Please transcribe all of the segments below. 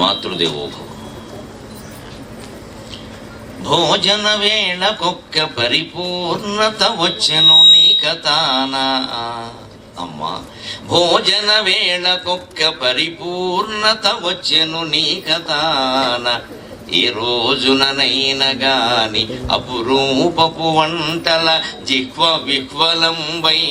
మాతృదేవోభవ. భోజన వేళకొక్క పరిపూర్ణత వచ్చెను నీ కథానా. అమ్మా, భోజన వేళకొక్క పరిపూర్ణత వచ్చెను నీ కథాన. ఏ రోజుననైన గాని అపురూపపు వంటల జిహ్వ విహ్వలంబై,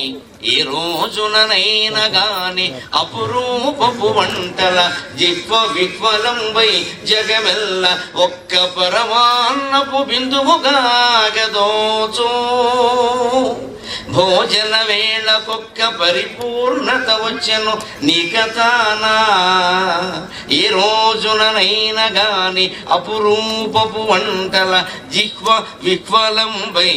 ఏ రోజుననైన గాని అపురూపపు వంటల జిహ్వ విహ్వలంబై, జగమెల్ల ఒక్క పరమాన్నపు బిందువుగాగదోచు. భోజన వేళకొక్క పరిపూర్ణత వచ్చెను నీ కథానా. ఏ రోజుననైన గాని అపురూపపు వంటల జిహ్వ విహ్వలంబై,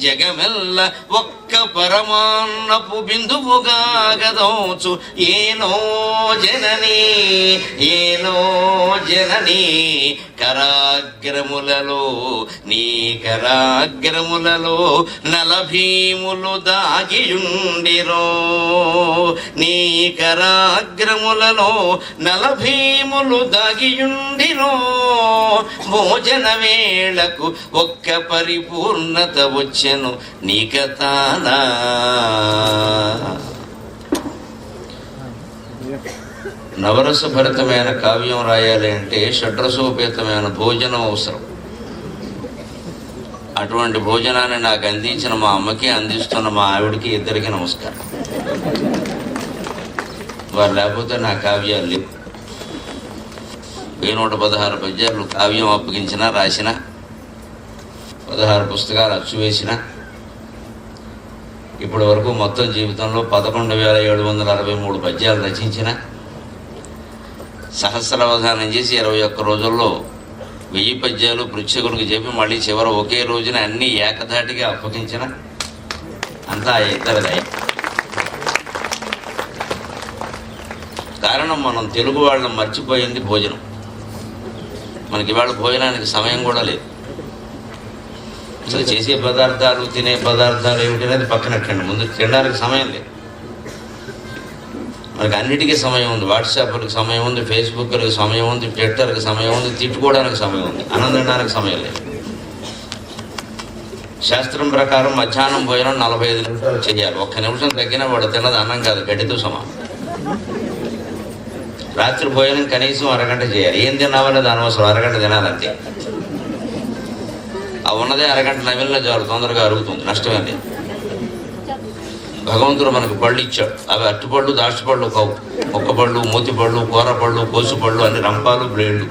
జగమెల్ల ఒక్క పరమాన్నపు బిందువుగాగదోచు. ఏనో జననీ ఏనో జననీ, కరాగ్రములలో నీ కరాగ్రములలో నలభీములు దాగియుండిరో. నీ కరాగ్రములలో నలభీములు దాగియుండిరో. భోజన వేళకు ఒక్క పరిపూర్ణత వచ్చెను నీ కథానా. నవరసభరితమైన కావ్యం రాయాలి అంటే షడ్రసోపేతమైన భోజనం అవసరం. అటువంటి భోజనాన్ని నాకు అందించిన మా అమ్మకి, అందిస్తున్న మా ఆవిడికి, ఇద్దరికి నమస్కారం. వారు లేకపోతే నా కావ్యాలు లేవు. 116 పద్యాలు కావ్యం అప్పగించిన, రాసిన, 16 పుస్తకాలు అచ్చు వేసిన, ఇప్పటి వరకు మొత్తం జీవితంలో 11,763 పద్యాలు రచించిన, సహస్రావధానం చేసి 21 రోజుల్లో 1000 పద్యాలు పృచ్ఛకునికి చెప్పి మళ్ళీ చివర ఒకే రోజున అన్ని ఏకధాటిగా అప్పగించిన అంతా ఇద్దరిదై. కారణం, మనం తెలుగు వాళ్ళం మర్చిపోయింది భోజనం. మనకి ఇవాళ భోజనానికి సమయం కూడా లేదు. అసలు చేసే పదార్థాలు, తినే పదార్థాలు ఏమిటనేది పక్కనట్టండి, ముందు తినడానికి సమయం లేదు. మనకి అన్నిటికీ సమయం ఉంది. వాట్సాప్కి సమయం ఉంది, ఫేస్బుక్కి సమయం ఉంది, ట్విట్టర్కి సమయం ఉంది, తిట్టుకోవడానికి సమయం ఉంది, అన్నం తినడానికి సమయం లేదు. శాస్త్రం ప్రకారం మధ్యాహ్నం భోజనం 45 నిమిషాలు చేయాలి. 1 నిమిషం తగ్గినా వాడు తిన్నది అన్నం కాదు, గడ్డితో సమానం. రాత్రి భోజనం కనీసం అరగంట చేయాలి. ఏం తిన్నావనేది అనవసరం, అరగంట తినాలంతే. ఆ ఉన్నదే అరగంట నమిలిన చాలు, తొందరగా అరుగుతుంది, నష్టమే లేదు. భగవంతుడు మనకు పళ్ళు ఇచ్చాడు. అవి అట్టుపళ్ళు, దాచిపళ్ళు కావు. మొక్కపళ్ళు, మూతిపళ్ళు, కూరపళ్ళు, కోసుపళ్ళు, అన్ని రంపాలు, బ్లేడ్లు.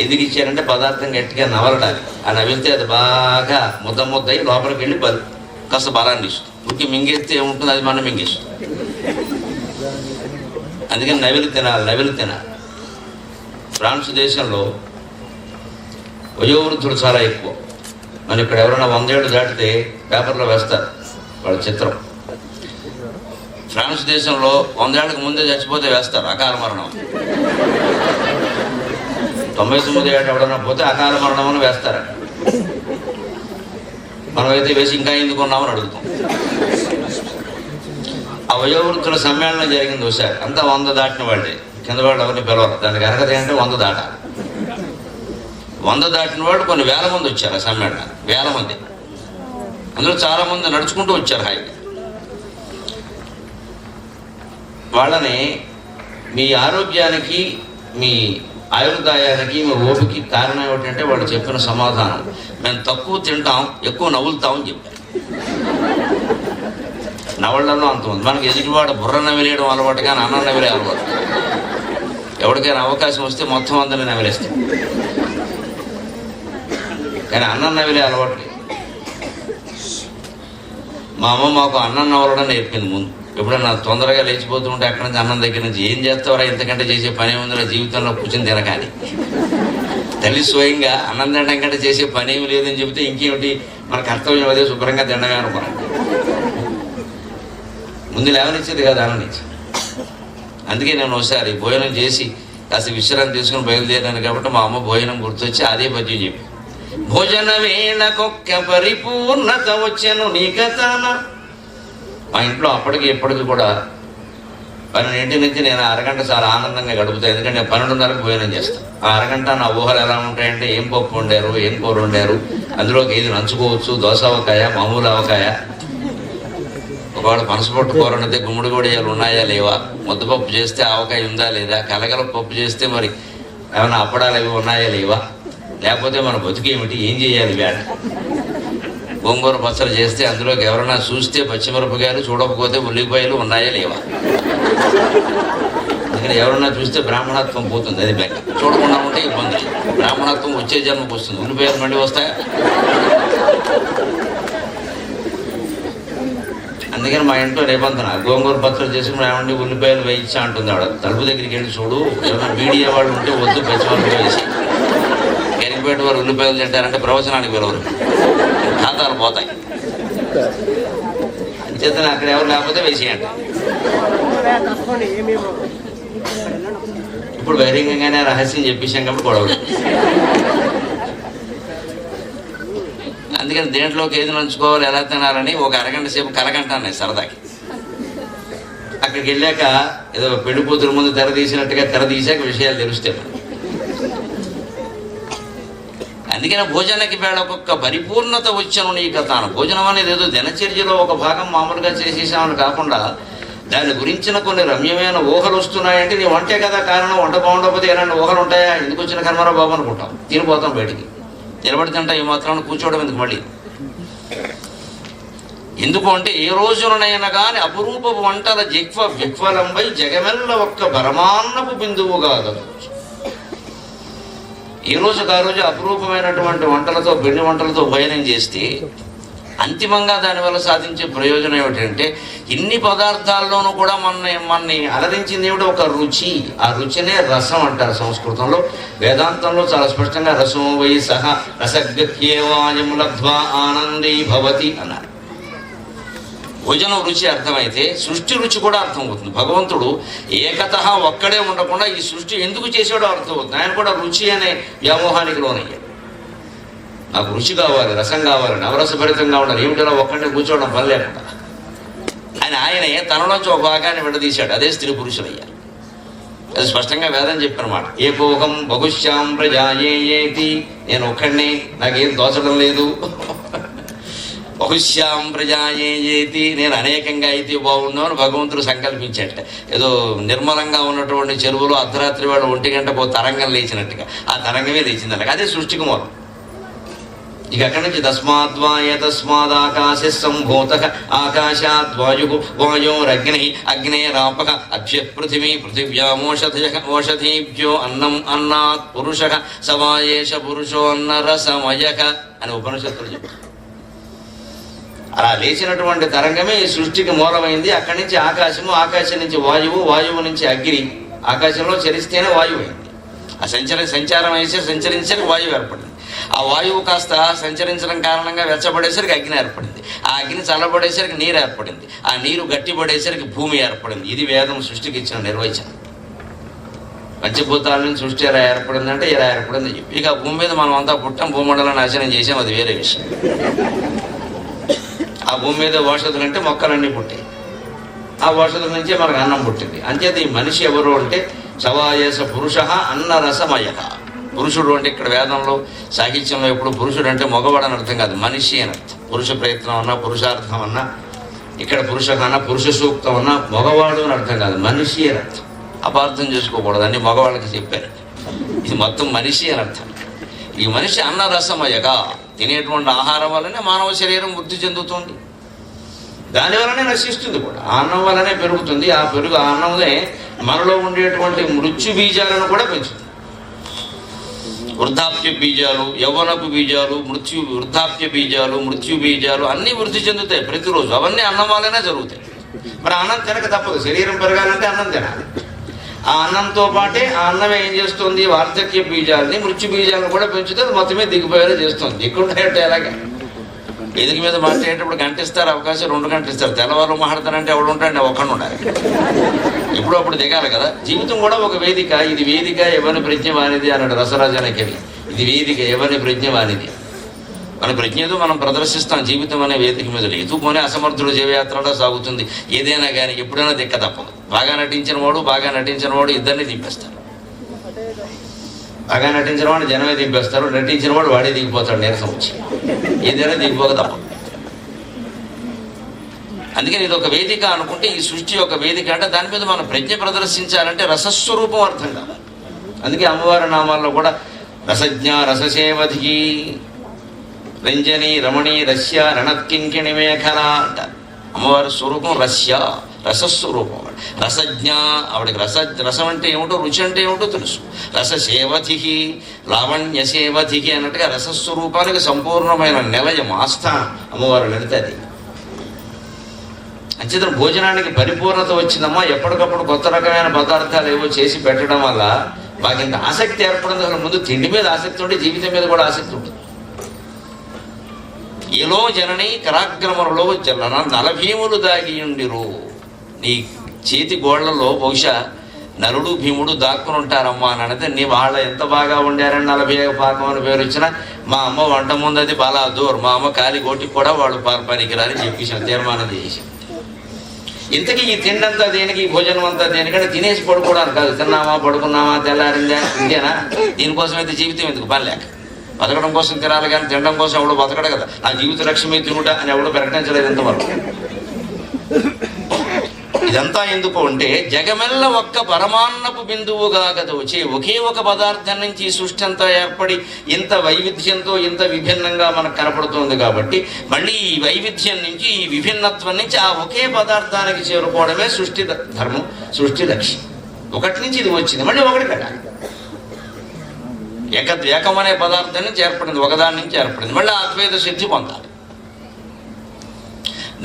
ఎందుకు ఇచ్చారంటే పదార్థం గట్టిగా నవలడాలి. ఆ నవిలితే అది బాగా ముద్ద అయ్యి లోపలికి వెళ్ళి కాస్త బలాన్ని ఇస్తుంది. ఉరికి మింగేస్తే ఏముంటుంది, అది మనం మింగేస్తుంది. అందుకని నవిలి తినాలి. ఫ్రాన్స్ దేశంలో వయోవృద్ధులు చాలా ఎక్కువ. మన ఇక్కడ ఎవరైనా 100 ఏళ్ళు దాటితే పేపర్లో వేస్తారు వాళ్ళ చిత్రం. ఫ్రాన్స్ దేశంలో 100 ఏళ్ళకి ముందే చచ్చిపోతే వేస్తారు అకాల మరణం. 99 ఏళ్ళు ఎవడన్నా పోతే అకాల మరణం అని వేస్తారు. మనమైతే వేసి ఇంకా ఎందుకున్నామని అడుగుతాం. ఆ వయోవృద్ధుల సమ్మేళనం జరిగింది ఒకసారి. అంతా 100 దాటిన వాళ్ళే, కింద వాళ్ళు ఎవరిని పిలవరు. దానికి అర్హత ఏంటంటే 100 దాటాలి. 100 దాటిన వాళ్ళు కొన్ని వేల మంది వచ్చారు ఆ సమ్మేళనానికి. 1000 మంది. అందులో చాలా మంది నడుచుకుంటూ వచ్చారు హాయిగా. వాళ్ళని మీ ఆరోగ్యానికి, మీ ఆయుర్దాయానికి, మీ ఓపికి కారణం ఏమిటంటే వాళ్ళు చెప్పిన సమాధానం, మేము తక్కువ తింటాం, ఎక్కువ నవ్వులుతామని చెప్పారు. నవళ్లలో అంతమంది. మనకి ఎదుటివాడు బుర్ర నవిలేయడం అలవాటు, కానీ అన్నం నవిలే అలవాటు. ఎవరికైనా అవకాశం వస్తే మొత్తం అందరినీ నవిలేస్తాం, కానీ అన్నం నవిలే అలవాటు. మా అమ్మ మాకు అన్నం నవలడం నేర్పింది ముందు. ఎప్పుడన్నా తొందరగా లేచిపోతూ ఉంటే అక్కడి నుంచి అన్నం దగ్గర నుంచి, ఏం చేస్తావరా ఇంతకంటే చేసే పని ఉందిరా జీవితంలో కూర్చొని తినకాని. తల్లి స్వయంగా అన్నం తినడం కంటే చేసే పని ఏమి లేదని చెబితే ఇంకేమిటి మన కర్తవ్యం, అదే శుభ్రంగా తినడమే అనుకున్నాం. ముందు లేవనిచ్చేది కదా అన్నం నుంచి. అందుకే నేను ఒకసారి భోజనం చేసి కాస్త విశ్రాంతి తీసుకుని బయలుదేరాను కాబట్టి మా అమ్మ భోజనం గుర్తొచ్చి అదే పద్యం చెప్పి, భోజన వేళకొక్క పరిపూర్ణత వచ్చెను నీ కథాన. మా ఇంట్లో అప్పటికి ఇప్పటికి కూడా 12 నుంచి నేను అరగంట చాలా ఆనందంగా గడుపుతాను. ఎందుకంటే నేను 12:30కు భోజనం చేస్తాను. ఆ అరగంట నా ఊహలు ఎలా ఉంటాయంటే ఏం పప్పు వండారు, ఏం కూర వండారు, అందులోకి ఏది నంచుకోవచ్చు, దోస ఆవకాయ, మామూలు ఆవకాయ, ఒకవేళ పనసపొట్టు కూర వండితే గుమ్మడి గొడియాలు ఉన్నాయా లేవా, ముద్దపప్పు చేస్తే ఆవకాయ ఉందా లేదా, కలగల పప్పు చేస్తే మరి ఏమైనా అప్పడాలు అవి ఉన్నాయా లేవా, లేకపోతే మన బతుకేమిటి, ఏం చేయాలి వేట, గోంగూర పచ్చడి చేస్తే అందులోకి ఎవరైనా చూస్తే పచ్చిమిరపకాయలు, చూడకపోతే ఉల్లిపాయలు ఉన్నాయా లేవా. ఎందుకంటే ఎవరన్నా చూస్తే బ్రాహ్మణత్వం పోతుంది, అది బెక్క. చూడకుండా ఉంటే ఇబ్బంది. బ్రాహ్మణత్వం వచ్చే జన్మకు వస్తుంది, ఉల్లిపాయలు మళ్ళీ వస్తాయా. అందుకని మా ఇంట్లో రేపంతన గోంగూర పచ్చడి చేసుకుని ఏమండి ఉల్లిపాయలు వేయించా అంటుంది ఆవిడ. తలుపు దగ్గరికి వెళ్ళి చూడు, ఏమైనా మీడియా వాళ్ళు ఉంటే వద్దు, పచ్చిమిరపకాయ వేసి. కెరిగిపేట వారు ఉల్లిపాయలు తింటారంటే ప్రవచనానికి పిలవరు, ఖాతాలు పోతాయి. అంచేతనే అక్కడ ఎవరు లేకపోతే వేసేయండి. ఇప్పుడు బహిరంగంగానే రహస్యం చెప్పేసాం కాబట్టి గొడవలు. అందుకని దేంట్లోకి ఏది నంచుకోవాలి, ఎలా తినాలని ఒక అరగంట సేపు కలగంట అన్నాయి సరదాకి. అక్కడికి వెళ్ళాక ఏదో పెళ్లి కూతురు ముందు తెర తీసినట్టుగా తెర తీసాక విషయాలు తెలుస్తాయి. అందుకని భోజనకి వేళ ఒక్కొక్క పరిపూర్ణత వచ్చను నీ కథాను. భోజనం అనేది ఏదో దినచర్యలో ఒక భాగం మామూలుగా చేసేసామని కాకుండా దాని గురించిన కొన్ని రమ్యమైన ఊహలు వస్తున్నాయంటే నీ వంటే కదా కారణం. వంట బాగుండకపోతే ఏమైనా ఊహలు ఉంటాయా, ఎందుకు వచ్చిన కర్మరా బాబు అనుకుంటాం, తినిపోతాం బయటికి. నిలబడి తింటా ఈ మాత్రాన్ని కూర్చోవడం ఎందుకు మళ్ళీ. ఎందుకు అంటే ఏ రోజునైనా కానీ అపురూపపు వంటల జిక్వ విక్వలంపై జగమెల్ల ఒక్క పరమాన్నపు బిందువుగా కాదు. ఈ రోజుకు ఆ రోజు అపురూపమైనటువంటి వంటలతో, పిండి వంటలతో భోజనం చేస్తే అంతిమంగా దానివల్ల సాధించే ప్రయోజనం ఏమిటంటే ఇన్ని పదార్థాల్లోనూ కూడా మనని అలరించింది ఏమిటి, ఒక రుచి. ఆ రుచినే రసం అంటారు సంస్కృతంలో. వేదాంతంలో చాలా స్పష్టంగా రసో వై సహ రసగత్యేవాయం లబ్ధ్వా ఆనందీ భవతి అన్నారు. భోజనం రుచి అర్థమైతే సృష్టి రుచి కూడా అర్థమవుతుంది. భగవంతుడు ఏకతః ఒక్కడే ఉండకుండా ఈ సృష్టి ఎందుకు చేసాడో అర్థమవుతుంది. ఆయన కూడా రుచి అనే వ్యామోహానికి లోనయ్యాడు. నాకు రుచి కావాలి, రసం కావాలి, నవరసభరితంగా ఉండాలి, ఏమిటో ఒక్కడే కూర్చోవడం పని లేకుండా ఆయనే తనలోంచి ఒక భాగాన్ని విడదీశాడు. అదే స్త్రీ పురుషులయ్యారు. అది స్పష్టంగా వేదం చెప్పినమాట. ఏకోహం బహుశ్యాం ప్రజాయేతి, నేను ఒక్కడిని, నాకేం దోచడం లేదు. బహుశ్యాం ప్రజాయేతి, నేను అనేకంగా అయితే బాగున్నావు అని భగవంతుడు సంకల్పించాట. ఏదో నిర్మలంగా ఉన్నటువంటి చెరువులో అర్ధరాత్రి వాళ్ళు 1 గంట తరంగం లేచినట్టుగా ఆ తరంగమే లేచిందట. అదే సృష్టికి మూలం. ఇక అక్కడి నుంచి తస్మాదాకాశ సంభూత ఆకాశాద్వాయు వాయోరగ్ని అగ్నేరాపక అభ్య పృథివీ పృథివ్యామోషధీభ్యో అన్నం అన్నాత్ పురుష సవాయేష పురుషో అన్నరసమయక అని ఉపనిషత్తులు చెప్పారు. అలా లేచినటువంటి తరంగమే ఈ సృష్టికి మూలమైంది. అక్కడి నుంచి ఆకాశము, ఆకాశం నుంచి వాయువు, వాయువు నుంచి అగ్ని. ఆకాశంలో చరిస్తేనే వాయువు అయింది. ఆ సంచారం వేసే సంచరించడానికి వాయువు ఏర్పడింది. ఆ వాయువు కాస్త సంచరించడం కారణంగా వెచ్చబడేసరికి అగ్ని ఏర్పడింది. ఆ అగ్ని చల్లబడేసరికి నీరు ఏర్పడింది. ఆ నీరు గట్టిపడేసరికి భూమి ఏర్పడింది. ఇది వేదం సృష్టికి ఇచ్చిన నిర్వచనం. పంచభూతాల నుంచి సృష్టి ఎలా ఏర్పడిందంటే ఇలా ఏర్పడింది చెప్పి. ఇక భూమి మీద మనం అంతా పుట్టాం, భూమండలం నాశనం చేసాం, అది వేరే విషయం. ఆ భూమి మీద ఔషధులు అంటే మొక్కలన్నీ పుట్టాయి. ఆ ఔషధుల నుంచే మనకు అన్నం పుట్టింది. అంచేత ఈ మనిషి ఎవరు అంటే సవాయస పురుష అన్నరసమయ. పురుషుడు అంటే ఇక్కడ వేదంలో, సాహిత్యంలో ఎప్పుడు పురుషుడు అంటే మగవాడు అని అర్థం కాదు, మనిషి అని అర్థం. పురుష ప్రయత్నం అన్నా, పురుషార్థం అన్నా, ఇక్కడ పురుష కన్నా పురుష సూక్తం అన్నా మగవాడు అని అర్థం కాదు, మనిషి అని అర్థం. అపార్థం చేసుకోకూడదు, అన్ని మగవాళ్ళకి చెప్పారు. ఇది మొత్తం మనిషి అని అర్థం. ఈ మనిషి అన్నరసమయగా తినేటువంటి ఆహారం వల్లనే మానవ శరీరం వృద్ధి చెందుతుంది, దానివల్లనే నశిస్తుంది కూడా. ఆ అన్నం వల్లనే పెరుగుతుంది. ఆ అన్నమే మనలో ఉండేటువంటి మృత్యు బీజాలను కూడా పెంచుతుంది. వృద్ధాప్య బీజాలు, యవ్వనపు బీజాలు, వృద్ధాప్య బీజాలు, మృత్యు బీజాలు అన్నీ వృద్ధి చెందుతాయి ప్రతిరోజు. అవన్నీ అన్నం వల్లనే జరుగుతాయి. మరి అన్నం తినక తప్పదు. శరీరం పెరగాలంటే అన్నం తినాలి. ఆ అన్నంతో పాటే ఆ అన్నమే ఏం చేస్తుంది, వార్ధక్య బీజాలని, మృత్యు బీజాలను కూడా పెంచుతుంది. మొత్తమే దిగిపోయేలా చేస్తుంది. దిక్కుంటాయంటే ఎలాగే వేదిక మీద మాట్లాడేటప్పుడు గంట ఇస్తారు, అవకాశం 2 గంటలు ఇస్తారు. తెల్లవారు మాట్లాడతానంటే ఎవడు ఉంటాడండి, ఒక్కడు ఉండాలి. ఎప్పుడో అప్పుడు దిగాలి కదా. జీవితం కూడా ఒక వేదిక. ఇది వేదిక ఎవరి ప్రజ్ఞ వానిది అన్నాడు రసరాజన కవి. ఇది వేదిక ఎవరి ప్రజ్ఞ వానిది. మన ప్రజ్ఞతో మనం ప్రదర్శిస్తాం జీవితం అనే వేదిక మీద. లేదు పోనీ అసమర్థుడు జీవయాత్రలో సాగుతుంది. ఏదైనా కానీ ఎప్పుడైనా దిక్క తప్పదు. బాగా నటించిన వాడు ఇద్దరిని దింపేస్తారు. బాగా నటించిన వాడు జనమే దింపేస్తారు, నటించిన వాడు వాడే దిగిపోతాడు నీరసం వచ్చి. ఏదైనా దిగిపోక తప్పదు. అందుకని ఇది ఒక వేదిక అనుకుంటే ఈ సృష్టి ఒక వేదిక అంటే దాని మీద మనం ప్రజ్ఞ ప్రదర్శించాలంటే రసస్వరూపం అర్థం కావాలి. అందుకే అమ్మవారి నామాల్లో కూడా రసజ్ఞ రససేవధి రంజని రమణి రస్య రణత్కింకిణి మేఖల అంటారు. అమ్మవారి స్వరూపం రసస్వరూపం. రసజ్ఞ, ఆవిడకి రసం అంటే ఏమిటో, రుచి అంటే ఏమిటో తెలుసు. రససేవధి లావణ్యసేవధి అన్నట్టుగా రసస్వరూపానికి సంపూర్ణమైన నిలయం, ఆస్థానం అమ్మవారు లలితాదేవి. అంచేత భోజనానికి పరిపూర్ణత వచ్చిందమ్మా. ఎప్పటికప్పుడు కొత్త రకమైన పదార్థాలు ఏవో చేసి పెట్టడం వల్ల మాకు ఇంత ఆసక్తి ఏర్పడింది. అసలు ముందు తిండి మీద ఆసక్తి ఉంటే జీవితం మీద కూడా ఆసక్తి ఉంటుంది. ఏలో జనని కరాగ్రమలో నలభీములు దాగియుండిరు. నీ చేతి గోళ్లలో బహుశా నలుడు భీముడు దాక్కుని ఉంటారమ్మా అని అంటే నీ వాళ్ళ ఎంత బాగా వండారని 40 పాకం అని పేరు వచ్చినా మా అమ్మ వంట ముందు అది బాలా దూర్, మా అమ్మ కాలి గోటికి కూడా వాళ్ళు పనికిరాని చెప్పేసి తీర్మానం చేసి. ఇంతకీ ఈ తిండంతా దేనికి, ఈ భోజనం అంతా దేనికంటే తినేసి పడుకోవడానికి కాదు. తిన్నామా పడుకున్నామా తెల్లారిందా ఇంతేనా? దీనికోసం అయితే జీవితం ఎందుకు? పని లేక బతకడం కోసం తినాలి కానీ తినడం కోసం ఎవడో బతకడు కదా. నా జీవిత లక్ష్యమే తినుట అని ఎవడో ప్రకటించలేదు ఇంతవరకు. ఇదంతా ఎందుకు అంటే జగమెల్ల ఒక్క పరమాన్నపు బిందువుగా వచ్చే ఒకే ఒక పదార్థం నుంచి ఈ సృష్టి అంతా ఏర్పడి ఇంత వైవిధ్యంతో ఇంత విభిన్నంగా మనకు కనపడుతుంది. కాబట్టి మళ్ళీ ఈ వైవిధ్యం నుంచి, ఈ విభిన్నత్వం నుంచి ఆ ఒకే పదార్థానికి చేరుకోవడమే సృష్టి ధర్మం, సృష్టి లక్ష్యం. ఒకటి నుంచి ఇది వచ్చింది, మళ్ళీ ఒకటి పెట్టాలి. ఏకం అనే పదార్థం నుంచి ఏర్పడింది, ఒకదాని నుంచి ఏర్పడింది, మళ్ళీ అద్వైత సిద్ధి పొందాలి.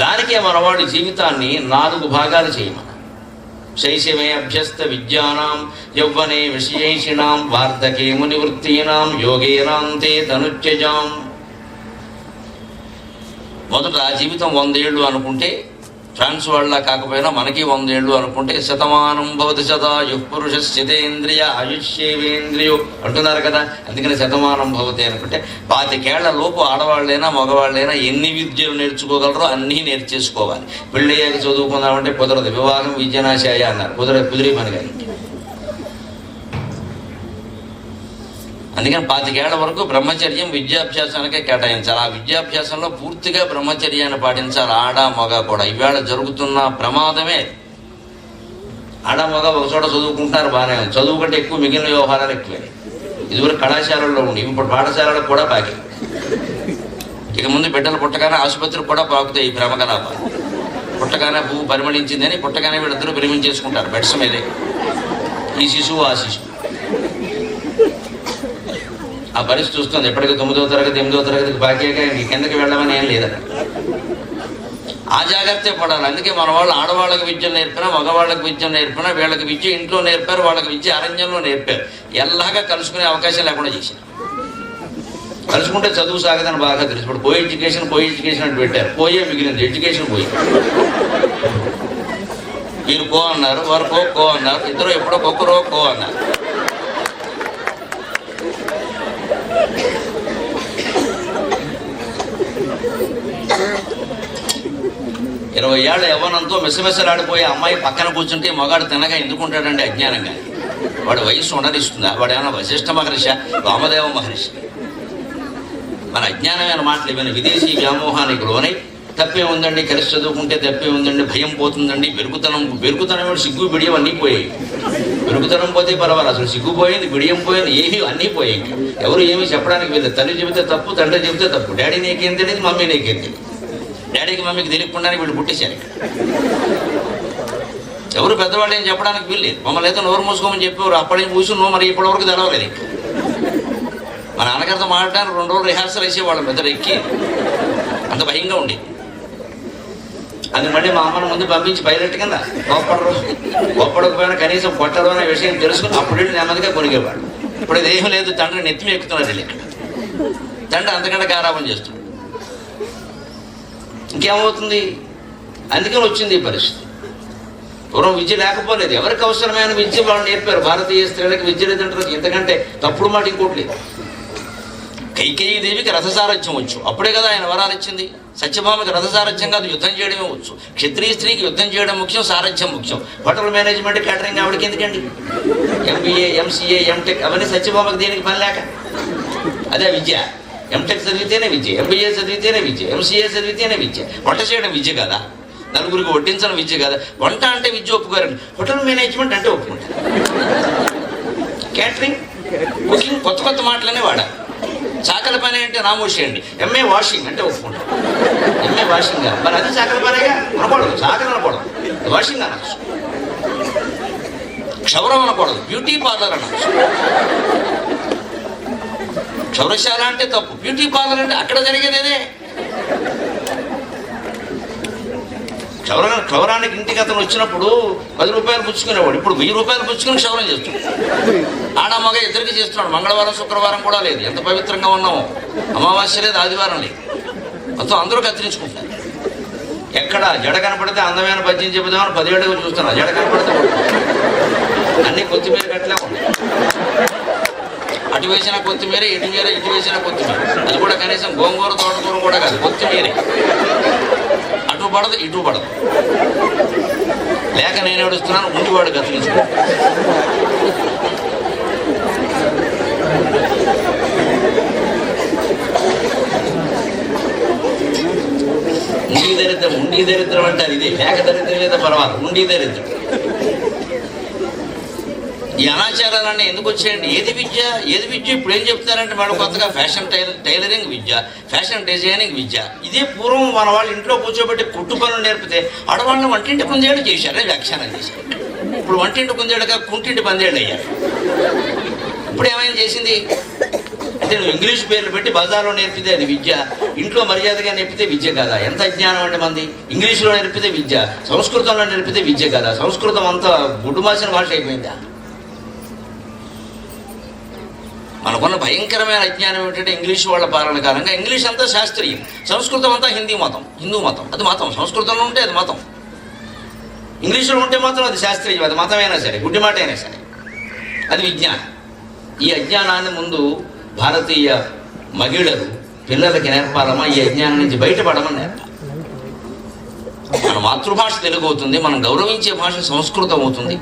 దానికే మనవాడి జీవితాన్ని 4 భాగాలు చేయమని. శైశవే అభ్యస్త విద్యానాం యౌవనే విషయేషిణాం వార్ధకే మునివృత్తీనాం యోగేనాంతే తనుత్యజాం. మొదట జీవితం 100 ఏళ్ళు అనుకుంటే, ఫ్రాన్స్ వాళ్ళ కాకపోయినా మనకి 100 ఏళ్ళు అనుకుంటే, శతమానం భవతి శతాయుః పురుషస్యతేంద్రియ ఆయుష్యేవేంద్రియో అంటున్నారు కదా. అందుకని శతమానం భవతి అనుకుంటే 25 ఏళ్ల లోపు ఆడవాళ్ళైనా మగవాళ్ళైనా ఎన్ని విద్యలు నేర్చుకోగలరో అన్నీ నేర్చేసుకోవాలి. పెళ్ళయ్యాక చదువుకుందామంటే కుదరదు. వివాహం విద్యనాశాయ అన్నారు, కుదిరే పని కాదు. అందుకని 25 ఏళ్ల వరకు బ్రహ్మచర్యం విద్యాభ్యాసానికే కేటాయించాలి. ఆ విద్యాభ్యాసంలో పూర్తిగా బ్రహ్మచర్యాన్ని పాటించాలి, ఆడ మగ కూడా. ఈవేళ జరుగుతున్న ప్రమాదమే, ఆడ మగ ఒక చోట చదువుకుంటున్నారు బాగానే, చదువు కంటే ఎక్కువ మిగిలిన వ్యవహారాలు ఎక్కువే. ఇదివరకు కళాశాలల్లో ఉండి ఇప్పుడు పాఠశాలలకు కూడా బాకి. ఇక ముందు బిడ్డలు పుట్టగానే ఆసుపత్రికి కూడా పాకుతాయి ఈ ప్రేమకలాపాలు. పుట్టగానే పువ్వు పరిమళించిందని పుట్టగానే వీళ్ళిద్దరూ ప్రేమించేసుకుంటారు బెడ్స్ మీదే, ఈ శిశువు ఆ శిశువు. ఆ పరిస్థితి చూస్తుంది. ఎప్పటికీ 9వ తరగతి 8వ తరగతికి బాకీగా కిందకి వెళ్ళమని ఏం లేదట. ఆ జాగ్రత్త పడాలి. అందుకే మన వాళ్ళు ఆడవాళ్ళకి విద్య నేర్పినా, మగవాళ్ళకి విద్య నేర్పినా, వీళ్ళకి విద్య ఇంట్లో నేర్పారు, వాళ్ళకి విద్య అరణ్యంలో నేర్పారు. ఎల్లాగా కలుసుకునే అవకాశం లేకుండా చేశారు. కలుసుకుంటే చదువు సాగదని బాగా తెలుసు. ఇప్పుడు కో ఎడ్యుకేషన్ అని పెట్టారు. పోయే మిగిలింది, ఎడ్యుకేషన్ పోయి. వీరు కో అన్నారు, వారు కో అన్నారు, ఇద్దరు ఎప్పుడో ఒక్కరో కో అన్నారు. ఇరవై ఏళ్ల యవ్వనంతో మెసమెసలాడిపోయే అమ్మాయి పక్కన కూర్చుంటే మగాడు తినగా ఎందుకుంటాడండి? అజ్ఞానంగా. వాడి వయస్సు ఉండనిస్తుందా? వాడు ఏమైనా వశిష్ఠ మహర్షి, వామదేవ మహర్షి? మన అజ్ఞానమైన మాటలు ఏమైనా విదేశీ వ్యామోహానికి లోనై తప్పే ఉందండి, కలిసి చదువుకుంటే తప్పే ఉందండి, భయం పోతుందండి, బెరుకుతనం సిగ్గు బిడియం అన్నీ పోయాయి. బెరుకుతనం పోతే పర్వాలేదు, అసలు సిగ్గు పోయింది, బిడియం పోయింది, ఏమీ అన్నీ పోయాయి. ఎవరు ఏమీ చెప్పడానికి వెళ్ళదు. తల్లి చెబితే తప్పు, తండ్రి చెబితే తప్పు. డాడీ నీకేం తెలియదు, మమ్మీ నీకేం తెలియదు. డాడీకి మమ్మీకి తెలియకుండానే వీళ్ళు పుట్టేశారు. ఎవరు పెద్దవాళ్ళు ఏం చెప్పడానికి వీల్లేదు. మమ్మల్ని అయితే నోరు మూసుకోమని చెప్పేవారు. అప్పటి నుంచి కూర్చున్నావు, మరి ఇప్పటివరకు తెలవలేదు. మా నాన్నగారితో మాట్లాడడానికి 2 రోజులు రిహార్సల్ వేసేవాళ్ళం, పెద్దలు ఎక్కి, అంత భయంగా ఉండేది. అది మళ్ళీ మా అమ్మను ముందు పంపించి పైలట్ కింద కోప్పడకపోయినా కనీసం కొట్టడం అనే విషయం తెలుసుకుని అప్పుడు నెమ్మదిగా కొనిగేవాడు. ఇప్పుడు ఇదేం లేదు, తండ్రి నెత్తిమి ఎక్కుతున్నారు. తండ్రి అంతకంటే గారాబం చేస్తున్నాడు. ఇంకేమవుతుంది? అందుకని వచ్చింది ఈ పరిస్థితి. పూర్వం విద్య లేకపోలేదు. ఎవరికి అవసరమైన విద్య వాళ్ళు నేర్పారు. భారతీయ స్త్రీలకు విద్య లేదంటారు. ఇంతకంటే తప్పుడు మాట ఇంకోటి లేదు. కైకేయీదేవికి రథసారథ్యం వచ్చు, అప్పుడే కదా ఆయన వరాలు ఇచ్చింది. సత్యభామకి రథసారథ్యం కాదు, యుద్ధం చేయడమే వచ్చు. క్షత్రియ స్త్రీకి యుద్ధం చేయడం ముఖ్యం, సారథ్యం ముఖ్యం. హోటల్ మేనేజ్మెంట్, క్యాటరింగ్ ఆవిడకి ఎందుకండి? MBA, MCA, MTech అవన్నీ సత్యభామకి దేనికి పని లేక. అదే విద్య. MTech చదివితేనే విద్య, MBA చదివితేనే విద్య, MCA చదివితేనే విద్య. వంట చేయడం విద్య కదా, నలుగురికి వడ్డించడం విద్య కదా. వంట అంటే విద్య ఒప్పుకోరండి, హోటల్ మేనేజ్మెంట్ అంటే ఒప్పుకుంటారు. క్యాటరింగ్, కుకింగ్ కొత్త కొత్త మాటలనే వాడాలి. చాకల పని అంటే నామోషి అండి. MA వాషింగ్ అంటే ఒప్పుకుంటాం. MA వాషింగ్ కాదు, మరి అది చాకల పనేగా అనకూడదు, చాకలు అనకూడదు, వాషింగ్ అనొచ్చు. క్షౌరం అనకూడదు, బ్యూటీ పార్లర్ అనొచ్చు. క్షౌరశాల అంటే తప్పు, బ్యూటీ పార్లర్ అంటే అక్కడ జరిగేది అదే. క్షౌరానికి ఇంటికి అతను వచ్చినప్పుడు 10 రూపాయలు పుచ్చుకునేవాడు, ఇప్పుడు 1000 రూపాయలు పుచ్చుకుని క్షౌరం చేస్తున్నాడు. ఆడ మగ ఇద్దరికి చేస్తున్నాడు. మంగళవారం శుక్రవారం కూడా లేదు, ఎంత పవిత్రంగా ఉన్నామో. అమావాస్య లేదు, ఆదివారం లేదు, మొత్తం అందరూ కత్తిరించుకుంటారు. ఎక్కడ జడ కనపడితే అందమైన పద్యం చెబుదామని 10 ఏళ్ళుగా చూస్తున్నా, జడ కనపడితే అన్నీ కొత్తిమీర కట్టలే ఉన్నాయి. అటు వేసిన కొత్తిమీర, ఇటు వేసిన కొత్తిమీర. అది కూడా కనీసం గోంగూర తోటకూర కూడా కాదు, కొత్తిమీరే. అటు పడదు, ఇటు పడదు. లేక నేను ఏడుస్తున్నాను, ముందువాడు కత్తిరించుకో. ఉండి దరిద్రం అంటే అది ఇదే. లేక దరిద్రం మీద పర్వాలేదు, ఉండి దరిద్రం. ఈ అనాచారాలన్నీ ఎందుకు వచ్చాయండి? ఏది విద్య? ఇప్పుడు ఏం చెప్తారంటే మేడం, కొత్తగా ఫ్యాషన్ టైలరింగ్ విద్య, ఫ్యాషన్ డిజైనింగ్ విద్య. ఇదే పూర్వం మన వాళ్ళు ఇంట్లో కూర్చోబెట్టి కుట్టు పనులు నేర్పితే ఆడవాళ్ళని వంటింటి కుందేళ్ళు చేశారు, వ్యాఖ్యానం చేశారు. ఇప్పుడు వంటింటి కుందేళ్ళుగా కుంటింటి పందేళ్ళు అయ్యారు. ఇప్పుడు ఏమైనా చేసింది అంటే, నువ్వు ఇంగ్లీష్ పేర్లు పెట్టి బజార్లో నేర్పితే అది విద్య, ఇంట్లో మర్యాదగా నేర్పితే విద్య కదా. ఎంత అజ్ఞానం అంటే మంది. ఇంగ్లీష్లో నేర్పితే విద్య, సంస్కృతంలో నేర్పితే విద్య కదా. సంస్కృతం అంతా గుడ్డుమాసిన భాష అయిపోయిందా? మనకున్న భయంకరమైన అజ్ఞానం ఏమిటంటే, ఇంగ్లీష్ వాళ్ళ పాలన కారణంగా ఇంగ్లీష్ అంతా శాస్త్రీయం, సంస్కృతం అంతా హిందూ మతం. అది మతం. సంస్కృతంలో ఉంటే అది మతం, ఇంగ్లీష్లో ఉంటే మాత్రం అది శాస్త్రీయం. అది మతమైనా సరే, గుడ్డి మాట అయినా సరే, అది విజ్ఞానం. ఈ అజ్ఞానాన్ని ముందు భారతీయ మహిళలు పిల్లలకి నేర్పాలమ్మా. ఈ అజ్ఞానం నుంచి బయటపడమని నేర్పాలి. మన మాతృభాష తెలుగు అవుతుంది, మనం గౌరవించే భాష సంస్కృతం అవుతుంది.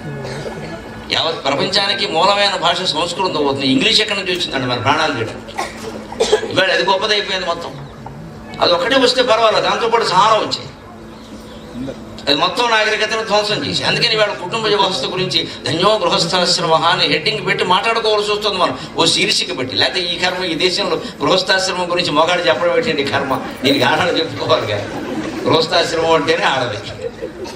యావత్ ప్రపంచానికి మూలమైన భాష సంస్కృతం అవుతుంది. ఇంగ్లీష్ ఎక్కడి నుంచి వచ్చిందండి? మన ప్రాణాలు చేయడానికి. ఇవాళ అది గొప్పదైపోయింది మొత్తం. అది ఒకటే వస్తే పర్వాలేదు, దాంతోపాటు చాలా వచ్చాయి. అది మొత్తం నాగరికతను ధ్వంసం చేసి. అందుకని ఇవాళ కుటుంబ వ్యవస్థ గురించి ధన్యో గృహస్థాశ్రమ అని హెడ్డింగ్ పెట్టి మాట్లాడుకోవాల్సి వస్తుంది మనం, ఓ శీర్షిక పెట్టి. లేకపోతే ఈ కర్మ, ఈ దేశంలో గృహస్థాశ్రమం గురించి మొగాడు చెప్పడం పెట్టండి కర్మ. దీనికి ఆడలు చెప్పుకోవాలి కానీ, గృహస్థాశ్రమం అంటేనే ఆడది.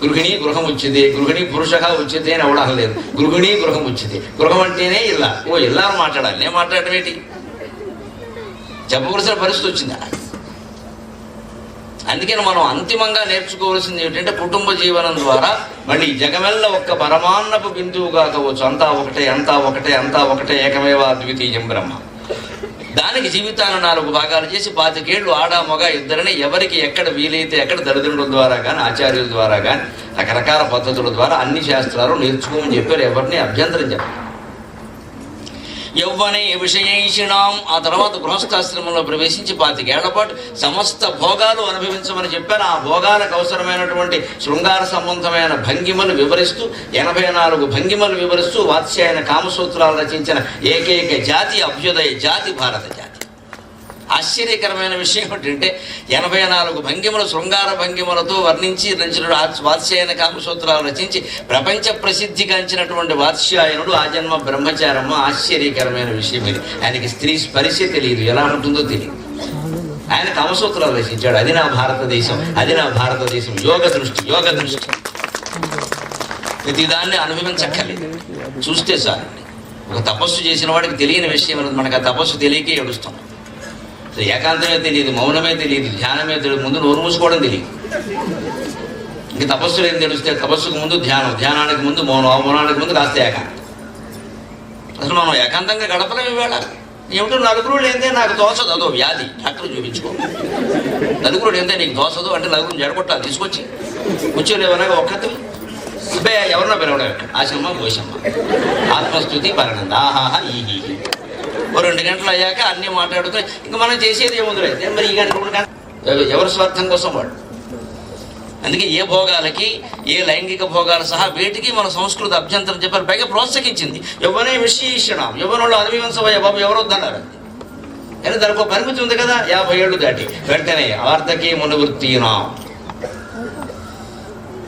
గృహిణి గృహం వచ్చింది, గృహిణి పురుషగా వచ్చింది అని అవడం లేదు. గృహిణి గృహం వచ్చింది, గృహం అంటేనే ఇల్లా. ఓ ఇల్లా అని మాట్లాడాలి, నేను మాట్లాడటం ఏంటి? చెప్పవలసిన పరిస్థితి వచ్చిందా? అందుకని మనం అంతిమంగా నేర్చుకోవాల్సింది ఏమిటంటే, కుటుంబ జీవనం ద్వారా మళ్ళీ జగమెల్ల ఒక్క పరమాన్నపు బిందువుగా కావచ్చు. అంతా ఒకటే ఏకమేవ అద్వితీయం బ్రహ్మ. దానికి జీవితాన్ని 4 భాగాలు చేసి 25 ఏళ్ళు ఆడ మగ ఇద్దరిని ఎవరికి ఎక్కడ వీలైతే ఎక్కడ తల్లిదండ్రుల ద్వారా కానీ, ఆచార్యుల ద్వారా కానీ, రకరకాల పద్ధతుల ద్వారా అన్ని శాస్త్రాలు నేర్చుకోమని చెప్పారు. ఎవరిని అభ్యంతరం చెప్పారు. యౌవనే విషయేషిణాం. ఆ తర్వాత గృహస్థాశ్రమంలో ప్రవేశించి 25 ఏళ్ల పాటు సమస్త భోగాలు అనుభవించమని చెప్పారు. ఆ భోగాలకు అవసరమైనటువంటి శృంగార సంబంధమైన భంగిమలు వివరిస్తూ, 84 భంగిమలు వివరిస్తూ వాత్స్యాయన కామసూత్రాలు రచించిన ఏకైక జాతి అభ్యుదయ జాతి భారత జాతి. ఆశ్చర్యకరమైన విషయం ఏంటంటే, 84 భంగిమలు శృంగార భంగిమలతో వర్ణించి రచించిన వాత్స్యాయన కామసూత్రాలు రచించి ప్రపంచ ప్రసిద్ధిగాంచినటువంటి వాత్స్యాయనుడు ఆజన్మ బ్రహ్మచారమ్మ. ఆశ్చర్యకరమైన విషయం ఇది. ఆయనకి స్త్రీ స్పర్శ తెలియదు, ఎలా ఉంటుందో తెలియదు. ఆయన కామసూత్రాలు రచించాడు. అది నా భారతదేశం. యోగ దృష్టి. ప్రతిదాన్ని అనుభవించక్కర్లేదు, చూస్తే చాలు. ఒక తపస్సు చేసిన వాడికి తెలియని విషయం అనేది. మనకు ఆ తపస్సు తెలియకే ఏడుస్తాం. ఏకాంతమే తెలియదు, మౌనమే తెలియదు, ధ్యానమే తెలియదు. ముందు నోరు మూసుకోవడం తెలియదు. ఇంక తపస్సులు ఏం తెలుస్తే, తపస్సుకు ముందు ధ్యానం, ధ్యానానికి ముందు మౌనం, మౌనానికి ముందు కాస్త ఏకాంతం. అసలు మనం ఏకాంతంగా గడపలేం. ఇవాళ ఏమిటో నలుగురు లేదే నాకు దోసదు, అదో వ్యాధి, డాక్టర్ చూపించుకో. నలుగురు లేదే నీకు దోసదు అంటే నలుగురు జడగొట్టాలి, తీసుకొచ్చి కూర్చోలేవనగా ఒక్కటి ఎవరినో పిలవడం. ఆశమ్మ, పోషమ్మ, ఆత్మస్థుతి, పరనంద, ఆహాహా, ఈ 2 గంటలు అయ్యాక అన్నీ మాట్లాడుకుని ఇంకా మనం చేసేది ఏముంది మరి ఈ గంట 2 గంటలు ఎవరి స్వార్థం కోసం వాడు. అందుకే ఏ భోగాలకి ఏ లైంగిక భోగాలు సహా వేటికి మన సంస్కృతి అభ్యంతరం చెప్పారు, పైగా ప్రోత్సహించింది. ఎవరే విశేషణం ఎవరిలో అధివంశమయ్య బాబు ఎవరొద్దన్నారు. కానీ దానికి ఒక పరిమితి ఉంది కదా, 50 ఏళ్ళు దాటి వెంటనే వార్ధకి మునివృత్తినా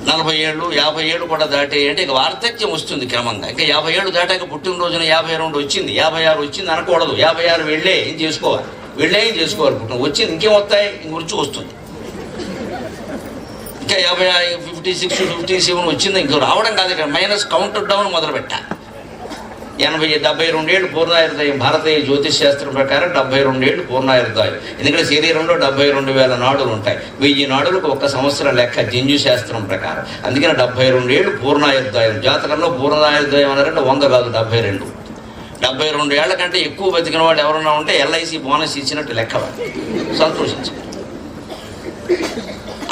40 ఏళ్ళు 50 ఏళ్ళు కూడా దాటే అంటే ఇక వార్ధక్యం వస్తుంది క్రమంగా. ఇంకా 50 ఏళ్ళు దాటాక పుట్టినరోజున 52 వచ్చింది, 56 వచ్చింది అనకూడదు. 56 వెళ్ళే ఏం చేసుకోవాలి, పుట్టిన వచ్చింది ఇంకేం వస్తాయి, ఇంక రుచి వస్తుంది. ఇంకా 56 57 వచ్చింది ఇంకో రావడం కాదు, ఇక్కడ మైనస్ కౌంటర్ డౌన్ మొదలు పెట్టాలి. 72 ఏళ్ళు పూర్ణాయుర్దాయం. భారతీయ జ్యోతిష్ శాస్త్రం ప్రకారం 72 ఏళ్ళు పూర్ణాయుర్దాయం. ఎందుకంటే శరీరంలో 72,000 నాడులు ఉంటాయి. 1000 నాడులకు 1 సంవత్సరం లెక్క జంజు శాస్త్రం ప్రకారం. అందుకని 72 ఏళ్ళు పూర్ణాయుర్దాయం. జాతకంలో పూర్ణాయుర్దాయం అన్నారంటే 100 కాదు 72. 72 ఏళ్ల కంటే ఎక్కువ బతికిన వాళ్ళు ఎవరన్నా ఉంటే LIC బోనస్ ఇచ్చినట్టు లెక్క. సంతోషించారు.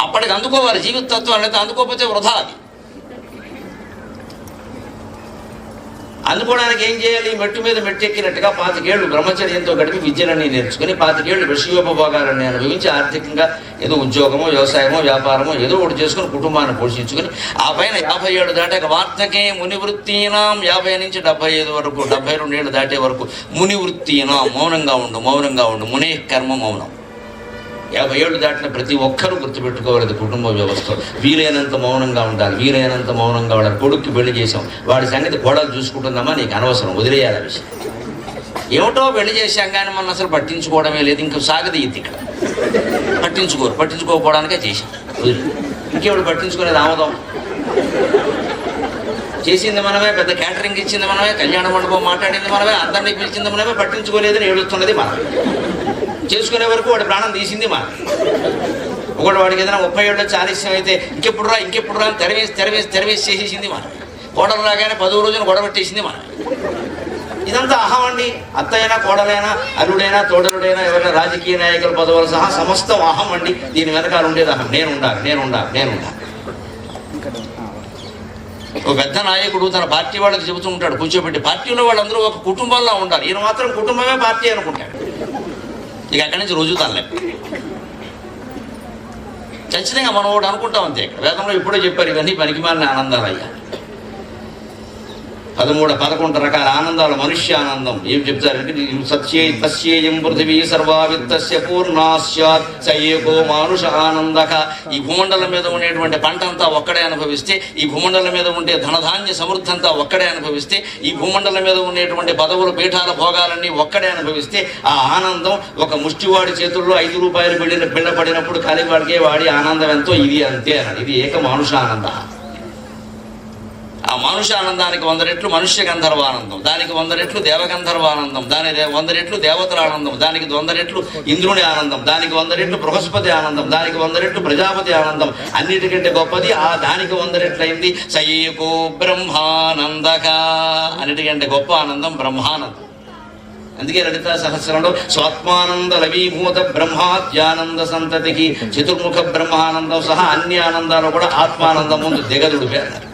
అప్పటికి అందుకోవాలి జీవితత్వాన్ని, అయితే అందుకోకపోతే వృధా. అది అందుకోవడానికి ఏం చేయాలి, మెట్టు మీద మెట్టెక్కినట్టుగా 25 ఏళ్ళు బ్రహ్మచర్యంతో గడిపి విద్యలన్నీ నేర్చుకుని 25 ఏళ్ళు విషయోపభోగాలన్నీ అనుభవించి ఆర్థికంగా ఏదో ఉద్యోగమో వ్యవసాయమో వ్యాపారమో ఏదో ఒకటి చేసుకుని కుటుంబాన్ని పోషించుకుని ఆ పైన 50 ఏళ్ళు దాటాక వార్ధకే మునివృత్తీనాం 50 నుంచి 75 వరకు 72 ఏళ్ళు దాటే వరకు మునివృత్తీనాం మౌనంగా ఉండు మునే కర్మ మౌనం. 50 ఏళ్ళు దాటిన ప్రతి ఒక్కరూ గుర్తుపెట్టుకోవాలి కుటుంబ వ్యవస్థ. వీలైనంత మౌనంగా ఉండాలి. కొడుక్కి పెళ్లి చేసాం, వాడి సంగతి కోడలు చూసుకుంటుందమ్మా, నీకు అనవసరం, వదిలేయాలి ఆ విషయం. ఏమిటో పెళ్లి చేశాం కానీ మనం అసలు పట్టించుకోవడమే లేదు. ఇంకా సాగదీయద్దు ఇక్కడ. పట్టించుకోకపోవడానికే చేశాం. ఇంకేవాడు పట్టించుకునేది ఆమోదం. చేసింది మనమే, పెద్ద క్యాటరింగ్ ఇచ్చింది మనమే, కళ్యాణ మండపం మాట్లాడింది మనమే, అందరినీ పిలిచింది మనమే, పట్టించుకోలేదని ఏడుస్తున్నది మనమే. చేసుకునే వరకు వాడి ప్రాణం తీసింది మనం. ఒకటి వాడికి ఏదైనా 30 ఏళ్ళు వచ్చి ఆలస్యం అయితే ఇంకెప్పుడు రా అని తెరవేసి చేసేసింది మనం. కోడలు రాగానే 10వ రోజున గొడవట్టేసింది మనం. ఇదంతా అహం అండి. అత్తైనా కోడలైనా అల్లుడైనా తోడలుడైనా ఎవరైనా రాజకీయ నాయకుల పదవులు సహా సమస్తం అహం అండి. దీని వెనకాల ఉండేది అహం. నేను ఉండాలి. ఒక పెద్ద నాయకుడు తన పార్టీ వాళ్ళకి చెబుతూ ఉంటాడు కూర్చోబెట్టి, పార్టీలో వాళ్ళందరూ ఒక కుటుంబంలో ఉండాలి. ఈయన మాత్రం కుటుంబమే పార్టీ అనుకుంటాడు. ఇక అక్కడి నుంచి రుజుతానులే. ఖచ్చితంగా మనం ఒకటి అనుకుంటాం అంతే. ఇక్కడ వేదంలో ఇప్పుడే చెప్పారు ఇవన్నీ పనికిమాలిన ఆనందాలు అయ్యా. 11 రకాల ఆనందాలు. మనుష్య ఆనందం ఏం చెప్తారంటే సత్యేయం పృథివీ సర్వావిత్తస్య పూర్ణాస్యాత్ సయేకో మానుష ఆనందక. ఈ భూమండలం మీద ఉండేటువంటి పంట అంతా ఒక్కడే అనుభవిస్తే, ఈ భూమండలం మీద ఉండే ధనధాన్య సమృద్ధి అంతా ఒక్కడే అనుభవిస్తే, ఈ భూమండలం మీద ఉండేటువంటి పదవులు పీఠాల భోగాలన్నీ ఒక్కడే అనుభవిస్తే, ఆ ఆనందం ఒక ముష్టివాడి చేతుల్లో 5 రూపాయలు బిళ్ళ పడినప్పుడు కలివాడికే వాడి ఆనందం ఎంతో ఇది అంతే అన్నాడు. ఇది ఏక మానుష ఆనంద. ఆ మానుష ఆనందానికి 100 రెట్లు మనుష్య గంధర్వానందం, దానికి 100 రెట్లు దేవగంధర్వానందం, దానికి 100 రెట్లు దేవతల ఆనందం, దానికి 100 రెట్లు ఇంద్రుని ఆనందం, దానికి 100 రెట్లు బృహస్పతి ఆనందం, దానికి 100 రెట్లు ప్రజాపతి ఆనందం. అన్నిటికంటే గొప్పది ఆ దానికి 100 రెట్లయింది సయేకో బ్రహ్మానందక. అన్నిటికంటే గొప్ప ఆనందం బ్రహ్మానందం. అందుకే లలితా సహస్రంలో స్వాత్మానంద లవీభూత బ్రహ్మాద్యానంద సంతతికి చతుర్ముఖ బ్రహ్మానందం సహా అన్ని ఆనందాలు కూడా ఆత్మానందం ముందు దిగదుడు పేరు.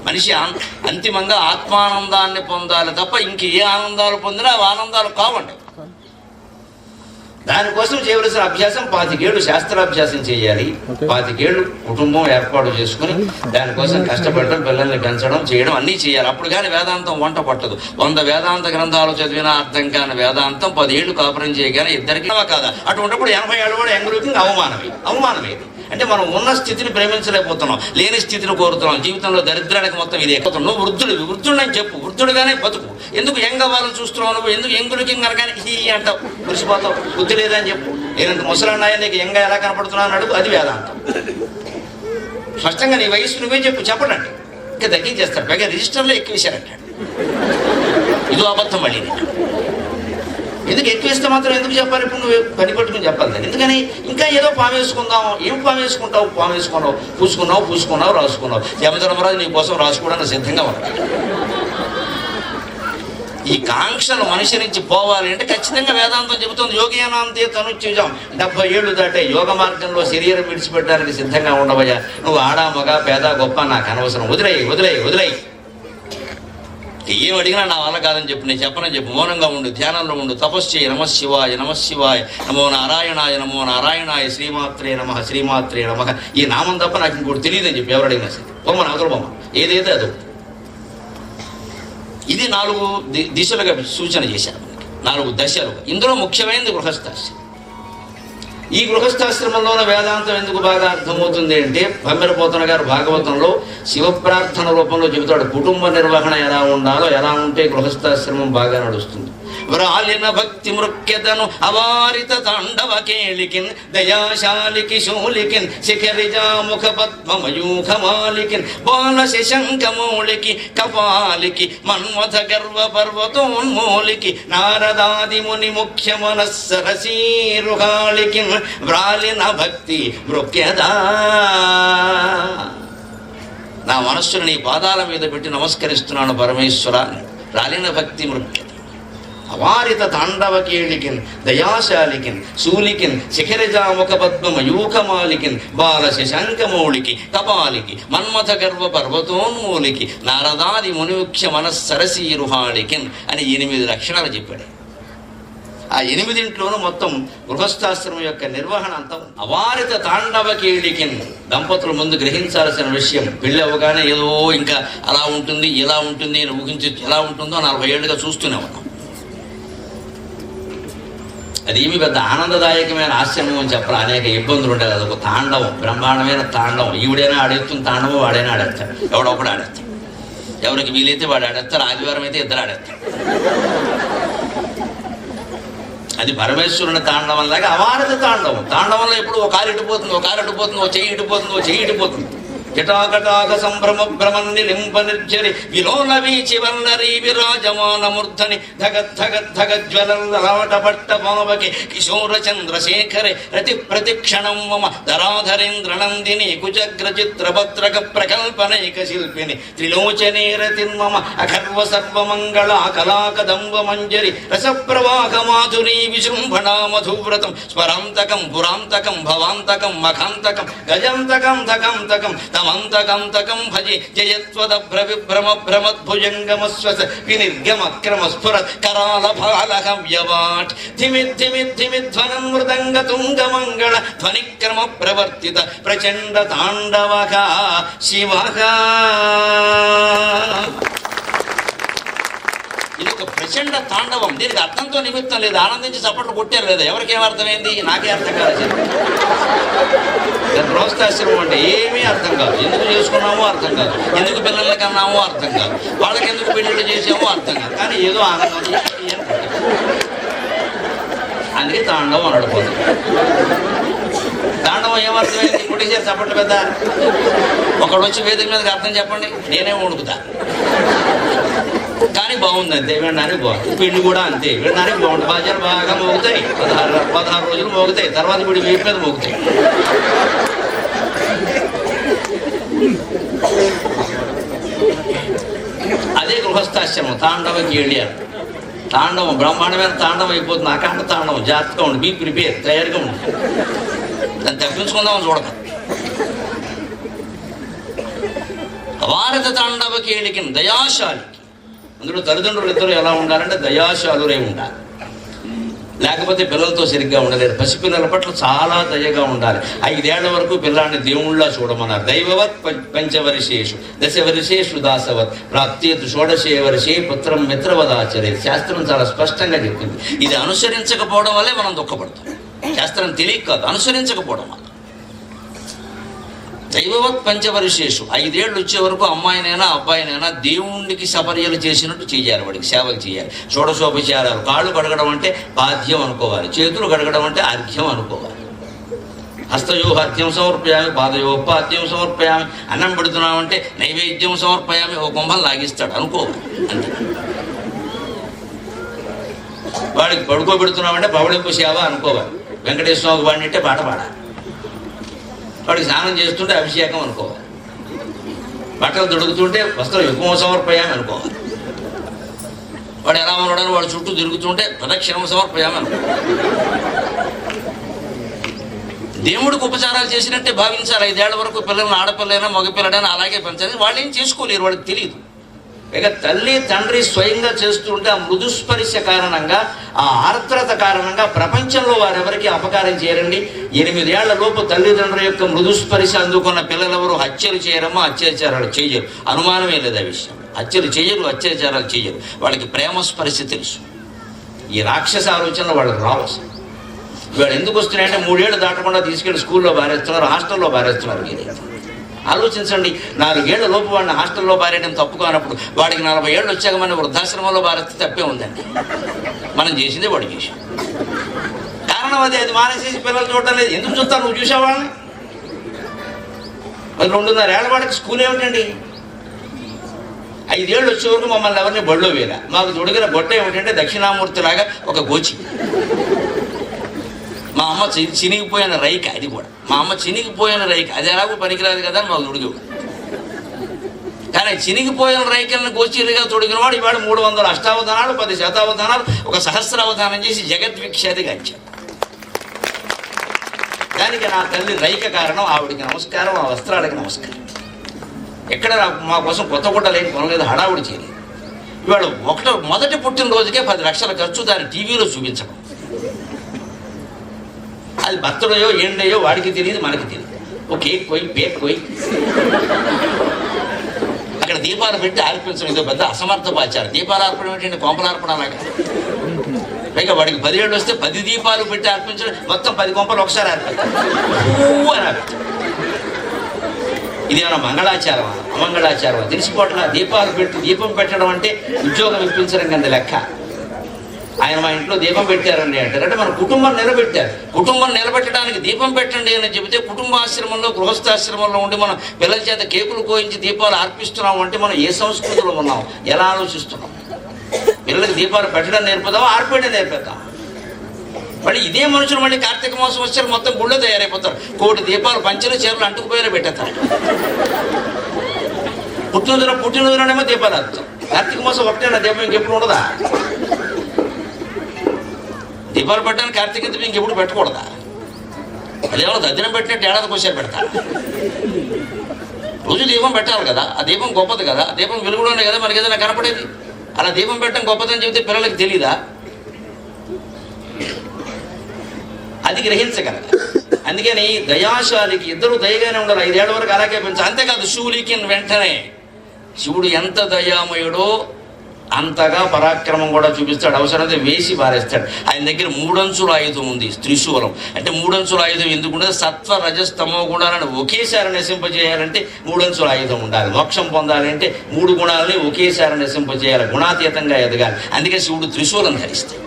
మనిషి అంతిమంగా ఆత్మానందాన్ని పొందాలి తప్ప ఇంక ఏ ఆనందాలు పొందినా అవి ఆనందాలు కావండి. దానికోసం చేయవలసిన అభ్యాసం 25 ఏళ్ళు శాస్త్రాభ్యాసం చేయాలి. 25 ఏళ్ళు కుటుంబం ఏర్పాటు చేసుకుని దానికోసం కష్టపడడం, పిల్లల్ని పెంచడం, చేయడం అన్నీ చేయాలి. అప్పుడు కానీ వేదాంతం వంట పట్టదు. 100 వేదాంత గ్రంథాలు చదివినా అర్థం కాని వేదాంతం 10 ఏళ్ళు కాపురం చేయగానే ఇద్దరికి కాదా. అటువంటిప్పుడు 80 ఏళ్ళు కూడా ఎంగులకి అవమానమేది. అంటే మనం ఉన్న స్థితిని ప్రేమించలేకపోతున్నాం, లేని స్థితిని కోరుతున్నాం. జీవితంలో దరిద్రానికి మొత్తం ఇదే. నువ్వు వృద్ధుడని చెప్పు, వృద్ధుడుగానే బతుకు. ఎందుకు యంగ్ అవ్వాలని చూస్తున్నావు నువ్వు? ఎందుకు ఎంగులకి కనుక హీ అంటావు, మురిసిపోతావు. బుద్ధి లేదని చెప్పు. నేనంత ముసలాన్నాయా, నీకు యంగా ఎలా కనపడుతున్నావు అని అడుగు. అది వేదాంతం. స్పష్టంగా నీ వయసు నువ్వే చెప్పడండి. ఇంకా తగ్గించేస్తాడు. పైగా రిజిస్టర్లో ఎక్కువేశారంటాడు. ఇదో అబద్ధం మళ్ళీ. ఎందుకు ఎక్కువేస్తే మాత్రం ఎందుకు చెప్పాలి? ఇప్పుడు నువ్వు పని పట్టుకుని చెప్పాలి దాన్ని. ఎందుకని ఇంకా ఏదో పామేసుకుందాం. ఏం పామేసుకుంటావు? పూసుకున్నావు, రాసుకున్నావు. యమధర్మరాజు నీ కోసం రాసుకోవడానికి సిద్ధంగా ఉన్నాడు. ఈ కాంక్షలు మనిషి నుంచి పోవాలి అంటే ఖచ్చితంగా వేదాంతం చెబుతుంది. యోగియానాంతే తనుచ్యుజం. 70 ఏళ్ళు దాటే యోగ మార్గంలో శరీరం విడిచిపెట్టడానికి సిద్ధంగా ఉండవయ్యా. నువ్వు ఆడా మగ పేద గొప్ప నాకు అనవసరం. వదిలేయి. ఏం అడిగినా నా వల్ల కాదని చెప్పు, నేను చెప్పనని చెప్పు, మౌనంగా ఉండు, ధ్యానంలో ఉండు, తపస్సు చేయి. నమశివాయ నమశివాయ, నమో నారాయణాయ నమో నారాయణాయ, శ్రీమాత్రే నమః శ్రీమాత్రే నమః. ఈ నామం తప్ప నాకు ఇంకోటి తెలియదని చెప్పి ఎవరు అడిగినా సరే, బొమ్మ అవతల బొమ్మ ఏదైతే అదో. ఇది 4 దిశలుగా సూచన చేశారు, 4 దశలుగా. ఇందులో ముఖ్యమైనది గృహస్థాశ్రమం. ఈ గృహస్థాశ్రమంలోనే వేదాంతం ఎందుకు బాగా అర్థమవుతుంది అంటే, భమ్మెరపోతన గారు భాగవతంలో శివప్రార్థన రూపంలో చెబుతాడు, కుటుంబ నిర్వహణ ఎలా ఉండాలో, ఎలా ఉంటే గృహస్థాశ్రమం బాగా నడుస్తుంది. వ్రాలిన భక్తి మృక్యతను అవారిత తాండవ కేళికిన్, దయాశాలికి శూలికిన్, శిఖరిజాముఖ పద్మమయూఖమాలికిన్, బాల శశంకమౌళికి కపాలికి, మన్మథ గర్వ పర్వతోన్మూలికి, నారదాది ముని ముఖ్య మనస్సరసీరుహాళికిన్, వ్రాలిన భక్తి మృక్యదా. నా మనస్సును నీ పాదాల మీద పెట్టి నమస్కరిస్తున్నాను పరమేశ్వర. రాలిన భక్తి మృక్య అవారిత తాండవకేళికిన్, దయాశాలికిన్, శూలికిన్, శిఖరిజాముఖ పద్మమయూఖమాలికిన్, బాల శశాంకమౌళికి కపాలికి, మన్మథ గర్వ పర్వతోన్మూలికి, నారదాది మునిముఖ్య మనస్సరసీరుహాళికిన్ అని 8 లక్షణాలు చెప్పాడు. ఆ 8 మొత్తం గృహస్థాశ్రమం యొక్క నిర్వహణ అంతా. అవారిత తాండవకేళికిన్, దంపతులు ముందు గ్రహించాల్సిన విషయం, పెళ్ళి అవ్వగానే ఏదో ఇంకా అలా ఉంటుంది ఇలా ఉంటుంది అని ఊహించి ఎలా ఉంటుందో 40 ఏళ్ళుగా చూస్తూనే ఉన్నాం. అది ఏమి పెద్ద ఆనందదాయకమైన ఆశ్రమం అని చెప్పాలి, అనేక ఇబ్బందులు ఉంటాయి. అది ఒక తాండవం, బ్రహ్మాండమైన తాండవం. ఈవిడైనా ఆడేస్తుంది తాండవం, వాడైనా ఆడేస్తాడు, ఎవడో ఒకడు ఆడేస్తాడు. ఎవరికి వీలైతే వాడు ఆడేస్తారు, ఆదివారం అయితే ఇద్దరు ఆడేస్తారు. అది పరమేశ్వరుని తాండవం లాగా అవారత తాండవం. తాండవంలో ఎప్పుడు ఒక కాలు ఇటుపోతుంది, ఒక కాలు ఇటుపోతుంది, ఒక చెయ్యి ఇటుపోతుంది, ఒక చెయ్యి ఇటుపోతుంది. జటాకటాక సంభ్రమ భ్రమన్ని లింప నిర్జరి విలోల వీచి వల్లరీ విరాజమాన మూర్ధని ధగద్ధగద్ధగజ్వలట పట్ట పావకి కిశోర చంద్రశేఖరే రతి ప్రతిక్షణం మమ ధరాధరేంద్ర నందిని కుచగ్ర చిత్రభద్రక ప్రకల్పనైక శిల్పిని త్రిలోచనే రతిర్మమ అఖర్వ సర్వమంగళ కళాకదంబ మంజరి రసప్రవాహ మాధురీ విజృంభణా మధువ్రతం స్వరాంతకం పురాంతకం భవాంతకం మఖాంతకం గజంతకం ధకంతకం తమంతకంతకం భజి జయత్వదభ్ర విభ్రమ భ్రమద్భుజంగమస్వస వినిర్గమ క్రమ స్ఫురత్ కరాల భాలహ వ్యవాట్ ధిమిధ్వనం మృదంగ తుంగ మంగళ ధ్వనిక్రమ ప్రవర్తిత ప్రచండ తాండవక శివక. ఇది ఒక ప్రచండ తాండవం. దీనికి అర్థంతో నిమిత్తం లేదు. ఆనందించి చప్పట్లు కొట్టారు లేదా, ఎవరికేం అర్థమైంది? నాకే అర్థం కాదు. గృహస్థాశ్రమం అంటే ఏమీ అర్థం కాదు. ఎందుకు చేసుకున్నామో అర్థం కాదు, ఎందుకు పిల్లల్ని కన్నామో అర్థం కాదు, వాళ్ళకి ఎందుకు పెళ్లిళ్ళు చేసామో అర్థం కాదు. కానీ ఏదో ఆనందం, అందుకే తాండవం నడిపోతుంది. తాండవం ఏమర్థమైంది? కొట్టేసారు చప్పట్లు పెద్ద. ఒకడు వచ్చి వేదిక మీదకి అర్థం చెప్పండి, నేనే ఉడుకుతా. కానీ బాగుంది అంతే, వినడానికి బాగుంది. పెళ్లి కూడా అంతే, వినడానికి బాగుంటుంది. బాధ్యాలు బాగా మోగుతాయి, 16 రోజులు మోగుతాయి, తర్వాత వీడి వీపు మీద మోగుతాయి. అదే గృహస్థాశ్రమం. తాండవ కేళియారు. తాండవం బ్రహ్మాండమైన తాండవం అయిపోతుంది. అకాండ తాండవం. జాగ్రత్తగా ఉండి, బీ ప్రిపేర్, తయారుగా ఉండి. దాన్ని తప్పించుకుందామని చూడక. అవారత తాండవ కేళికి దయాశాలికి, అందులో తల్లిదండ్రులు ఇద్దరు ఎలా ఉండాలంటే దయాశాలురై ఉండాలి, లేకపోతే పిల్లలతో సరిగ్గా ఉండలేరు. పసిపిల్లల పట్ల చాలా దయగా ఉండాలి. 5 ఏళ్ల వరకు పిల్లాన్ని దేవుళ్ళ చూడమన్నారు. దైవవత్ పంచవర్షేషు దశవర్షేషు దాసవత్ ప్రాప్తేతు షోడశే వర్షే పుత్రం మిత్రవదాచరే. శాస్త్రం చాలా స్పష్టంగా చెప్తుంది. ఇది అనుసరించకపోవడం వల్లే మనం దుఃఖపడతాం. శాస్త్రం తెలియక కాదు, అనుసరించకపోవడం వల్ల. దైవవత్ పంచవర్షేషు 5 ఏళ్ళు వచ్చే వరకు అమ్మాయినైనా అబ్బాయినైనా దేవుడికి సపర్యలు చేసినట్టు చేయాలి, వాడికి సేవలు చేయాలి. షోడశోపచారాలు. కాళ్ళు కడగడం అంటే బాధ్యం అనుకోవాలి, చేతులు కడగడం అంటే అర్ఘ్యం అనుకోవాలి. హస్తయో అర్ఘ్యం సమర్పయామి, పాదయో పాద్యం సమర్పయామి. అన్నం పెడుతున్నామంటే నైవేద్యం సమర్పయామి, ఓ కుంభం లాగిస్తాడు అనుకోవాలి. అంటే వాడికి పడుకోబెడుతున్నామంటే పవడింపు సేవ అనుకోవాలి. వెంకటేశ్వర స్వామికి వాడినింటే పాట పాడాలి. వాడికి స్నానం చేస్తుంటే అభిషేకం అనుకోవాలి. బట్టలు దొడుకుతుంటే వస్త్రం యుగం సమర్పయామి అనుకోవాలి. వాడు ఎలా ఉన్నాడని వాడు చుట్టూ తిరుగుతుంటే ప్రదక్షిణం సమర్పయామి అనుకోవాలి. దేవుడికి ఉపచారాలు చేసినట్టే భావించాలి. 5 ఏళ్ల వరకు పిల్లల్ని ఆడపిల్లైనా మగపిల్లడైనా అలాగే పెంచాలి. వాళ్ళు ఏం చేసుకోలేరు, వాళ్ళకి తెలియదు. ఇక తల్లి తండ్రి స్వయంగా చేస్తుంటే ఆ మృదుస్పర్శ కారణంగా, ఆ ఆర్ద్రత కారణంగా ప్రపంచంలో వారెవరికి అపకారం చేయరండి. 8 ఏళ్ల లోపు తల్లిదండ్రుల యొక్క మృదుస్పర్శ అందుకున్న పిల్లలెవరు హత్యలు చేయరమ్మా, అత్యాచారాలు చేయరు. అనుమానమే లేదు ఆ విషయం. హత్యలు చేయరు, అత్యాచారాలు చేయరు. వాళ్ళకి ప్రేమ స్పర్శ తెలుసు. ఈ రాక్షస ఆలోచనలు వాళ్ళకి రావు. ఇవాళ ఎందుకు వస్తున్నాయంటే 3 ఏళ్ళు దాటకుండా తీసుకెళ్ళి స్కూల్లో బారేస్తున్నారు, హాస్టల్లో బారేస్తున్నారు. ఆలోచించండి. 4 ఏళ్ల లోపు వాడిని హాస్టల్లో బారేయడం తప్పు కానప్పుడు వాడికి 40 ఏళ్ళు వచ్చాక మన వృద్ధాశ్రమంలో బారేస్తే తప్పే ఉందండి. మనం చేసిందే వాడు చేసాం. కారణం అది మానేసేసి పిల్లలు చూడడం లేదు. ఎందుకు చూస్తాను? నువ్వు చూసావాళ్ళని. మరి 2.5 ఏళ్ల వాడికి స్కూల్ ఏమిటండి? 5 ఏళ్ళు వచ్చే వరకు మమ్మల్ని ఎవరిని బడిలో వేలా. మాకు తొడిగిన బొట్ట ఏమిటంటే దక్షిణామూర్తిలాగా ఒక గోచి. మా అమ్మ చినిగిపోయిన రైక, అది కూడా మా అమ్మ చినిగిపోయిన రైక, అది ఎలాగో పనికిరాదు కదా అని మాకు తొడిగేవాడు. కానీ చినిగిపోయిన రైకలను గోచీలుగా తొడిగిన వాడు ఇవాడు 300 అష్టావధానాలు, 10 శతావధానాలు, ఒక సహస్రావధానం చేసి జగద్విఖ్యాతిగా ఇచ్చాడు. దానికి నా తల్లి రైక కారణం. ఆవిడికి నమస్కారం, ఆ వస్త్రాలకి నమస్కారం. ఎక్కడ మా కోసం కొత్త గుడ్డలు ఏం కొనలేదు, హడావుడి చేయలేదు. ఇవాళ మొదటి పుట్టినరోజుకే 10 లక్షల ఖర్చు, దాన్ని టీవీలో చూపించడం. అది బర్త్డేయో ఏండయో వాడికి తెలియదు, మనకి తెలియదు. ఓ కేక్ పోయి పేక్ పోయి అక్కడ దీపాలు పెట్టి ఆర్పించడం ఇదో పెద్ద అసమర్థపాచారం. దీపాలు ఆర్పడం ఏంటంటే కొంపలు ఆర్పడం అలాగా. పైగా వాడికి 10 ఏళ్ళు వస్తే 10 దీపాలు పెట్టి అర్పించడం, మొత్తం 10 కొంపలు ఒకసారి అర్పించాలి. ఇదేమన్నా మంగళాచారమా, అమంగళాచారమా తెలిసిపోవట్లా. దీపాలు పెట్టి దీపం పెట్టడం అంటే ఉద్యోగం ఇప్పించడం కింద లెక్క. ఆయన మా ఇంట్లో దీపం పెట్టారండి అంటారు. అంటే మన కుటుంబం నిలబెట్టారు. కుటుంబం నిలబెట్టడానికి దీపం పెట్టండి అని చెబితే కుటుంబాశ్రమంలో, గృహస్థాశ్రమంలో ఉండి మనం పిల్లల చేత కేకులు కోయించి దీపాలు అర్పిస్తున్నాం అంటే మనం ఏ సంస్కృతిలో ఉన్నాం, ఎలా ఆలోచిస్తున్నాం? పిల్లలకి దీపాలు పెట్టడం నేర్పుదామా, ఆర్పేయడం నేర్పుదాం? మళ్ళీ ఇదే మనుషులు మళ్ళీ కార్తీక మాసం వచ్చారు మొత్తం గుళ్ళో తయారైపోతారు. 1,000 దీపాలు పంచలు చీరలు అంటుకుపోయినా పెట్టేస్తారు. పుట్టినరోజునేమో దీపాలు అర్థం. కార్తీక మాసం ఒకటేనా దీపం, ఇంకెప్పుడు ఉండదా? దీపాలు పెట్టడానికి కార్తీక దీపం ఇంకెప్పుడు పెట్టకూడదా? అదేమో దర్శనం పెట్టినట్టు ఏడాదికి వచ్చారు పెడతారు. రోజు దీపం పెట్టాలి కదా. ఆ దీపం గొప్పది కదా. ఆ దీపం వెలుగులోనే కదా మనకి ఏదైనా కనపడేది. అలా దీపం పెట్టడం గొప్పదని చెబితే పిల్లలకి తెలీదా? అది గ్రహించగలగా. అందుకని దయాశాలికి ఇద్దరు దయగానే ఉండాలి. 5 ఏళ్ల వరకు అలాగే పెంచాలి. అంతేకాదు శూలికి వెంటనే శివుడు ఎంత దయామయుడో అంతగా పరాక్రమం కూడా చూపిస్తాడు. అవసరమైతే వేసి పారేస్తాడు. ఆయన దగ్గర 3 అంచుల ఆయుధం ఉంది, త్రిశూలం. అంటే 3 అంచుల ఆయుధం ఎందుకుంటే సత్వ రజస్తమో గుణాలను ఒకేసారి నశింపజేయాలంటే 3 అంచుల ఆయుధం ఉండాలి. మోక్షం పొందాలంటే 3 గుణాలని ఒకేసారి నశింపజేయాలి, గుణాతీతంగా ఎదగాలి. అందుకే శివుడు త్రిశూలం ధరిస్తాడు.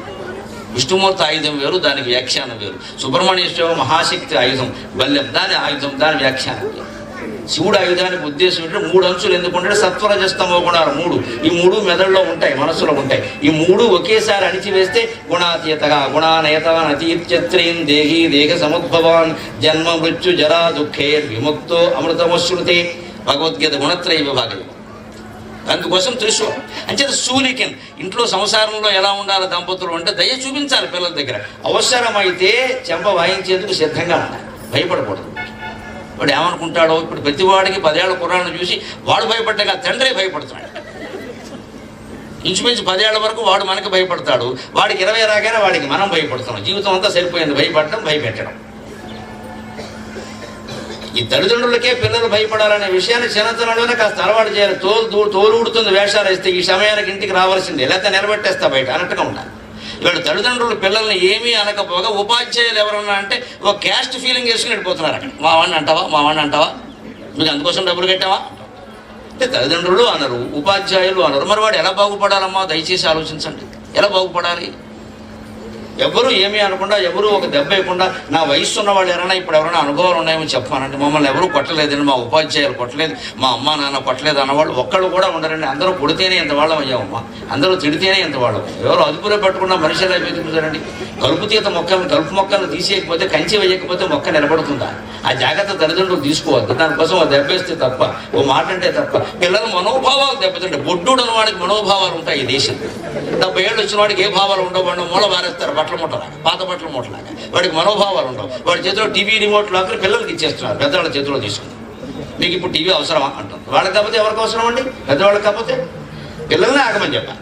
విష్ణుమూర్తి ఆయుధం వేరు, దానికి వ్యాఖ్యానం వేరు. సుబ్రహ్మణ్యేశ్వర మహాశక్తి ఆయుధం బల్యం, దాని ఆయుధం, దాని వ్యాఖ్యానం వేరు. శివుడు ఆయుధానికి ఉద్దేశం ఏంటంటే 3 అంచులు ఎందుకుంటే సత్వరజస్తమో గుణాలు 3. ఈ 3 మెదడులో ఉంటాయి, మనసులో ఉంటాయి. ఈ 3 ఒకేసారి అణిచివేస్తే గుణాతీతగా గుణానేతవాన్ అతీత్యత్రీన్ దేహీ దేహ సముద్భవాన్ జన్మ మృత్యు జరా దుఃఖేర్ విముక్తో అమృతమశ్రుతే. భగవద్గీత గుణత్రయ విభాగం. అందుకోసం త్రిశూలం. అంచేత శూలికన్ ఇంట్లో సంసారంలో ఎలా ఉండాలి దంపతులు అంటే దయ చూపించాలి పిల్లల దగ్గర. అవసరమైతే చెంప వాయించేందుకు సిద్ధంగా ఉండాలి, భయపడకూడదు. వాడు ఏమనుకుంటాడో. ఇప్పుడు ప్రతివాడికి 10 ఏళ్ల కుర్రాన్ని చూసి వాడు భయపడ్డాక తండ్రే భయపడుతున్నాడు. ఇంచుమించు 10 ఏళ్ల వరకు వాడు మనకి భయపడతాడు. వాడికి 20 రాగానే వాడికి మనం భయపడుతున్నాం. జీవితం అంతా సరిపోయింది భయపడటం, భయపెట్టడం. ఈ తల్లిదండ్రులకే పిల్లలు భయపడాలనే విషయాన్ని చిన్నతనంలోనే కాస్త అలవాటు చేయాలి. తోలు ఊడుతుంది వేషాలు వేస్తే ఈ సమయానికి ఇంటికి రావాల్సిందే, లేకపోతే నిలబెట్టేస్తా బయట అన్నట్టుగా ఉండాలి. ఇవాళ తల్లిదండ్రులు పిల్లల్ని ఏమీ అనకపోగా ఉపాధ్యాయులు ఎవరన్నా అంటే ఒక క్యాస్ట్ ఫీలింగ్ వేసుకుని వెళ్ళిపోతున్నారు. అక్కడ మా వాడిని అంటావా, మీకు అందుకోసం డబ్బులు కట్టావా అంటే తల్లిదండ్రులు అనరు, ఉపాధ్యాయులు అనరు. మరి వాడు ఎలా బాగుపడాలమ్మా? దయచేసి ఆలోచించండి. ఎలా బాగుపడాలి? ఎవరు ఏమీ అనకుండా, ఎవరు ఒక దెబ్బ వేయకుండా, నా వయసు ఉన్న వాళ్ళు ఎవరైనా ఇప్పుడు ఎవరైనా అనుభవాలు ఉన్నాయేమో చెప్పానంటే మమ్మల్ని ఎవరు కొట్టలేదండి, మా ఉపాధ్యాయులు కొట్టలేదు, మా అమ్మ నాన్న కొట్టలేదు అన్నవాళ్ళు ఒక్కళ్ళు కూడా ఉండరండి. అందరూ కొడితేనే ఎంత వాళ్ళం అయ్యామమ్మా, అందరూ తిడితేనే ఎంత వాళ్ళం. ఎవరు అదుపులో పెట్టుకున్నా మనిషి ఎలా వెతుకుతారండి? కలుపు మొక్కలను తీసేయకపోతే, కంచి వేయకపోతే మొక్క నిలబడుతుందా? ఆ జాగ్రత్త తల్లిదండ్రులు తీసుకోవద్దు. దానికోసం ఓ దెబ్బేస్తే తప్ప, ఓ మాట అంటే తప్ప. పిల్లల మనోభావాలు దెబ్బతింటే బొడ్డు ఉన్న వాడికి మనోభావాలు ఉంటాయి. ఈ దేశంలో 70 ఏళ్ళు వచ్చిన వాడికి ఏ భావాలు ఉండవు. మూల బారేస్తారు బట్టల మూటలాగా, పాత బట్టల మూటలాగా. వాడికి మనోభావాలు ఉండవు. వాడి చేతిలో టీవీ రిమోట్ లాగా పిల్లలకి ఇచ్చేస్తున్నారు, పెద్దవాళ్ళ చేతిలో తీసుకుని. మీకు ఇప్పుడు టీవీ అవసరమా అంటారు. వాళ్ళకి కాకపోతే ఎవరికి అవసరం అండి? పెద్దవాళ్ళకి కాకపోతే పిల్లల్ని ఆగమని చెప్పాలి.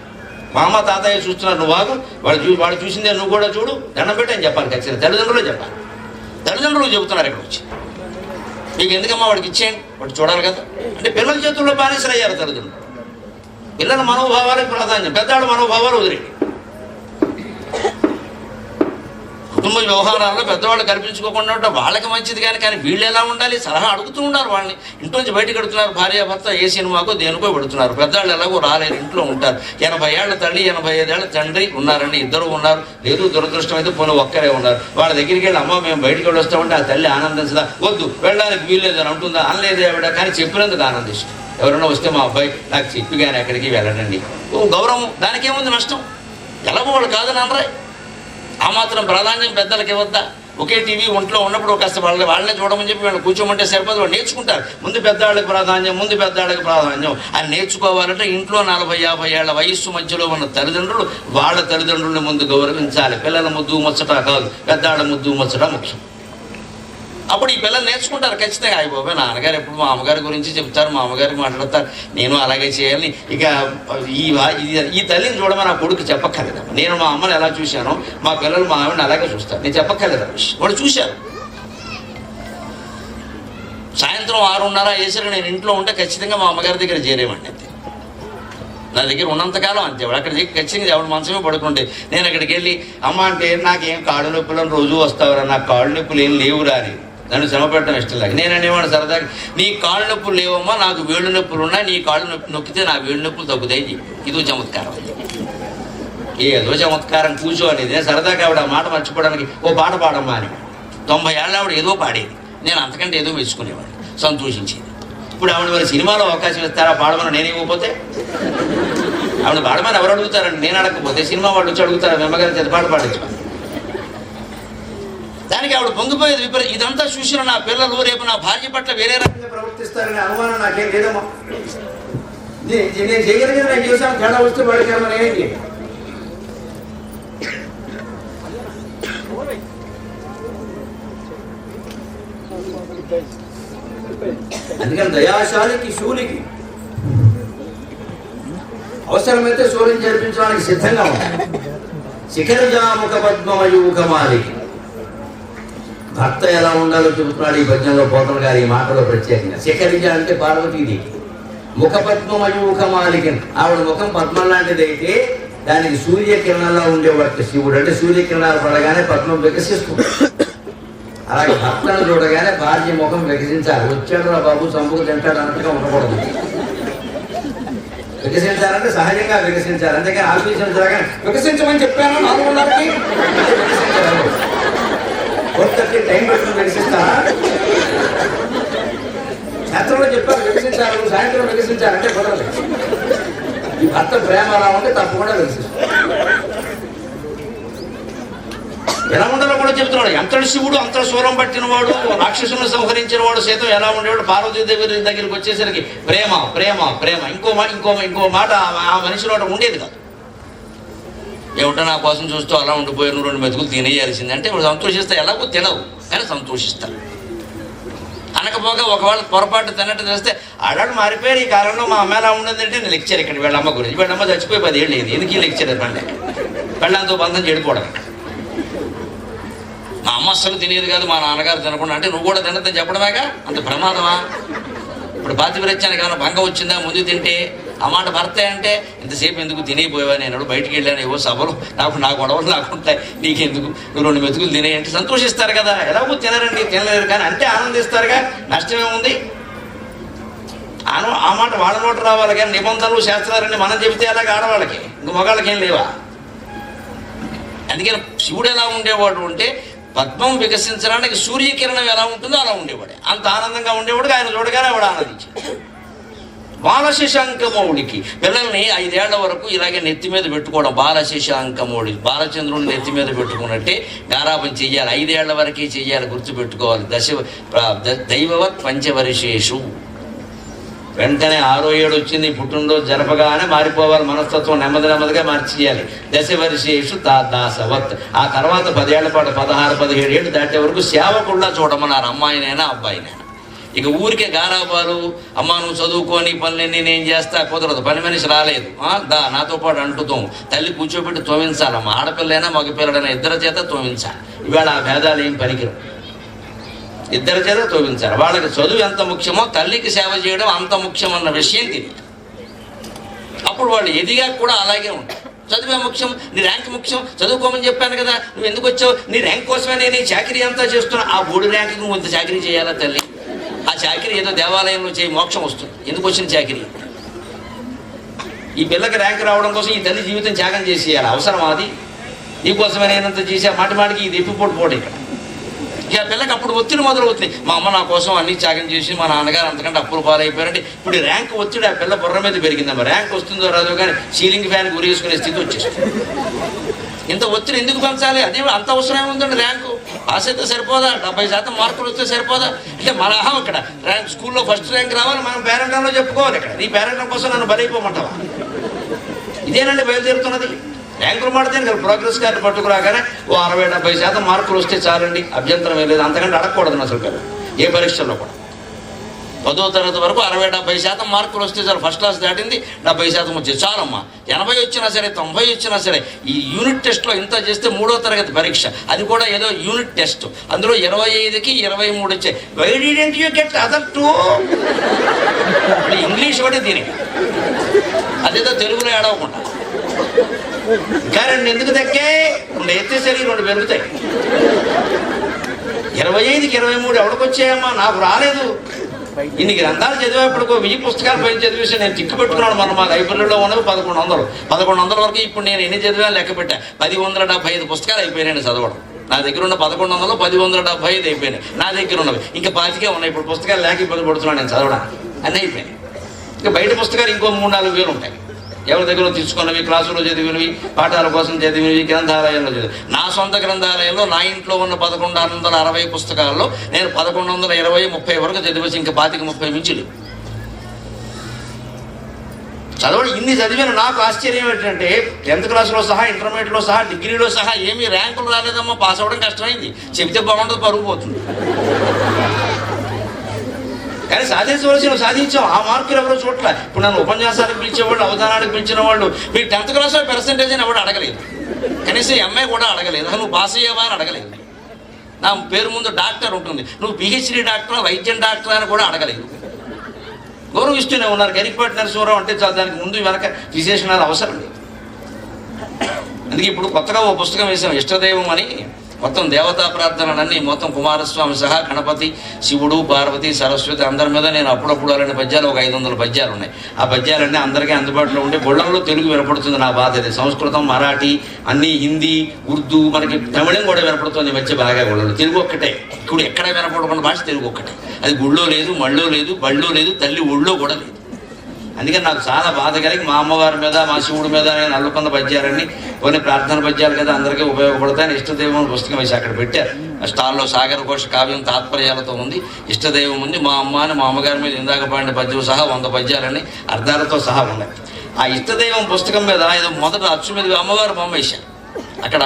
మా అమ్మ తాతయ్య చూస్తున్నారు, నువ్వు ఆగు, వాడు చూసిందే నువ్వు కూడా చూడు, దండం పెట్టని చెప్పాలి. ఖచ్చితంగా తల్లిదండ్రులు చెప్పాలి. తల్లిదండ్రులు చెబుతున్నారు ఇక్కడ వచ్చి, మీకు ఎందుకమ్మా వాడికి ఇచ్చేయండి, వాడు చూడాలి కదా అంటే పిల్లల చేతుల్లో బానిసలు అయ్యారు తల్లిదండ్రులు. పిల్లల మనోభావాలకు ప్రాధాన్యం, పెద్దవాళ్ళ మనోభావాలు వదిలేయండి. కుటుంబ వ్యవహారాల్లో పెద్దవాళ్ళు కల్పించుకోకుండా ఉంటే వాళ్ళకి మంచిది. కానీ వీళ్ళు ఎలా ఉండాలి సలహా అడుగుతూ ఉన్నారు. వాళ్ళని ఇంట్లోంచి బయటకు పెడుతున్నారు. భార్యాభర్త ఏ సినిమాకో దేనికో పెడుతున్నారు. పెద్దవాళ్ళు ఎలాగో రాలేరు, ఇంట్లో ఉంటారు. 80 ఏళ్ల తల్లి 85 ఏళ్ల తండ్రి ఉన్నారండి, ఇద్దరు ఉన్నారు. లేదు దురదృష్టం అయితే పోనీ ఒక్కరే ఉన్నారు. వాళ్ళ దగ్గరికి వెళ్ళి అమ్మ మేము బయటికి వెళ్ళి వస్తామంటే ఆ తల్లి ఆనందించదా, వద్దు వెళ్ళడానికి వీల్లేదు అని అంటుందా, అనలేదు ఆవిడ. కానీ చెప్పినందుకు ఆనందిస్తాం. ఎవరైనా వస్తే మా అబ్బాయి నాకు చెప్పి కానీ ఎక్కడికి వెళ్ళడండి, గౌరవం, దానికి ఏముంది నష్టం? ఎలాగో వాళ్ళు కాదని అనరాయి. ఆ మాత్రం ప్రాధాన్యం పెద్దలకి ఇవ్వద్దా? ఒకే టీవీ ఒంట్లో ఉన్నప్పుడు కాస్త వాళ్ళనే చూడమని చెప్పి వాళ్ళు కూర్చోమంటే సరిపోదు, వాళ్ళు నేర్చుకుంటారు. ముందు పెద్దవాళ్ళకి ప్రాధాన్యం అని నేర్చుకోవాలంటే ఇంట్లో 40-50 ఏళ్ల వయస్సు మధ్యలో ఉన్న తల్లిదండ్రులు వాళ్ళ తల్లిదండ్రుల్ని ముందు గౌరవించాలి. పిల్లల ముద్దు ముచ్చట కాదు, పెద్దవాళ్ళ ముద్దు ముచ్చట ముఖ్యం. అప్పుడు ఈ పిల్లలు నేర్చుకుంటారు ఖచ్చితంగా. అయిపోయి నాన్నగారు ఎప్పుడు మా అమ్మగారి గురించి చెప్తారు, మా అమ్మగారికి మాట్లాడతారు, నేను అలాగే చేయాలి. ఇక ఈ తల్లిని చూడమని నా కొడుకు చెప్పక్కర్లేదు. నేను మా అమ్మని ఎలా చూశానో మా పిల్లలు మా ఆవిడని అలాగే చూస్తారు. నేను చెప్పక్కర్లేదు వాళ్ళు చూశారు. సాయంత్రం 6:30 వేసరికి నేను ఇంట్లో ఉంటే ఖచ్చితంగా మా అమ్మగారి దగ్గర చేరేవాడిని. అంతే, నా దగ్గర ఉన్నంతకాలం అంతే. అక్కడ ఖచ్చితంగా ఎవరి మనసమే పడుకుంటే నేను అక్కడికి వెళ్ళి అమ్మ అంటే నాకేం కాళ్ళు నొప్పులను రోజు వస్తావురా, నాకు కాళ్ళు నొప్పులు ఏం లేవురా అని నన్ను శ్రమ పెట్టడం ఇష్టం లేక నేను అనేవాడు సరదాగా, నీ కాళ్ళు నొప్పులు లేవమ్మా, నాకు వేళ్ళు నొప్పులు ఉన్నాయి, నీ కాళ్ళు నొక్కితే నా వేళ్ళు నొప్పులు తగ్గుతాయి చెప్పి. ఇదో చమత్కారం, ఏదో చమత్కారం కూర్చో అనేది. సరదాగా ఆవిడ ఆ మాట మర్చిపోవడానికి ఓ పాట పాడమ్మా అని 90 ఏళ్ళ ఆవిడ ఏదో పాడేది, నేను అంతకంటే ఏదో మెచ్చుకునేవాడు, సంతోషించేది. ఇప్పుడు ఆవిడ మరి సినిమాలో అవకాశం ఇస్తారా పాడమని నేను ఇవ్వకపోతే? ఆవిడ పాడమని ఎవరు అడుగుతారండి, నేను అడగకపోతే సినిమా వాళ్ళు వచ్చి అడుగుతారు అమ్మగారి చేత పాట పాడించు. దానికి ఆవిడ పొంగిపోయేది విపరీతం. ఇదంతా చూసిన నా పిల్లలు రేపు నా భార్య పట్ల వేరే రకంగా ప్రవర్తిస్తారనే అనుమానం నాకేం లేదమ్మా. నేను చేయగలిగిన నేను చేశాను, తేడా వస్తే వాడికేమో నేనేంటి. అందుకని దయాశాలికి శూలికి అవసరమైతే శూలిని జరిపించడానికి సిద్ధంగా ఉంటాయి. శిఖరజాముఖ పద్మమయూఖమాలికి భర్త ఎలా ఉండాలో చెబుతున్నాడు ఈ పద్యంలో పోతన గారు ఈ మాటలో ప్రత్యేకంగా. శిఖరిజ అంటే పార్వతీదేవి, ముఖపద్మమయూఖమాలికి, ఆవిడ ముఖం పద్మం లాంటిదైతే దానికి సూర్యకిరణంలో ఉండేవాడు శివుడు. అంటే సూర్యకిరణాలు పడగానే పద్మం వికసిస్తుంది. అలాగే భర్తను చూడగానే భార్య ముఖం వికసించాలి. వచ్చాడు రా బాబు చంపుకు తింటాడు అన్నట్టుగా ఉండకూడదు. వికసించాలంటే సహజంగా వికసించాలి, అంతేకాని ఆలోచించగా వికసించమని చెప్పాను 4:30కి వికసించాలి. 4:30 టైం పెట్టుకుని వికసిస్తారా? శాస్త్రంలో చెప్పారు వికసించాలి, సాయంత్రం వికసించాలంటే కుదరదు. ఈ భర్త ప్రేమ అలా ఉంటే తప్పకుండా వికసిస్తుంది. ఎలా ఉండాలో కూడా చెప్తున్నాడు. ఎంతటి శివుడు అంత శూలం పట్టినవాడు, రాక్షసులను సంహరించిన వాడు సైతం ఎలా ఉండేవాడు. పార్వతీదేవి దగ్గరికి వచ్చేసరికి ప్రేమ ప్రేమ ప్రేమ. ఇంకో మాట ఆ మనిషిలో ఉండేది కాదు. ఏమిటో నా కోసం చూస్తూ అలా ఉండిపోయాను, 2 మెతుకులు తినేయాల్సింది అంటే ఇప్పుడు సంతోషిస్తా. ఎలాగో తినవు కానీ సంతోషిస్తారు. అనకపోగా ఒకవేళ పొరపాటు తిన్నట్టు తెలిస్తే ఆడాడు మారిపోయారు. ఈ కాలంలో మా అమ్మ ఎలా ఉండదంటే నేను లెక్చర్ ఇక్కడ వీళ్ళమ్మ గురించి. వీళ్ళమ్మ చచ్చిపోయి 10 ఏళ్ళు లేదు. ఎందుకు ఈ లెక్చర్ పండి పెళ్ళంతో బంధం చెడిపోవడం. మా అమ్మ అస్సలు తినేది కాదు, మా నాన్నగారు తినకుండా. అంటే నువ్వు కూడా తినద్దని చెప్పడమేగా, అంత ప్రమాదమా? ఇప్పుడు పాతివ్రత్యానికి ఏమైనా భంగం వచ్చిందా ముందు తింటే? ఆ మాట భర్తే అంటే ఇంతసేపు ఎందుకు తినేపోయావా, నేను బయటికి వెళ్ళాను, ఏవో సభలు నా గొడవలు నాకుంటాయి, నీకెందుకు, నువ్వు 2 మెతుకులు తినేయంటే సంతోషిస్తారు కదా. ఎలాగో తినరండి, తినలేరు కానీ అంటే ఆనందిస్తారుగా, నష్టమేముంది? ఆ మాట వాళ్ళ నోట రావాలి కానీ నిబంధనలు శాస్త్రాలన్నీ మనం చెబితే అలాగే ఆడవాళ్ళకి, ఇంక మగాళ్ళకి ఏం లేవా? అందుకని శివుడు ఎలా ఉండేవాడు అంటే పద్మం వికసించడానికి సూర్యకిరణం ఎలా ఉంటుందో అలా ఉండేవాడే. అంత ఆనందంగా ఉండేవాడు. ఆయన చూడగానే ఆవిడ ఆనందించాడు. బాలశశాంకమౌళికి పిల్లల్ని 5 ఏళ్ల వరకు ఇలాగే నెత్తి మీద పెట్టుకోవడం. బాలశశాంకమౌళి బాలచంద్రుడిని నెత్తి మీద పెట్టుకున్నట్టే గారాబం చెయ్యాలి. 5 ఏళ్ల వరకే చెయ్యాలి, గుర్తుపెట్టుకోవాలి. దైవవత్ పంచవర్షేషు. వెంటనే 6వ ఏడు వచ్చింది, పుట్టినరోజు జరపగానే మారిపోవాలి మనస్తత్వం, నెమ్మదిగా మార్చేయాలి. దశవర్షేషు దాసవత్. ఆ తర్వాత 10 ఏళ్ల పాటు 16-17 ఏళ్ళు దాటే వరకు సేవకుల్లా చూడమన్నారు, అమ్మాయినైనా అబ్బాయినైనా. ఇక ఊరికే గారాబాలు, అమ్మ నువ్వు చదువుకొని పనులన్నీ నేను చేస్తా కుదరదు, పని మనిషి రాలేదు దా నాతో పాటు అంటుతాం, తల్లి కూర్చోబెట్టి తోమించాలమ్మా, ఆడపిల్లైనా మగపిల్లడైనా ఇద్దరి చేత తోమించాలి. ఇవాళ ఆ భేదాలు ఏం పనికిరావు, ఇద్దరి చేత తోమించాలి. వాళ్ళకి చదువు ఎంత ముఖ్యమో తల్లికి సేవ చేయడం అంత ముఖ్యమన్న విషయం తెలియదు. అప్పుడు వాళ్ళు ఎదిగా కూడా అలాగే ఉంటారు. చదువే ముఖ్యం, నీ ర్యాంక్ ముఖ్యం, చదువుకోమని చెప్పాను కదా, నువ్వు ఎందుకు వచ్చావు, నీ ర్యాంక్ కోసమే నేను ఈ చాకరీ అంతా చేస్తున్నా. ఆ 3 ర్యాంకుకి నువ్వు ఇంత చాకరీ చేయాలా తల్లి? ఆ చాకరీ ఏదో దేవాలయంలో చేయి మోక్షం వస్తుంది, ఎందుకు వచ్చిన చాకరీ? ఈ పిల్లకి ర్యాంక్ రావడం కోసం ఈ తల్లి జీవితం త్యాగం చేసేయాలి, అవసరం అది? నీకోసమే నేనంత చేసా, మాటిమాటికి ఇది ఎప్పిపోటు ఇక్కడ. ఇక పిల్లకి అప్పుడు ఒత్తిడి మొదలవుతుంది. మా అమ్మ నా కోసం అన్ని త్యాగం చేసి మా నాన్నగారు అంతకంటే అప్పులు పాలైపోయారంటే ఇప్పుడు ఈ ర్యాంక్ ఒత్తిడి ఆ పిల్ల బుర్ర మీద పెరిగిందమ్మా. ర్యాంక్ వస్తుందో రాదో కానీ సీలింగ్ ఫ్యాన్ గురేసుకునే స్థితి వచ్చేస్తుంది. ఇంత ఒత్తిడి ఎందుకు పెంచాలి? అదే అంత అవసరం ఏముందండి? ర్యాంకు పాస్ అయితే సరిపోదా? 70% మార్కులు వస్తే సరిపోదా? అంటే మన ఇక్కడ ర్యాంక్ స్కూల్లో ఫస్ట్ ర్యాంక్ రావాలి, మనం పేరెంటంలో చెప్పుకోవాలి. ఇక్కడ నీ పేరెంటం కోసం నన్ను బలైపోమంటావా? ఇదేనండి బయలుదేరుతున్నది. ర్యాంకులు మాడితే ప్రోగ్రెస్ కార్డు పట్టుకురాగానే 60-70% మార్కులు వస్తే చాలండి, అభ్యంతరం లేదు. అంతకంటే అడగకూడదు అసలు కదా ఏ పరీక్షల్లో కూడా. 10వ తరగతి వరకు 60-70% మార్కులు వస్తే చాలు. ఫస్ట్ క్లాస్ దాటింది 70% వచ్చేది చాలమ్మా. 80 వచ్చినా సరే 90 వచ్చినా సరే ఈ యూనిట్ టెస్ట్లో ఇంత చేస్తే 3వ తరగతి పరీక్ష, అది కూడా ఏదో యూనిట్ టెస్ట్, అందులో 25కి 23 వచ్చాయి. Why didn't you get other 2? English ఒకటి దీనికి, అదేదో తెలుగులో ఏడవకుండా. ఇంకా 2 ఎందుకు తగ్గాయి? 2 ఎత్తేసరి 2 పెరుగుతాయి. 25కి 23 ఎవడికొచ్చాయమ్మా? నాకు రాలేదు. ఇన్ని గ్రంథాలు చదివేప్పటికో 1000 పుస్తకాలు పైన చదివేసి నేను తిక్కు పెట్టుకున్నాను. మన మా లైబ్రరీలో ఉన్నవి 1100 వరకు. ఇప్పుడు నేను ఎన్ని చదివాను లెక్క పెట్టా, 1075 పుస్తకాలు అయిపోయినాయి చదవడం. నా దగ్గర ఉన్న 1100 1075 అయిపోయినాయి నా దగ్గర ఉన్నవి. ఇంకా 25 ఉన్నాయి. ఇప్పుడు పుస్తకాలు లేక ఇబ్బంది పడుతున్నాను నేను చదవడానికి, అన్నీ అయిపోయినాయి. ఇంకా బయట పుస్తకాలు ఇంకో 3-4 వేలు ఉంటాయి. ఎవరి దగ్గర తీసుకున్నవి, క్లాసులో చదివినవి, పాఠాల కోసం చదివినవి, గ్రంథాలయంలో చదివి. నా సొంత గ్రంథాలయంలో నా ఇంట్లో ఉన్న 1160 పుస్తకాల్లో నేను 1120-30 వరకు చదివేసి ఇంకా 25-30 మించులు చదవడం. ఇన్ని చదివిన నాకు ఆశ్చర్యం ఏంటంటే 10th క్లాస్లో సహా, ఇంటర్మీడియట్లో సహా, డిగ్రీలో సహా ఏమీ ర్యాంకులు రాలేదమ్మా. పాస్ అవ్వడం కష్టమైంది. చెబితే బాగుంటుంది, పరుగు పోతుంది. కానీ సాధించవలసి సాధించాం. ఆ మార్కులు ఎవరో చోట్ల. ఇప్పుడు నన్ను ఉపన్యాసానికి పిలిచేవాళ్ళు, అవధానానికి పిలిచిన వాళ్ళు, మీరు 10th క్లాస్లో పర్సెంటేజ్ అని ఎవరు అడగలేదు. కనీసం ఎంఏ కూడా అడగలేదు. నువ్వు పాస్ అయ్యావా అని అడగలేదు. నా పేరు ముందు డాక్టర్ ఉంటుంది, నువ్వు పిహెచ్డి డాక్టర్, వైద్యం డాక్టర్ అని కూడా అడగలేదు. గౌరవిస్తూనే ఉన్నారు. గరికపాటి నరసింహారావు అంటే చాలా, దానికి ముందు వెనక విశేషణాలు అవసరం లేదు. అందుకే ఇప్పుడు కొత్తగా ఓ పుస్తకం వేసాం, ఇష్టదైవం అని. మొత్తం దేవతా ప్రార్థనలన్నీ, మొత్తం కుమారస్వామి సహా గణపతి, శివుడు, పార్వతి, సరస్వతి అందరి మీద నేను అప్పుడప్పుడు అలాంటి పద్యాలు, ఒక 500 పద్యాలు ఉన్నాయి. ఆ పద్యాలన్నీ అందరికీ అందుబాటులో ఉండే. బొళ్ళంలో తెలుగు వినపడుతుంది. నా బాధ అది. సంస్కృతం, మరాఠీ, అన్నీ హిందీ, ఉర్దూ, మనకి తమిళం కూడా వినపడుతుంది మధ్య బాగా. గొళ్ళలో తెలుగు ఒక్కటే. ఇప్పుడు ఎక్కడ వినపడకుండా భాష తెలుగు ఒక్కటే. అది గుళ్ళో లేదు, మళ్ళో లేదు, బళ్ళో లేదు, తల్లి ఒళ్ళో కూడా లేదు. అందుకని నాకు చాలా బాధ కలిగి మా అమ్మవారి మీద, మా శివుడి మీద నేను అల్లుకున్న పద్యాలన్నీ కొన్ని ప్రార్థన పద్యాలు కదా, అందరికీ ఉపయోగపడతాయని ఇష్టదైవం పుస్తకం వేసి అక్కడ పెట్టారు. స్టాల్లో సాగర ఘోష కావ్యం తాత్పర్యాలతో ఉంది. ఇష్టదైవం ఉంది. మా అమ్మ అని, మా అమ్మగారి మీద ఇందాక పాడిన పద్యం సహా 100 పద్యాలన్నీ అర్థాలతో సహా ఉన్నాయి. ఆ ఇష్టదైవం పుస్తకం మీద ఏదో మొదట అచ్చు మీద అమ్మవారు బొమ్మ వేశారు. అక్కడ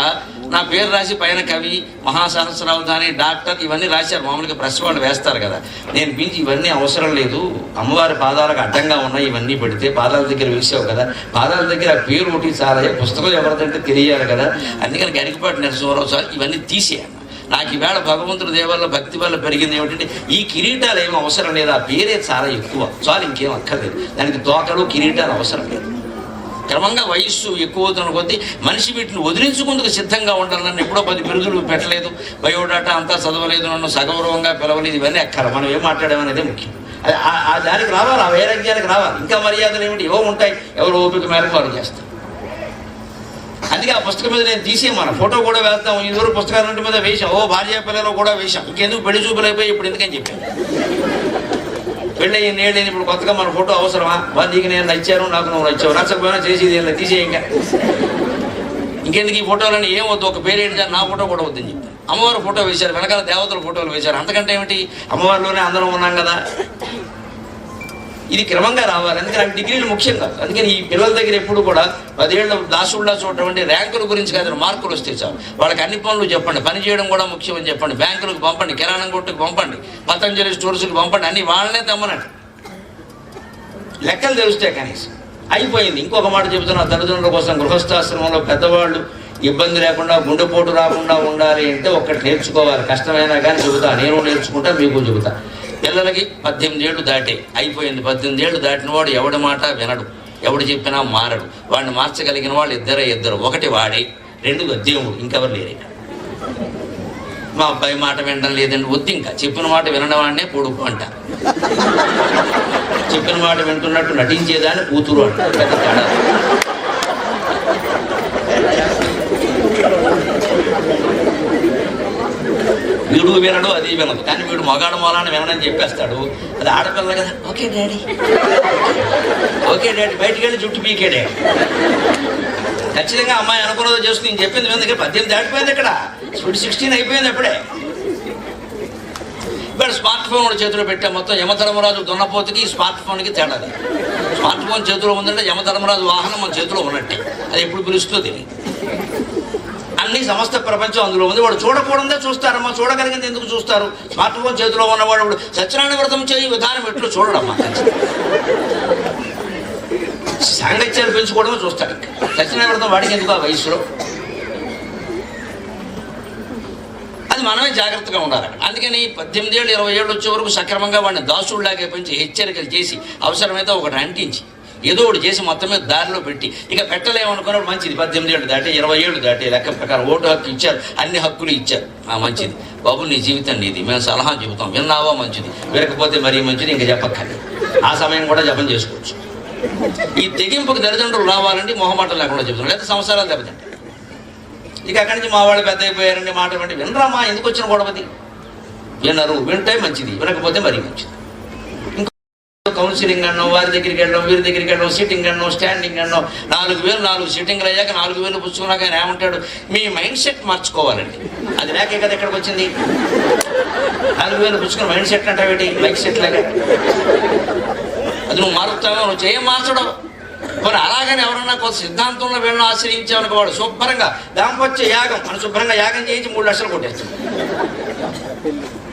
నా పేరు రాసి పైన కవి, మహాసహస్రావధాని, డాక్టర్ ఇవన్నీ రాశారు. మామూలుగా ప్రెస్ వాళ్ళు వేస్తారు కదా. నేను పిలిచి ఇవన్నీ అవసరం లేదు, అమ్మవారి పాదాలకు అడ్డంగా ఉన్నాయి, ఇవన్నీ పెడితే పాదాల దగ్గర వేసావు కదా, పాదాల దగ్గర ఆ పేరు ఒకటి చాలా, పుస్తకం ఎవరిదంటే తెలియాలి కదా. అందుకని గరికపాటి నరసింహారావు సార్ ఇవన్నీ తీసేయాలి. నాకు ఈవేళ భగవంతుడి దేవాల భక్తి వల్ల పెరిగింది ఏమిటంటే ఈ కిరీటాలు ఏమీ అవసరం లేదు, ఆ పేరే చాలా ఎక్కువ చాలు, ఇంకేం అక్కర్లేదు. దానికి తోకలు, కిరీటాలు అవసరం లేదు. క్రమంగా వయస్సు ఎక్కువ అవుతున్న కొద్దీ మనిషి వీటిని వదిలించుకుందుకు సిద్ధంగా ఉండాలి. నన్ను ఎప్పుడో 10 బిరుదులు పెట్టలేదు, బయోడాటా అంతా చదవలేదు, నన్ను సగౌరవంగా పిలవలేదు, ఇవన్నీ అక్కర. మనం ఏం మాట్లాడామనేదే ముఖ్యం. ఆ దానికి రావాలి, ఆ వైరాగ్యానికి రావాలి. ఇంకా మర్యాదలు ఏమిటి ఏవో ఉంటాయి, ఎవరు ఓపిక మేరకు వారు చేస్తారు. అందుకే ఆ పుస్తకం మీద నేను తీసే మన ఫోటో కూడా వేస్తాం. ఇదివరకు పుస్తకాలన్నింటి మీద వేసాం, భార్య పిల్లలు కూడా వేసాం. ఇంకెందుకు పెళ్లి చూపులైపోయి ఇప్పుడు ఎందుకని చెప్పాను. పెళ్ళయ్యి నేళ్ళని ఇప్పుడు కొత్తగా మన ఫోటో అవసరమా? నీకు నేను నచ్చాను, నాకు నువ్వు నచ్చావు, నచ్చకపోయినా చేసేది ఏం తీసేయి. ఇంకెందుకు ఈ ఫోటోలని ఏం వద్దు, ఒక పేరు ఏంటి, నా ఫోటో కూడా వద్దని చెప్తాను. అమ్మవారి ఫోటో వేశారు, వెనకాల దేవతల ఫోటోలు వేశారు. అంతకంటే ఏమిటి, అమ్మవారిలోనే అందరం ఉన్నాం కదా. ఇది క్రమంగా రావాలి. అందుకని నాకు డిగ్రీలు ముఖ్యం కాదు. అందుకని ఈ పిల్లల దగ్గర ఎప్పుడు కూడా 10 ఏళ్ళ దాసుల్లా చూడటం ర్యాంకుల గురించి కాదు, మార్కులు వస్తే చాలు. వాళ్ళకి అన్ని పనులు చెప్పండి, పని చేయడం కూడా ముఖ్యం అని చెప్పండి, బ్యాంకులకు పంపండి, కిరాణం కొట్టుకు పంపండి, పతంజలి స్టోర్స్కి పంపండి, అన్ని వాళ్ళనే తెమ్మనండి. లెక్కలు తెలుస్తాయి కనీసం. అయిపోయింది. ఇంకొక మాట చెబుతున్నా, తల్లిదండ్రుల కోసం గృహస్థాశ్రమంలో పెద్దవాళ్ళు ఇబ్బంది లేకుండా గుండెపోటు రాకుండా ఉండాలి అంటే ఒక్కటి నేర్చుకోవాలి. కష్టమైనా కానీ చెబుతా, నేను నేర్చుకుంటా, మీకు చెబుతా. పిల్లలకి 18 ఏళ్ళు దాటే అయిపోయింది. 18 ఏళ్ళు దాటిన వాడు ఎవడి మాట వినడు, ఎవడు చెప్పినా మారడు. వాడిని మార్చగలిగిన వాళ్ళు ఇద్దరు. ఒకటి వాడే, 2 దేవుడు, ఇంకెవరు లేరు. మా అబ్బాయి మాట వినడం లేదండి, వద్దు. ఇంకా చెప్పిన మాట వినడం వాడినే కొడుకు అంట, చెప్పిన మాట వింటున్నట్టు నటించేదాన్ని కూతురు అంట. పెద్ద తేడా. వీడు వినడు, అది వినదు. కానీ వీడు మగాడు మూలాన్ని వినడని చెప్పేస్తాడు. అది ఆడపిల్ల కదా, ఓకే డాడీ బయటికి వెళ్ళి జుట్టు పీకే డాడీ. ఖచ్చితంగా అమ్మాయి అనుకున్నదో చేస్తుంది. నేను చెప్పింది విందుకే 18 దాటిపోయింది. ఇక్కడ 16 అయిపోయింది అప్పుడే. ఇప్పుడు స్మార్ట్ ఫోన్ కూడా చేతిలో పెట్టా. మొత్తం యమధర్మరాజు దున్నపోతుకి స్మార్ట్ ఫోన్కి తేడా. స్మార్ట్ ఫోన్ చేతిలో ఉందంటే యమధర్మరాజు వాహనం మన చేతిలో ఉన్నట్టే. అది ఎప్పుడు పిలుస్తుంది. అన్ని సమస్త ప్రపంచం అందులో ఉంది. వాడు చూడకూడదే చూస్తారమ్మా, చూడగలిగింది ఎందుకు చూస్తారు? స్మార్ట్ ఫోన్ చేతిలో ఉన్నవాడు ఇప్పుడు సత్యనారాయణ వ్రతం చేయి విధానం ఎట్లు చూడడమ్మా. సాంగత్యాలు పెంచుకోవడమే చూస్తాడు. సత్యనారాయణ వ్రతం వాడికి ఎందుకు ఆ వయసులో? అది మనమే జాగ్రత్తగా ఉండాలి. అందుకని 18 ఏళ్ళు 20 ఏళ్ళు వచ్చే వరకు సక్రమంగా వాడిని దాసుడిలాగే పెంచి హెచ్చరికలు చేసి అవసరమైతే ఒకటి అంటించి ఏదో ఒకటి చేసి మొత్తం మీద దారిలో పెట్టి ఇక పెట్టలేమనుకున్నాడు. మంచిది. 18 ఏళ్ళు దాటి 20 ఏళ్ళు దాటి లెక్క ప్రకారం ఓటు హక్కు ఇచ్చారు, అన్ని హక్కులు ఇచ్చారు. మంచిది బాబు, నీ జీవితం నీది, మేము సలహా చెబుతాం, విన్నావా మంచిది, వినకపోతే మరీ మంచిది, ఇంకా చెప్పక్కర్లేదు. ఆ సమయం కూడా జపం చేసుకోవచ్చు. ఈ తెగింపుకు తల్లిదండ్రులు రావాలండి, మొహమాటం లేకుండా చెబుతున్నాం. లేదా సంవత్సరాలు దెబ్బతింటాయి. ఇక అక్కడి నుంచి మా వాళ్ళు పెద్ద అయిపోయారండి, మాట అంటే వినరామా, ఎందుకు వచ్చిన గొడవది? వినరు. వింటే మంచిది, వినకపోతే మరీ మంచిది. కౌన్సిలింగ్ అన్నాం, వారి దగ్గరికి వెళ్ళడం, వీరి దగ్గరికి వెళ్ళడం, సిట్టింగ్ అన్నాం, స్టాండింగ్ అన్నాం. 4000 4 సిట్టింగ్లు అయ్యాక 4000 పుచ్చుకున్నాక ఆయన ఏమంటాడు, మీ మైండ్ సెట్ మార్చుకోవాలండి. అది లేకే కదా ఎక్కడికి వచ్చింది. 4000 పుచ్చుకున్న మైండ్ సెట్ అంటే మైక్ సెట్ లాగా. అది నువ్వు మారుతావో, నువ్వు చేయం మార్చడం. మరి అలాగని ఎవరన్నా కొంత సిద్ధాంతంలో వీళ్ళని ఆశ్రయించామనుకో, వాడు శుభ్రంగా దాంపత్య యాగం అని శుభ్రంగా యాగం చేయించి 3 లక్షలు కొట్టేస్తాడు.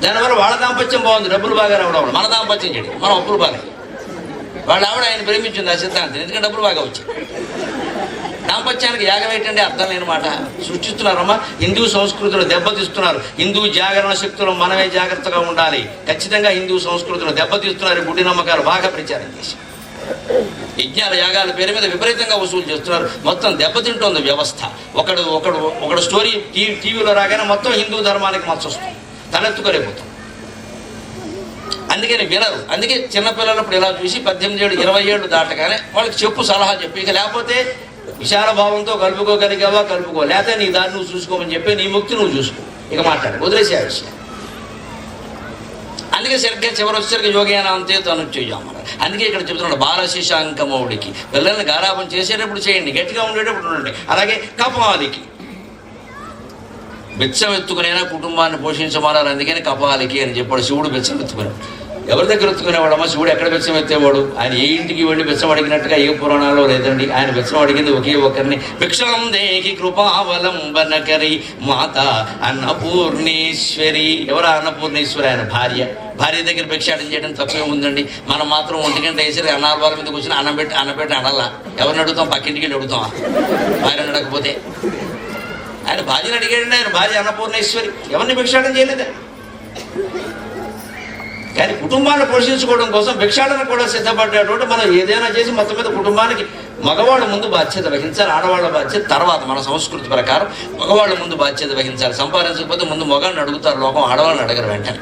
దానివల్ల వాళ్ళ దాంపత్యం బాగుంది, డబ్బులు బాగా రావడం. మన దాంపత్యం చేయడం, మన అప్పులు బాగా. వాళ్ళ ఆవిడ ఆయన ప్రేమించింది ఆ సిద్ధాంతం, ఎందుకంటే డబ్బులు బాగా వచ్చాయి. దాంపత్యానికి యాగం ఏంటంటే అర్థం లేని మాట సృష్టిస్తున్నారమ్మా. హిందూ సంస్కృతిలో దెబ్బతీస్తున్నారు. హిందూ జాగరణ శక్తులు మనమే జాగ్రత్తగా ఉండాలి. ఖచ్చితంగా హిందూ సంస్కృతిలో దెబ్బతీస్తున్నారు. గుడ్డి నమ్మకాలు బాగా ప్రచారం చేసి యజ్ఞాల యాగాల పేరు మీద విపరీతంగా వసూలు చేస్తున్నారు. మొత్తం దెబ్బతింటోంది వ్యవస్థ. ఒకడు స్టోరీ టీవీలో రాగానే మొత్తం హిందూ ధర్మానికి మచ్చ వస్తుంది, తలెత్తుకోలేకపోతాం. అందుకని వినరు. అందుకే చిన్నపిల్లలప్పుడు ఇలా చూసి 18 ఏళ్ళు 20 ఏళ్ళు దాటగానే వాళ్ళకి చెప్పు, సలహా చెప్పి. ఇక లేకపోతే విశాల భావంతో కలుపుకోగలిగావా కలుపుకో, లేకపోతే నీ దారి నువ్వు చూసుకోమని చెప్పి నీ ముక్తి నువ్వు చూసుకో. ఇక మాట్లాడు, వదిలేసే ఆ విషయం. అందుకే సరిగ్గా చివరి వచ్చేసరికి యోగేనా అంతే తను చెయ్యమన్నారు. అందుకే ఇక్కడ చెబుతున్నాడు, బాలశిశాంకమౌడికి పిల్లల్ని గారాబం చేసేటప్పుడు చేయండి, గట్టిగా ఉండేటప్పుడు ఉండండి. అలాగే కపాలికి బిచ్చం ఎత్తుకునైనా కుటుంబాన్ని పోషించమన్నారు. అందుకని కపాలికి అని చెప్పాడు. శివుడు బిచ్చం ఎత్తుకున్నాడు. ఎవరి దగ్గర ఎత్తుకునేవాడమ్మా శివుడు? ఎక్కడ బిచ్చం ఎత్తేవాడు? ఆయన ఏ ఇంటికి వెళ్ళి బిచ్చం అడిగినట్టుగా ఏ పురాణాల్లో లేదండి. ఆయన బిచ్చం అడిగింది ఒకే ఒకరిని. భిక్షం దేహి కృపావలంబనకరి మాత అన్నపూర్ణేశ్వరి. ఎవరు అన్నపూర్ణేశ్వరి? ఆయన భార్య దగ్గర భిక్షాటం చేయడం తప్పే ఉందండి. మనం మాత్రం 1 గంట వేసి అన్నాల మీదకి వచ్చిన అన్నం పెట్టి అనల్లా. ఎవరిని అడుగుతాం? పక్కింటికి వెళ్ళి అడుగుతామా? భార్యను అడగకపోతే? ఆయన భార్యను అడిగాడండి. ఆయన భార్య అన్నపూర్ణేశ్వరి. ఎవరిని భిక్షాటం చేయలేదా? కానీ కుటుంబాన్ని పోషించుకోవడం కోసం భిక్షాటన కూడా సిద్ధపడ్డటువంటి మనం ఏదైనా చేసి మొత్తం మీద కుటుంబానికి మగవాళ్ళ ముందు బాధ్యత వహించాలి, ఆడవాళ్ళ బాధ్యత తర్వాత. మన సంస్కృతి ప్రకారం మగవాళ్ళ ముందు బాధ్యత వహించాలి. సంపాదించకపోతే ముందు మగాళ్ళని అడుగుతారు లోకం, ఆడవాళ్ళని అడగరు వెంటనే.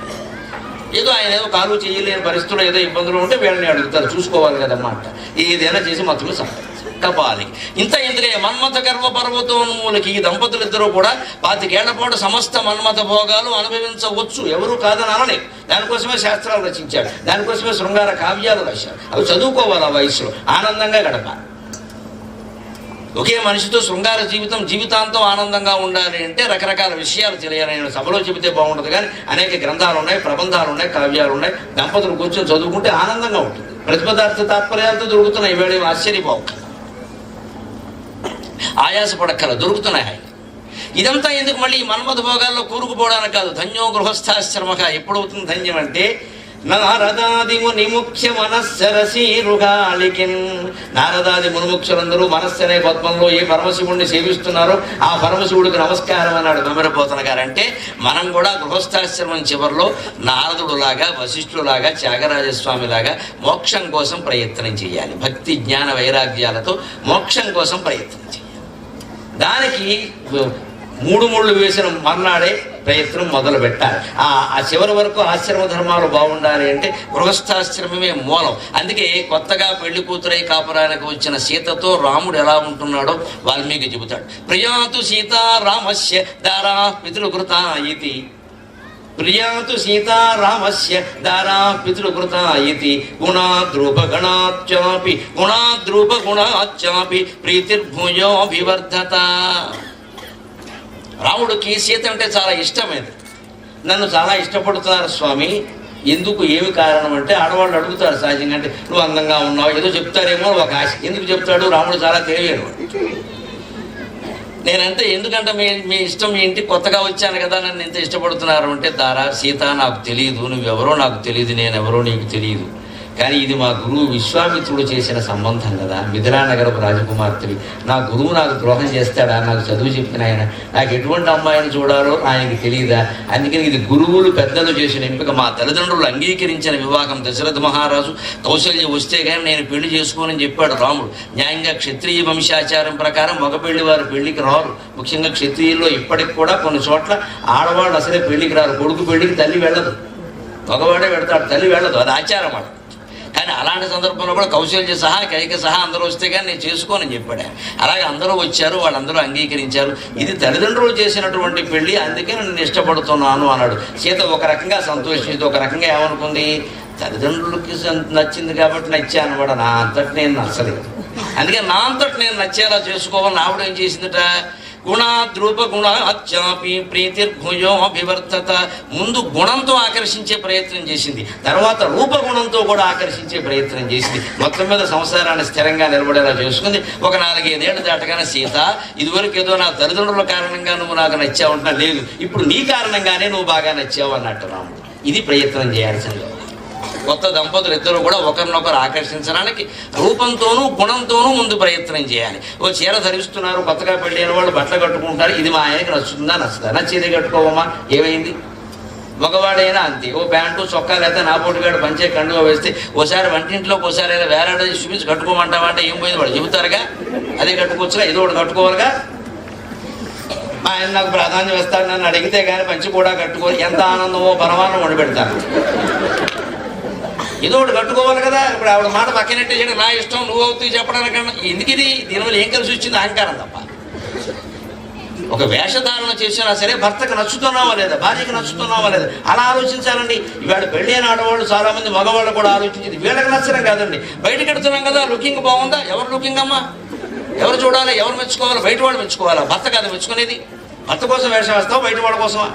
ఏదో ఆయన ఏదో కాలు చేయలేని పరిస్థితుల్లో ఏదో ఇబ్బందులు ఉంటే వీళ్ళని అడుగుతారు, చూసుకోవాలి కదమ్మా అంట. ఏదైనా చేసి మొత్తం సంపాదించాలి. కపాలి ఇంత ఎందుకే మన్మథ గర్వ పర్వతోన్మూలకి ఈ దంపతులిద్దరూ కూడా 25 ఏళ్ల పాటు సమస్త మన్మథ భోగాలు అనుభవించవచ్చు. ఎవరూ కాదని అనలే. దానికోసమే శాస్త్రాలు రచించాడు, దానికోసమే శృంగార కావ్యాలు రాశారు. అవి చదువుకోవాలి. ఆ వయసులో ఆనందంగా గడపాలి. ఒకే మనిషితో శృంగార జీవితాంతం ఆనందంగా ఉండాలి అంటే రకరకాల విషయాలు తెలియాలి. నేను సభలో చెబితే బాగుంటుంది, కానీ అనేక గ్రంథాలు ఉన్నాయి, ప్రబంధాలు ఉన్నాయి, కావ్యాలు ఉన్నాయి. దంపతులు కూర్చొని చదువుకుంటే ఆనందంగా ఉంటుంది. ప్రతిపదార్థ తాత్పర్యాలతో దొరుకుతున్నాయి. ఇవాళ ఆశ్చర్యపోక, ఆయాసపడక్కల దొరుకుతున్నాయి. ఇదంతా ఎందుకు? మళ్ళీ ఈ మన్మథ భోగాల్లో కూరుకుపోవడానికి కాదు. ధన్యో గృహస్థాశ్రమక. ఎప్పుడవుతుంది ధన్యం అంటే నారదాది మునిముఖ్య మనస్సరసీరుగాలికిన్. నారదాది మునిముఖ్యులందరూ మనస్సు అనే పద్మంలో ఏ పరమశివుడిని సేవిస్తున్నారో ఆ పరమశివుడికి నమస్కారం అన్నాడు గంభీరపోతన గారు. అంటే మనం కూడా గృహస్థాశ్రమం చివరిలో నారదుడులాగా, వశిష్ఠులాగా, త్యాగరాజస్వామిలాగా మోక్షం కోసం ప్రయత్నం చేయాలి. భక్తి జ్ఞాన వైరాగ్యాలతో మోక్షం కోసం ప్రయత్నం చేయాలి. దానికి 3 ముళ్ళు వేసిన మర్నాడే ప్రయత్నం మొదలు పెట్టాలి. ఆ చివరి వరకు ఆశ్రమ ధర్మాలు బాగుండాలి అంటే గృహస్థాశ్రమమే మూలం. అందుకే కొత్తగా పెళ్లి కూతురై కాపురానికి వచ్చిన సీతతో రాముడు ఎలా ఉంటున్నాడో వాల్మీకి చెబుతాడు. ప్రియాతు సీతారామస్య దారా పితృకృత ఇతి. ప్రియాతు సీతారామస్య దారా పితృకృత ఇతి. గుణాద్రూపగుణాచ్చాపి ప్రీతిర్భూయోభివర్ధత. రాముడికి సీత అంటే చాలా ఇష్టమైంది. నన్ను చాలా ఇష్టపడుతున్నారు స్వామి, ఎందుకు, ఏమి కారణం అంటే ఆడవాళ్ళు అడుగుతారు సహజంగా. అంటే నువ్వు అందంగా ఉన్నావు ఏదో చెప్తారేమో ఒక ఆశ. ఎందుకు చెప్తాడు? రాముడు చాలా తెలియను. నేనంటే ఎందుకంటే మీ ఇష్టం, మీ ఇంటికి కొత్తగా వచ్చాను కదా, నన్ను ఎంత ఇష్టపడుతున్నారు అంటే, దారా సీత నాకు తెలియదు, నువ్వెవరో నాకు తెలియదు, నేనెవరో నీకు తెలియదు, కానీ ఇది మా గురువు విశ్వామిత్రుడు చేసిన సంబంధం కదా. మిథిలానగరపు రాజకుమార్తెవి. నా గురువు నాకు ద్రోహం చేస్తాడా? నాకు చదువు చెప్పిన ఆయన, నాకు ఎటువంటి అమ్మాయిని చూడాలో ఆయనకి తెలియదా? అందుకని ఇది గురువులు పెద్దలు చేసిన ఎంపిక. మా తల్లిదండ్రులు అంగీకరించిన వివాహం. దశరథ మహారాజు కౌశల్య వస్తే కానీ నేను పెళ్లి చేసుకోనని చెప్పాడు రాముడు. న్యాయంగా క్షత్రియ వంశాచారం ప్రకారం మగ పెళ్లి వారు పెళ్లికి రారు. ముఖ్యంగా క్షత్రియుల్లో ఇప్పటికి కూడా కొన్ని చోట్ల ఆడవాళ్ళు అసలే పెళ్లికి రారు. కొడుకు పెళ్లికి తల్లి వెళ్ళదు, మగవాడే వెళతాడు, తల్లి వెళ్ళదు. అది ఆచారం అన్నమాట. కానీ అలాంటి సందర్భంలో కూడా కౌశల్య సహా, కైక సహా అందరూ వస్తే కానీ నేను చేసుకోనని చెప్పాడు. అలాగే అందరూ వచ్చారు, వాళ్ళందరూ అంగీకరించారు. ఇది తల్లిదండ్రులు చేసినటువంటి పెళ్లి, అందుకే నేను ఇష్టపడుతున్నాను అన్నాడు. సీత ఒక రకంగా సంతోషించింది, ఒక రకంగా ఏమనుకుంది, తల్లిదండ్రులకి నచ్చింది కాబట్టి నచ్చాను కూడా, నా అంతటి నేను నచ్చలేదు. అందుకే నా అంతటి నేను నచ్చేలా చేసుకోవాలని ఆవిడ ఏం చేసిందట, గుణాద్రూపగుణాచ్చాపి ప్రీతిర్భూయోభివర్ధత. ముందు గుణంతో ఆకర్షించే ప్రయత్నం చేసింది, తర్వాత రూపగుణంతో కూడా ఆకర్షించే ప్రయత్నం చేసింది. మొత్తం మీద సంసారాన్ని స్థిరంగా నిలబడేలా చేసుకుంది. ఒక 4-5 ఏళ్ళు దాటగానే సీత, ఇదివరకు ఏదో నా తల్లిదండ్రుల కారణంగా నువ్వు నాకు నచ్చావంటున్నా, లేదు ఇప్పుడు నీ కారణంగానే నువ్వు బాగా నచ్చావు అన్నట్టు రాముడు. ఇది ప్రయత్నం చేయాల్సింది. కొత్త దంపతులు ఇద్దరు కూడా ఒకరినొకరు ఆకర్షించడానికి రూపంతోనూ గుణంతోనూ ముందు ప్రయత్నం చేయాలి. ఓ చీర ధరిస్తున్నారు, కొత్తగా పెళ్ళైన వాళ్ళు బట్టలు కట్టుకుంటారు, ఇది మా ఆయనకి నచ్చుతుందా నచ్చుతా, నచ్చేది కట్టుకోవమ్మా, ఏమైంది? మగవాడైనా అంతే. ఓ ప్యాంటు చొక్కా లేకపోతే నా పోటుగాడు పంచే కండుగా వేస్తే ఓసారి వంటింట్లోకి ఓసారి అయినా వేలాడేది చూపించి కట్టుకోమంటావా అంటే ఏం పోయింది, వాడు చెబుతారుగా, అదే కట్టుకోవచ్చుగా, ఏదో ఒకటి కట్టుకోవాలిగా. ఆయన నాకు ప్రాధాన్యం ఇస్తాడు, నన్ను అడిగితే కానీ పంచి కూడా కట్టుకోవాలి. ఎంత ఆనందమో పరమాన్నం వండి పెడతాను, ఏదో ఒకటి కట్టుకోవాలి కదా. ఇప్పుడు ఆవిడ మాట పక్కనట్టే చేయడం నా ఇష్టం, నువ్వు అవుతాయి చెప్పడానికన్నా ఎందుకు? ఇది దీనివల్ల ఏం కలిసి వచ్చింది? అహంకారం తప్ప. ఒక వేషధారణ చేసినా సరే భర్తకు నచ్చుతున్నావా లేదా, భార్యకి నచ్చుతున్నావా లేదా, అలా ఆలోచించాలండి. ఇవాళ పెళ్ళి అయిన ఆడవాళ్ళు చాలా మంది మగవాళ్ళు కూడా ఆలోచించింది వీళ్ళకి నచ్చడం కాదండి. బయటకు ఎడుతున్నాం కదా, లుకింగ్ బాగుందా, ఎవరు లుకింగ్ అమ్మా, ఎవరు చూడాలి, ఎవరు మెచ్చుకోవాలి? బయట వాళ్ళు మెచ్చుకోవాలా, భర్త కాదు మెచ్చుకునేది. భర్త కోసం వేషం వేస్తావు, బయట వాళ్ళ కోసమా?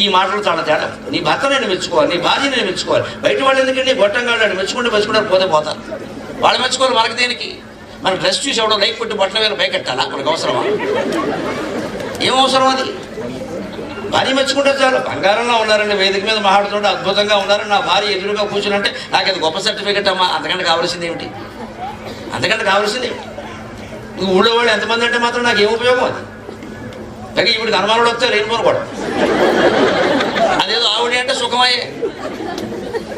ఈ మాటలు చాలా తేడా. నీ భర్త నేను మెచ్చుకోవాలి, నీ భార్య నేను మెచ్చుకోవాలి, బయట వాళ్ళు ఎందుకంటే గొట్టంగా మెచ్చుకుంటే మెచ్చుకుంటారు, పోతే పోతారు. వాళ్ళు మెచ్చుకోవాలి, మనకి దేనికి? మన డ్రెస్ చూసి ఎవడో లైక్ పెట్టి బట్టల వేలు పైకెట్టాలా, మనకు అవసరమా? ఏం అవసరం అది? భార్య మెచ్చుకుంటే చాలు. బంగారంలో ఉన్నారండి, వేదిక మీద మాట్లాడుతుంటే అద్భుతంగా ఉన్నారని నా భార్య ఎదురుగా కూర్చుంటే నాకు అది గొప్ప సర్టిఫికెట్ అమ్మా. అంతకంటే కావాల్సింది ఏమిటి? అంతకంటే కావాల్సింది ఏమిటి? నువ్వు ఊళ్ళో వాళ్ళు ఎంతమంది అంటే మాత్రం నాకు ఏం ఉపయోగం అది? కానీ ఇప్పుడు అనుమానాలు వస్తే లేనిపోను కూడా. అదేదో ఆవిడ అంటే సుఖమయ్యే,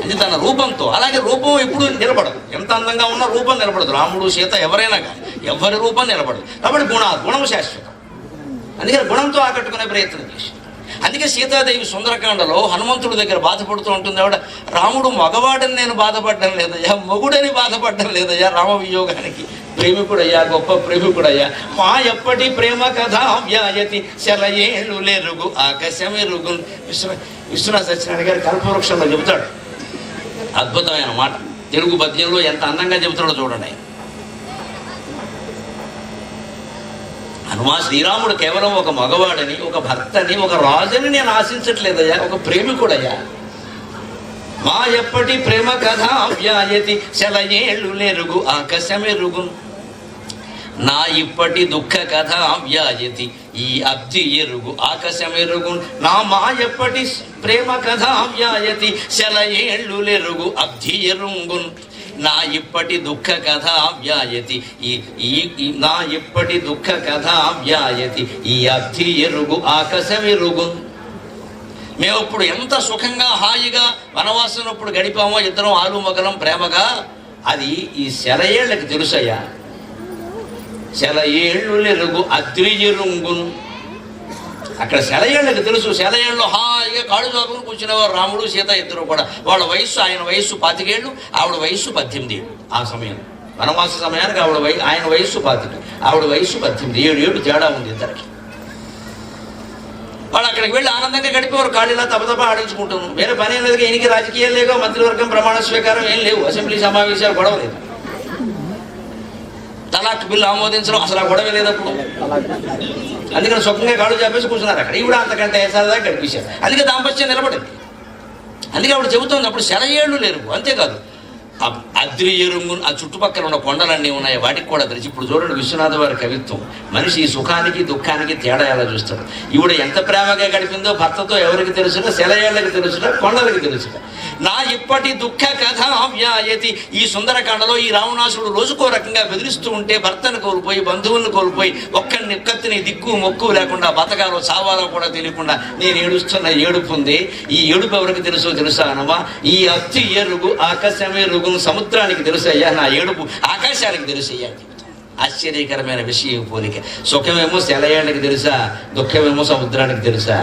ఇది తన రూపంతో. అలాగే రూపం ఎప్పుడు నిలబడదు, ఎంత అందంగా ఉన్నా రూపం నిలబడదు. రాముడు సీత ఎవరైనా కానీ ఎవరి రూపం నిలబడదు. కాబట్టి గుణం శాశ్వతం. అందుకని గుణంతో ఆకట్టుకునే ప్రయత్నం చేసి, అందుకే సీతాదేవి సుందరకాండలో హనుమంతుడి దగ్గర బాధపడుతూ ఉంటుంది ఆవిడ, రాముడు మగవాడని నేను బాధపడడం లేదయ్యా, మొగుడని బాధపడడం లేదయ్యా, రామ వియోగానికి ప్రేమికుడయ్యా, గొప్ప ప్రేమికుడయ్యా. మా ఎప్పటి ప్రేమ కథ వ్యాయతి శలయేళ్ళు లేరుగు ఆకాశమెరుగు. విశ్వనాథ సత్యనారాయణ గారు కల్పవృక్షంలో చెబుతాడు అద్భుతమైన మాట. తెలుగు పద్యంలో ఎంత అందంగా చెబుతాడో చూడండి. హనుమా శ్రీరాముడు కేవలం ఒక మగవాడని, ఒక భర్తని, ఒక రాజుని నేను ఆశించట్లేదయ్యా, ఒక ప్రేమికుడయ్యా. మా ఎప్పటి ప్రేమ కథ వ్యాయతి సెలయేళ్ళు నెరుగు ఆకాశమెరుగు, నా ఇప్పటి దుఃఖ కథ వ్యాయతి ఈ అబ్ది ఎరుగు ఆకాశమెరుగు, నా మా ఎప్పటి ప్రేమ కథ వ్యాయతి సెలయేళ్ళు నెరుగు అబ్ది ఎరుంగున్, నా ఇప్పటి దుఃఖ కథ వ్యాయతి నా ఇప్పటి దుఃఖ కథ వ్యాయతి ఈ అబ్ది ఎరుగు ఆకాశమెరుగు. మేము ఇప్పుడు ఎంత సుఖంగా హాయిగా వనవాసనప్పుడు గడిపామో ఇద్దరం ఆలుమగలం ప్రేమగా, అది ఈ సెలయేళ్ళకి తెలుసయ్యా. సెలయేళ్ళు నెరుగు అద్రిజరుంగున్, అక్కడ సెలయేళ్ళకి తెలుసు. సెలయేళ్ళు హాయిగా కాళ్ళు చాకుని కూర్చునేవారు రాముడు సీత ఇద్దరు కూడా. వాళ్ళ వయస్సు, ఆయన వయస్సు 25 ఏళ్ళు, ఆవిడ వయస్సు 18 ఏళ్ళు. ఆ సమయం వనవాస సమయానికి ఆయన వయస్సు 25, ఆవిడ వయస్సు 18, 7 ఏళ్ళు తేడా ఉంది ఇద్దరికి. వాళ్ళు అక్కడికి వెళ్ళి ఆనందంగా గడిపేవారు. కాళ్ళిలా తపతప ఆడించుకుంటాను. వేరే పని ఏం లేదు. ఈయనకి రాజకీయాలు లేవు, మంత్రివర్గం ప్రమాణ స్వీకారం ఏం లేవు, అసెంబ్లీ సమావేశాలు గొడవ లేదు, తలాక్ బిల్లు ఆమోదించడం అసలు ఆ గొడవ లేదు అప్పుడు. అందుకని సుఖంగా కాళ్ళు చెప్పేసి కూర్చున్నారు అక్కడ. ఇవిడ అంతకంటే సరదాగా గడిపేశారు. అందుకే దాంపత్యం నిలబడింది. అందుకే ఆవిడ చెబుతోంది అప్పుడు సెలయేళ్ళు లేరు. అంతేకాదు అద్రి ఎరుంగు, ఆ చుట్టుపక్కల ఉన్న కొండలన్నీ ఉన్నాయి, వాటికి కూడా తెలిసి. ఇప్పుడు చూడండి విశ్వనాథ వారి కవిత్వం. మనిషి ఈ సుఖానికి దుఃఖానికి తేడా ఎలా చూస్తాడు. ఈవిడ ఎంత ప్రేమగా గడిపిందో భర్తతో ఎవరికి తెలుసునా, సెలయేళ్ళకి తెలుసునా, కొండలకి తెలుసునా. నా ఇప్పటి దుఃఖ కథ వ్యాయతి, ఈ సుందరకాండలో ఈ రావణాసుడు రోజుకో రకంగా బెదిరిస్తూ ఉంటే భర్తను కోల్పోయి, బంధువులను కోల్పోయి, ఒక్కరిని దిక్కు మొక్కు లేకుండా బతకాలో చావాలో కూడా తెలియకుండా నేను ఏడుస్తున్న ఏడుపు ఉంది. ఈ ఏడుపు ఎవరికి తెలుసా అనమా, ఈ అత్తి ఎరుగు ఆకాశమెరుగు, సముద్రానికి తెలుసయ్యా, నా ఏడుపు ఆకాశానికి తెలుసయ్యా. ఆశ్చర్యకరమైన విషయం పోలిక. సుఖమేమో సెలయేళ్ళకి తెలుసా, దుఃఖమేమో సముద్రానికి తెలుసా.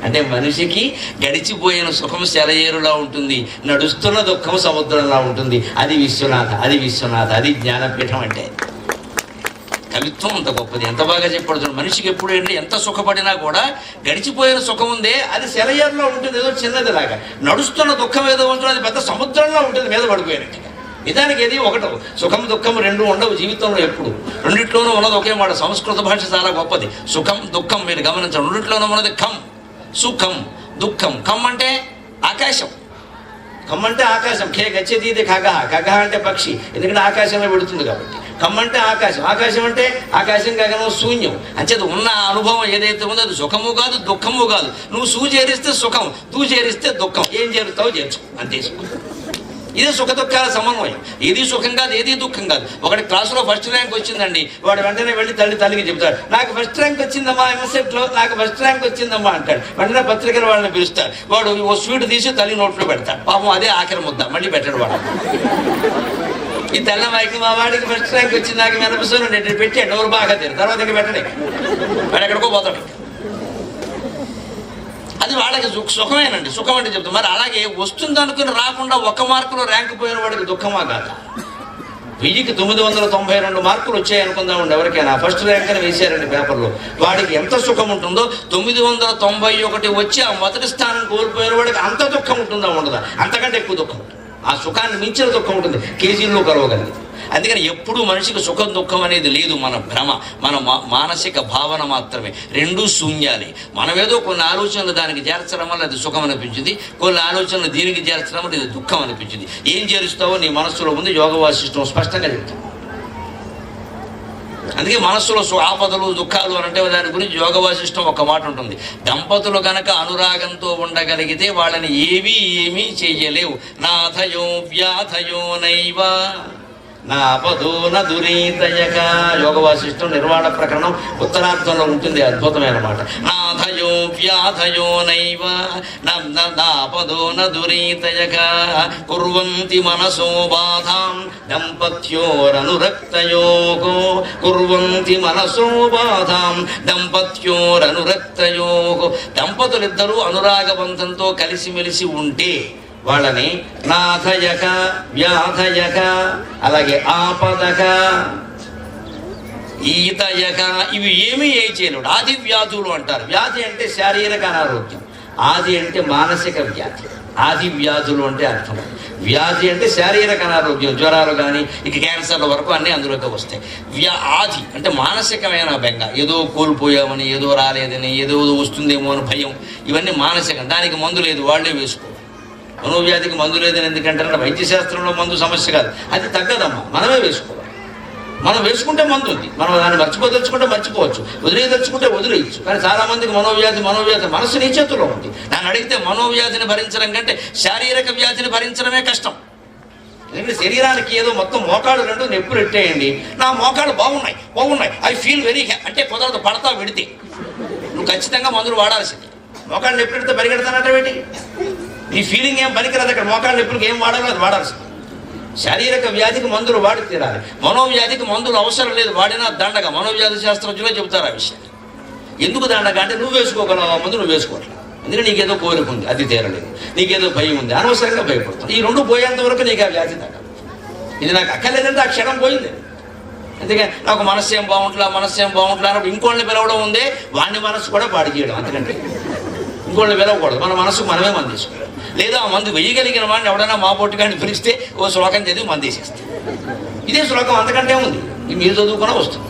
అంటే మనిషికి గడిచిపోయిన సుఖం సెలయేరులా ఉంటుంది, నడుస్తున్న దుఃఖం సముద్రంలా ఉంటుంది. అది విశ్వనాథ, అది జ్ఞానపీఠం. అంటే కవిత్వం అంత గొప్పది. ఎంత బాగా చెప్పాడు చూడండి. మనిషికి ఎప్పుడు ఏంటి, ఎంత సుఖపడినా కూడా గడిచిపోయిన సుఖం ఉందే అది సెలయేరులో ఉంటుంది, ఏదో చిన్నది లాగా. నడుస్తున్న దుఃఖం ఏదో ఉంటుంది, అది పెద్ద సముద్రంలో ఉంటుంది, మీద పడిపోయినట్టుగా. నిజానికి ఏది ఒకటి, సుఖం దుఃఖం రెండు ఉండవు జీవితంలో ఎప్పుడు. రెండిట్లోనూ ఉన్నది ఒకే మాట. సంస్కృత భాష చాలా గొప్పది. సుఖం దుఃఖం మీరు గమనించండి. రెండిట్లోనూ ఉన్నది ఖం, సుఖం దుఃఖం. ఖం అంటే ఆకాశం, ఖం అంటే ఆకాశం. ఖే గచ్చేది ఇది ఖగ, ఖగ అంటే పక్షి, ఎందుకంటే ఆకాశంలో పెడుతుంది కాబట్టి. ఖం అంటే ఆకాశం, ఆకాశం అంటే ఆకాశం గగనం శూన్యం. అంచేది ఉన్న అనుభవం ఏదైతే ఉందో అది సుఖము కాదు దుఃఖము కాదు. నువ్వు సూ చేరిస్తే సుఖం, తూ చేరిస్తే దుఃఖం. ఏం చేరుతావు చేర్చుకో, అంతే. ఇదే సుఖ దుఃఖాల సమన్వయం. ఏది సుఖం కాదు, ఏది దుఃఖం కాదు. ఒకటి క్లాసులో ఫస్ట్ ర్యాంక్ వచ్చిందండి, వాడు వెంటనే వెళ్ళి తల్లికి చెప్తాడు, నాకు ఫస్ట్ ర్యాంక్ వచ్చిందమ్మా, ఎంసెట్లో నాకు ఫస్ట్ ర్యాంక్ వచ్చిందమ్మా అంటాడు. వెంటనే పత్రికలు వాళ్ళని పిలుస్తాడు. వాడు ఓ స్వీట్ తీసి తల్లి నోట్లో పెడతాడు. పాపం అదే ఆఖరి ముద్ద, మళ్ళీ పెట్టాడు వాడు. ఈ తెల్ల మైకి మా వాడికి ఫస్ట్ ర్యాంక్ వచ్చింది, నాకు మెనపసోను పెట్టి ఎవరు బాగా తీరు, తర్వాత ఇంకా పెట్టడే, వాడు ఎక్కడికో పోతాడు. అది వాళ్ళకి సుఖమేనండి. సుఖం అంటే చెప్తాం. మరి అలాగే వస్తుంది అనుకుని రాకుండా 1 మార్కులో ర్యాంక్ పోయిన వాడికి దుఃఖమా కాదా? 1000కి 992 మార్కులు వచ్చాయి అనుకుందామండి. ఎవరికైనా ఫస్ట్ ర్యాంక్ అని వేశారండి పేపర్లో, వాడికి ఎంత సుఖం ఉంటుందో 991 వచ్చి ఆ మొదటి స్థానం కోల్పోయిన వాడికి అంత దుఃఖం ఉంటుందా ఉండదా? అంతకంటే ఎక్కువ దుఃఖం ఉంటుంది. ఆ సుఖాన్ని మించిన దుఃఖం ఉంటుంది, కేజీల్లో కలవగలిగింది. అందుకని ఎప్పుడూ మనిషికి సుఖం దుఃఖం అనేది లేదు. మన భ్రమ, మన మానసిక భావన మాత్రమే. రెండూ శూన్యాలే. మనమేదో కొన్ని ఆలోచనలు దానికి చేర్చడం వల్ల అది సుఖం అనిపించింది, కొన్ని ఆలోచనలు దీనికి చేర్చడం వల్ల ఇది దుఃఖం అనిపించింది. ఏం చేరుస్తావో నీ మనస్సులో ఉంది యోగ వాసిష్టం స్పష్టంగా చెప్తాం. అందుకే మనస్సులో ఆపదలు దుఃఖాలు అని అంటే దాని గురించి యోగ వాసిష్టం ఒక మాట ఉంటుంది. దంపతులు గనక అనురాగంతో ఉండగలిగితే వాళ్ళని ఏమీ చెయ్యలేవు. నాథయో వ్యాధయో నైవ నాపదో నదురీతయక. యోగ వాసిష్టం నిర్వాణ ప్రకరణం ఉత్తరార్థంలో ఉంటుంది. అద్భుతమైన మాట. నాథయో వ్యాధయో నైవ నాపదో నదురీతయక కుర్వంతి మనసో బాధాం దంపత్యోరనురక్తయోగో. కుర్వంతి మనసో బాధాం దంపత్యోరనురక్తయోగో. దంపతులిద్దరూ అనురాగబంధంతో కలిసిమెలిసి ఉంటే వాళ్ళని నాథయక వ్యాధయక, అలాగే ఆపదక, ఈతయక, ఇవి ఏమీ చేయలేడు. ఆది వ్యాధులు అంటారు. వ్యాధి అంటే శారీరక అనారోగ్యం, ఆది అంటే మానసిక వ్యాధి. ఆది వ్యాధులు అంటే అర్థం. వ్యాధి అంటే శారీరక అనారోగ్యం, జ్వరాలు కానీ ఇక క్యాన్సర్ల వరకు అన్నీ అందులోకి వస్తాయి. ఆది అంటే మానసికమైన బెంగ, ఏదో కోల్పోయామని, ఏదో రాలేదని, ఏదో వస్తుందేమో అని భయం, ఇవన్నీ మానసికం. దానికి మందు లేదు, వాళ్ళే వేసుకో. మనోవ్యాధికి మందు లేదని ఎందుకంటారంటే వైద్యశాస్త్రంలో మందు సమస్య కాదు, అది తగ్గదమ్మా, మనమే వేసుకోవాలి. మనం వేసుకుంటే మందు ఉంది, మనం దాన్ని మర్చిపోదలుచుకుంటే మర్చిపోవచ్చు, వదిలేదలుచుకుంటే వదిలేయచ్చు. కానీ చాలామందికి మనోవ్యాధి మనసు నీ చేతుల్లో ఉంది. నన్ను అడిగితే మనోవ్యాధిని భరించడం కంటే శారీరక వ్యాధిని భరించడమే కష్టం. ఎందుకంటే శరీరానికి ఏదో మొత్తం మోకాళ్ళు రెండు నొప్పులు ఎట్టేయండి, నా మోకాళ్ళు బాగున్నాయి ఐ ఫీల్ వెరీ అంటే కుదరదు, పడతా విడితే నువ్వు ఖచ్చితంగా మందులు వాడాల్సింది. మోకాళ్ళు నొప్పి పెడితే పరిగెడతానట ఏంటి? నీ ఫీలింగ్ ఏం పనికిరాదు, అక్కడ మోకాళ్ళ నొప్పులకి ఏం వాడాలో అది వాడాల్సింది. శారీరక వ్యాధికి మందులు వాడి తీరాలి, మనోవ్యాధికి మందులు అవసరం లేదు, వాడినా దండగా. మనోవ్యాధి శాస్త్రజ్ఞులే చెబుతారు ఆ విషయం. ఎందుకు దండగా అంటే నువ్వు వేసుకోగలవు ఆ మందు, నువ్వు వేసుకోవాలి. ఎందుకంటే నీకేదో కోరిక ఉంది, అది తీరలేదు, నీకేదో భయం ఉంది, అనవసరంగా భయపడుతుంది. ఈ రెండు పోయేంత వరకు నీకు ఆ వ్యాధి తగ్గదు. ఇది నాకు అక్కర్లేదంటే ఆ క్షణం పోయింది. అందుకే నాకు మనస్సేం బాగుంట్లా అన్నప్పుడు ఇంకోళ్ళని పిలవడం ఉందే, వాడిని మనస్సు కూడా పాడు చేయడం. అందుకంటే ఇంకోళ్ళని పిలవకూడదు, మన మనస్సు మనమే మంది తీసుకోవాలి. లేదా ఆ మందు వెయ్యగలిగిన వాడిని ఎవడైనా మా పొట్టుగాడిని పిలిస్తే ఓ శ్లోకం చదివి మంది వేసేస్తే ఇదే శ్లోకం, అంతకంటే ఉంది, మీరు చదువుకున్నా వస్తుంది.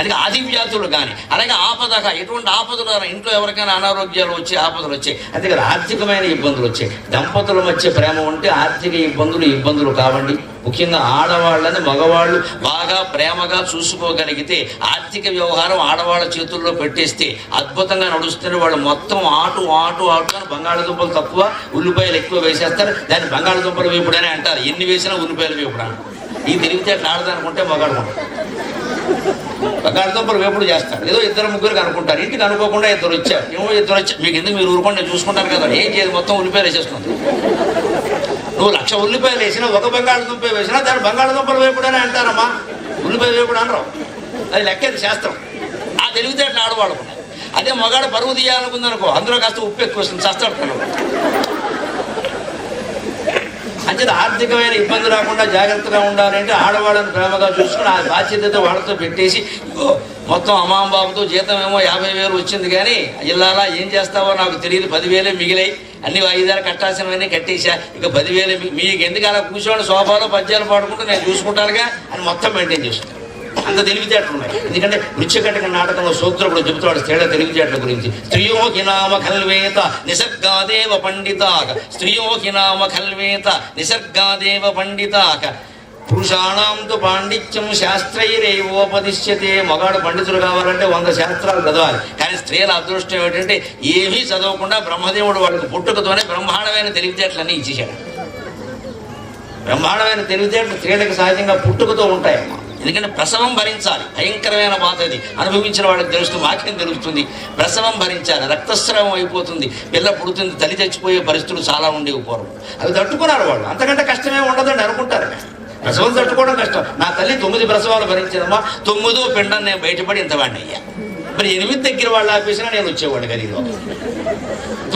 అది ఆది వ్యాధులు కానీ, అలాగే ఆపదగా ఎటువంటి ఆపదలు, ఇంట్లో ఎవరికైనా అనారోగ్యాలు వచ్చి ఆపదలు వచ్చాయి, అంతే కదా ఆర్థికమైన ఇబ్బందులు వచ్చాయి. దంపతుల మధ్య ప్రేమ ఉంటే ఆర్థిక ఇబ్బందులు కావండి. ముఖ్యంగా ఆడవాళ్ళని మగవాళ్ళు బాగా ప్రేమగా చూసుకోగలిగితే, ఆర్థిక వ్యవహారం ఆడవాళ్ళ చేతుల్లో పెట్టేస్తే అద్భుతంగా నడుస్తున్న వాళ్ళు మొత్తం ఆటు అని బంగాళదుంపలు తక్కువ, ఉల్లిపాయలు ఎక్కువ వేసేస్తారు. దాన్ని బంగాళదుంపల వేపుడనే అంటారు. ఎన్ని వేసినా ఉల్లిపాయలు వేపుడు అంటారు. ఈ తెలివితే ఆడదనుకుంటే మగాడు బంగాళదుంపలు వేపుడు చేస్తారు. ఏదో ఇద్దరు ముగ్గురికి అనుకుంటారు, ఇంటికి అనుకోకుండా ఇద్దరు వచ్చారు. మీకు ఎందుకు, మీరు ఊరుకోండి చూసుకుంటారు కదా, ఏం చేయదు, మొత్తం ఉల్లిపాయలు వేసేసుకుంది. నువ్వు 1,00,000 ఉల్లిపాయలు వేసినా, ఒక బంగాళదుంప వేసినా దాన్ని బంగాళదుంపలు వేపుడనే అంటారమ్మా, ఉల్లిపాయ వేపుడు అనరు. అది లెక్కేది శాస్త్రం. ఆ తెలివితేటలు ఆడవాళ్ళు. అదే మగాడు పరువు తీయాలనుకుందనుకో, అందులో కాస్త ఉప్పు ఎక్కువ వస్తుంది, చేస్తాడు. అంచేది ఆర్థికమైన ఇబ్బంది రాకుండా జాగ్రత్తగా ఉండాలంటే ఆడవాళ్ళని ప్రేమగా చూసుకుని ఆ బాధ్యతతో వాళ్ళతో పెట్టేసి, మొత్తం అమ్మాబాబుతో జీతం ఏమో 50,000 వచ్చింది, కానీ ఇల్లాలా ఏం చేస్తావో నాకు తెలియదు, 10,000 మిగిలాయి, అన్ని వాయిదాలు కట్టాల్సినవన్నీ కట్టేసా, ఇక 10,000 మీకు ఎందుకు అలా కూర్చోండి సోఫాలో పద్యాలు పాడుకుంటూ నేను చూసుకుంటానుగా అని మొత్తం మెయింటైన్ చేస్తాను. అంత తెలివితేటలు ఉన్నాయి. ఎందుకంటే మృత్యుకటిక నాటకంలో సూత్రుడు చెబుతాడు స్త్రీల తెలివితేటల గురించి. స్త్రియో హినామ ఖల్వేత నిసర్గాదేవ పండితాక, స్త్రియో హినామ ఖల్వేత నిసర్గాదేవ పండితాక, పురుషాణంతో పాండిత్యం శాస్త్రైరేవోపదిశ్యతే. మగాడు పండితులు కావాలంటే 100 శాస్త్రాలు చదవాలి. కానీ స్త్రీల అదృష్టం ఏమిటంటే ఏమీ చదవకుండా బ్రహ్మదేవుడు వాళ్ళకి పుట్టుకతోనే బ్రహ్మాండమైన తెలివితేటలన్నీ ఇచ్చేశాడు. బ్రహ్మాండమైన తెలివితేటలు స్త్రీలకు సహజంగా పుట్టుకతో ఉంటాయమ్మా. ఎందుకంటే ప్రసవం భరించాలి, భయంకరమైన బాధ. అది అనుభవించిన వాళ్ళకి తెలుస్తుంది, మాకేం తెలుస్తుంది. ప్రసవం భరించాలి, రక్తస్రావం అయిపోతుంది, పిల్ల పుడుతుంది, తల్లి చచ్చిపోయే పరిస్థితులు చాలా ఉండేవి పూర్వం. అవి తట్టుకున్నారు వాళ్ళు. అంతకంటే కష్టమే ఉండదని అనుకుంటారు. ప్రసవం తట్టుకోవడం కష్టం. నా తల్లి 9 ప్రసవాలు భరించిందమ్మా, 9వ పిండం నేను బయటపడి ఇంతవాడిని అయ్యా. మరి 8 దగ్గర వాళ్ళు ఆపేసినా నేను వచ్చేవాడిని గదిలో.